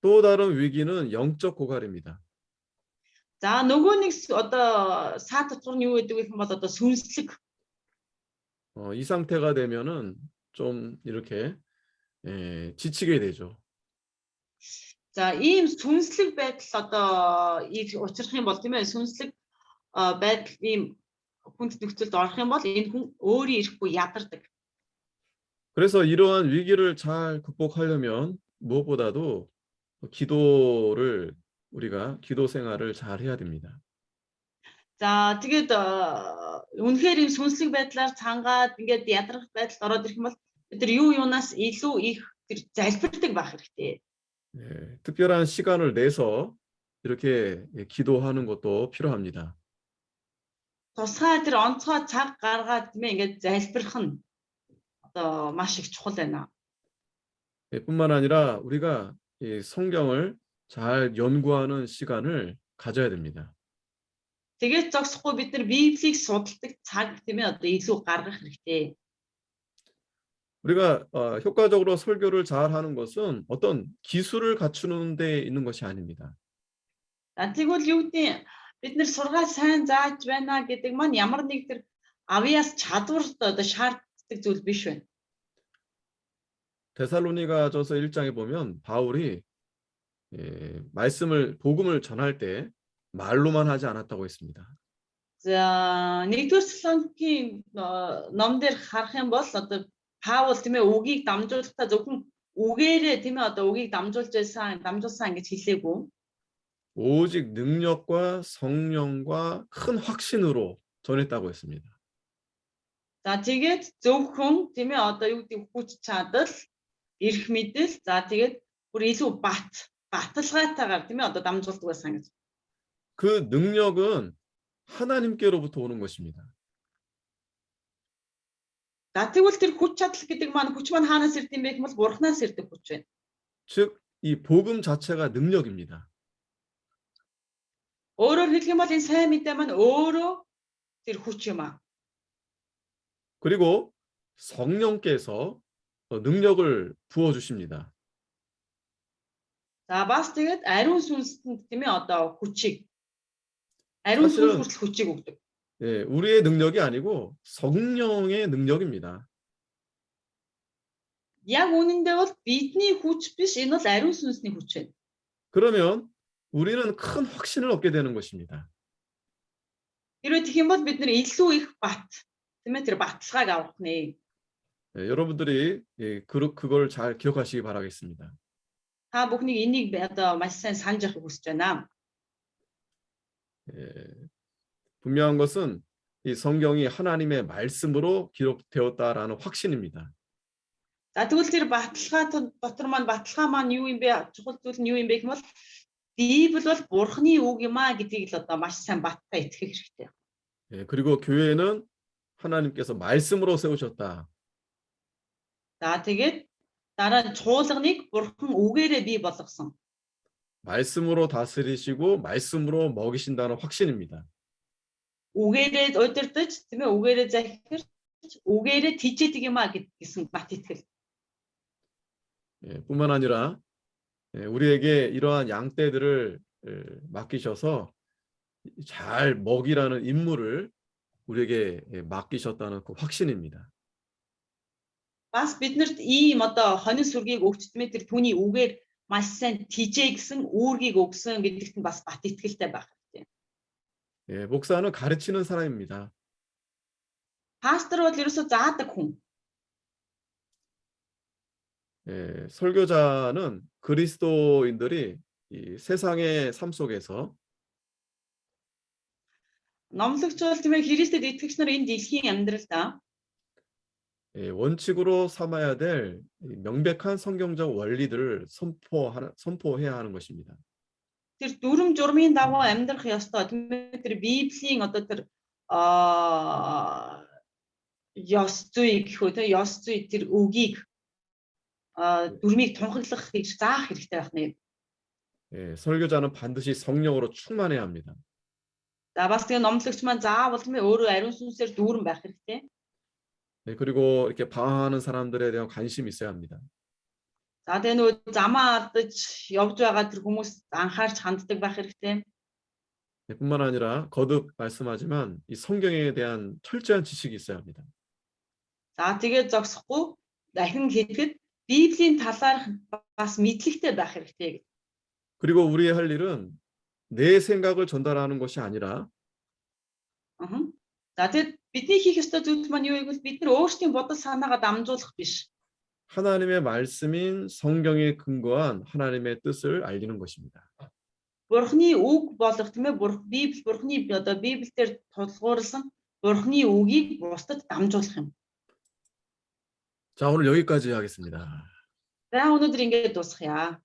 또 다른 위기는 영적 고갈입니다. За нөгөө нэг одоо саад дотор нь юу гэдэг вэ гэх юм бол одоо сүнслэг 이 상태가 되면은 좀 이렇게 지치게 되죠. За ийм сүнслэг байдал одоо учрах юм бол тийм ээ сүнслэг байдал ийм хүнд нөхцөлд орох юм бол энэ хүн өөрийн ирэхгүй ядардаг. 그래서 이러한 위기를 잘 극복하려면 무엇보다도 기도를 우리가 기도 생활을 잘 해야 됩니다. За тэгээд үнэхээр ийм сүнслэг байдлаар цангаад ингээд ядрах байдалд ороод ирэх юм бол бид нар юу юунаас илүү их тэр залбирдаг байх хэрэгтэй. 특별한 시간을 내서 이렇게 기도하는 것도 필요합니다. Тусгай тэр онцгой цаг гаргаад тийм ээ ингээд залбирах нь одоо маш их чухал байна. 뿐만 아니라 우리가 이 성경을 잘 연구하는 시간을 가져야 됩니다. Тэгээд зогсохгүй бид нар Библийг судалдаг цаг тийм ээ одоо илүү гаргах хэрэгтэй. 우리가 효과적으로 설교를 잘 하는 것은 어떤 기술을 갖추는 데 있는 것이 아닙니다. Тэгвэл юу гэдэг бид нар сургаал сайн зааж байна гэдэг маань ямар нэг тэр авьяас чадварт одоо шаарддаг зүйл биш байна. 데살로니가전서 1장에 보면 바울이 복음을 전할 때 말로만 하지 않았다고 했습니다. За 1-р Теsalоникийн ном дээр харах юм бол одоо Паул тийм ээ үгийг дамжуулахдаа зөвхөн үгээрээ тийм ээ одоо үгийг дамжуулсан гэж хэлээгүй. 오직 능력과 성령과 큰 확신으로 전했다고 했습니다. За тэгээд зөвхөн тийм ээ одоо юу гэдэг хүч чадал, эрх мэдэл, за тэгээд бүр илүү баталгаатайгаар тийм ээ одоо дамжуулдаг байсан гэж. 그 능력은 하나님께로부터 오는 것입니다. За тэгвэл тэр хүч чадал гэдэг маань хүч маань хаанаас ирд юм бэ гэвэл Бурханаас ирдэг хүч байна. 즉, 이 복음 자체가 능력입니다. Өөрөөр хэлэх юм бол энэ сайн мэдээ маань өөрөө тэр хүч юм аа. 그리고 성령께서 능력을 부어 주십니다. За бас тэгээд ариун сүнсэнд тийм ээ одоо хүчийг ариун сүнс хүртэл хүчийг өгдөг. 우리의 능력이 아니고 성령의 능력입니다. Яг үнэндээ бол бидний хүч биш, энэ бол ариун сүнсний хүч байна. 그러면 우리는 큰 확신을 얻게 되는 것입니다. Хэрвээ тэгэх юм бол бид нэр илүү их тийм ээ тэр баталгааг авах нэ. 여러분들이 그걸 잘 기억하시기 바라겠습니다. Та бүхнийг энийг одоо маш сайн санаж явахыг хүсэж байна. 분명한 것은 이 성경이 하나님의 말씀으로 기록되었다라는 확신입니다. За тэгвэл тэр баталгаа маань юу юм бэ? Чухал зүйл нь юу юм бэ гэвэл Библи бол Бурхны үг юм а гэдгийг л одоо маш сайн баттай итгэх хэрэгтэй. 그리고 교회는 하나님께서 말씀으로 세우셨다. За тэгээд дараа нь чуулганыг Бурхан үгээрээ бий болгосон. 말씀으로 다스리시고 말씀으로 먹이신다는 확신입니다. Үгээрээ удирдах, тийм ээ, үгээрээ захирч, үгээрээ тийчээдэг юм а гэсэн бат итгэл. 뿐만 아니라 우리에게 이러한 양떼들을 맡기셔서 잘 먹이라는 임무를 우리에게 맡기셨다는 그 확신입니다. Бас биднэрт ийм одоо хонин сүргийг өгчтмээ тэр түүний үгээр маш сайн тийжээ гэсэн үүргийг өгсөн гэдэгт нь бас бат итгэлтэй байх хэрэгтэй. 목사는 가르치는 사람입니다. Пастор бол ерөөсөө заадаг хүн. 설교자는 그리스도인들이 이 세상의 삶 속에서 Номлогч бол тийм ээ Христэд итгэгч нар энэ дэлхийн амьдралдаа 원칙으로 삼아야 될 명백한 성경적 원리들을 선포해야 하는 것입니다. Тэр дүрм журмын дагуу амьдрах ёстой. Тийм ээ тэр Библийн одоо тэр ёс зүй гэх үү те ёс зүй тэр үгийг дүрмийг тунхаглах гэж заах хэрэгтэй байх нэ. 설교자는 반드시 성령으로 충만해야 합니다. За бас тэгээ номлогч маань заавал тийм ээ өөрөө ариун сүнсээр дүүрэн байх хэрэгтэй. 그리고 이렇게 방황하는 사람들에 대한 관심이 있어야 합니다. За тэгээ нөгөө замаа алдаж явж байгаа тэр хүмүүс анхаарч ханддаг байх хэрэгтэй. 뿐만 아니라 거듭 말씀하지만 이 성경에 대한 철저한 지식이 있어야 합니다. За тэгээд зогсохгүй дахин хэлэхэд Библийн талаарх бас мэдлэгтэй байх хэрэгтэй. 그리고 우리의 할 일은 내 생각을 전달하는 것이 아니라 Аа. За тэгээд бидний хийх ёстой зүйл маань юу гэвэл бид нар өөрсдийн бодол санаагаа дамжуулах биш. 하나님의 말씀인 성경에 근거한 하나님의 뜻을 알리는 것입니다. Бурхны үг болох тийм ээ Бурхны одоо Библиэлд тулгуурласан Бурхны үгийг бусдад дамжуулах юм. 자, 오늘 여기까지 하겠습니다. За өнөөдөр ингэж дуусгая.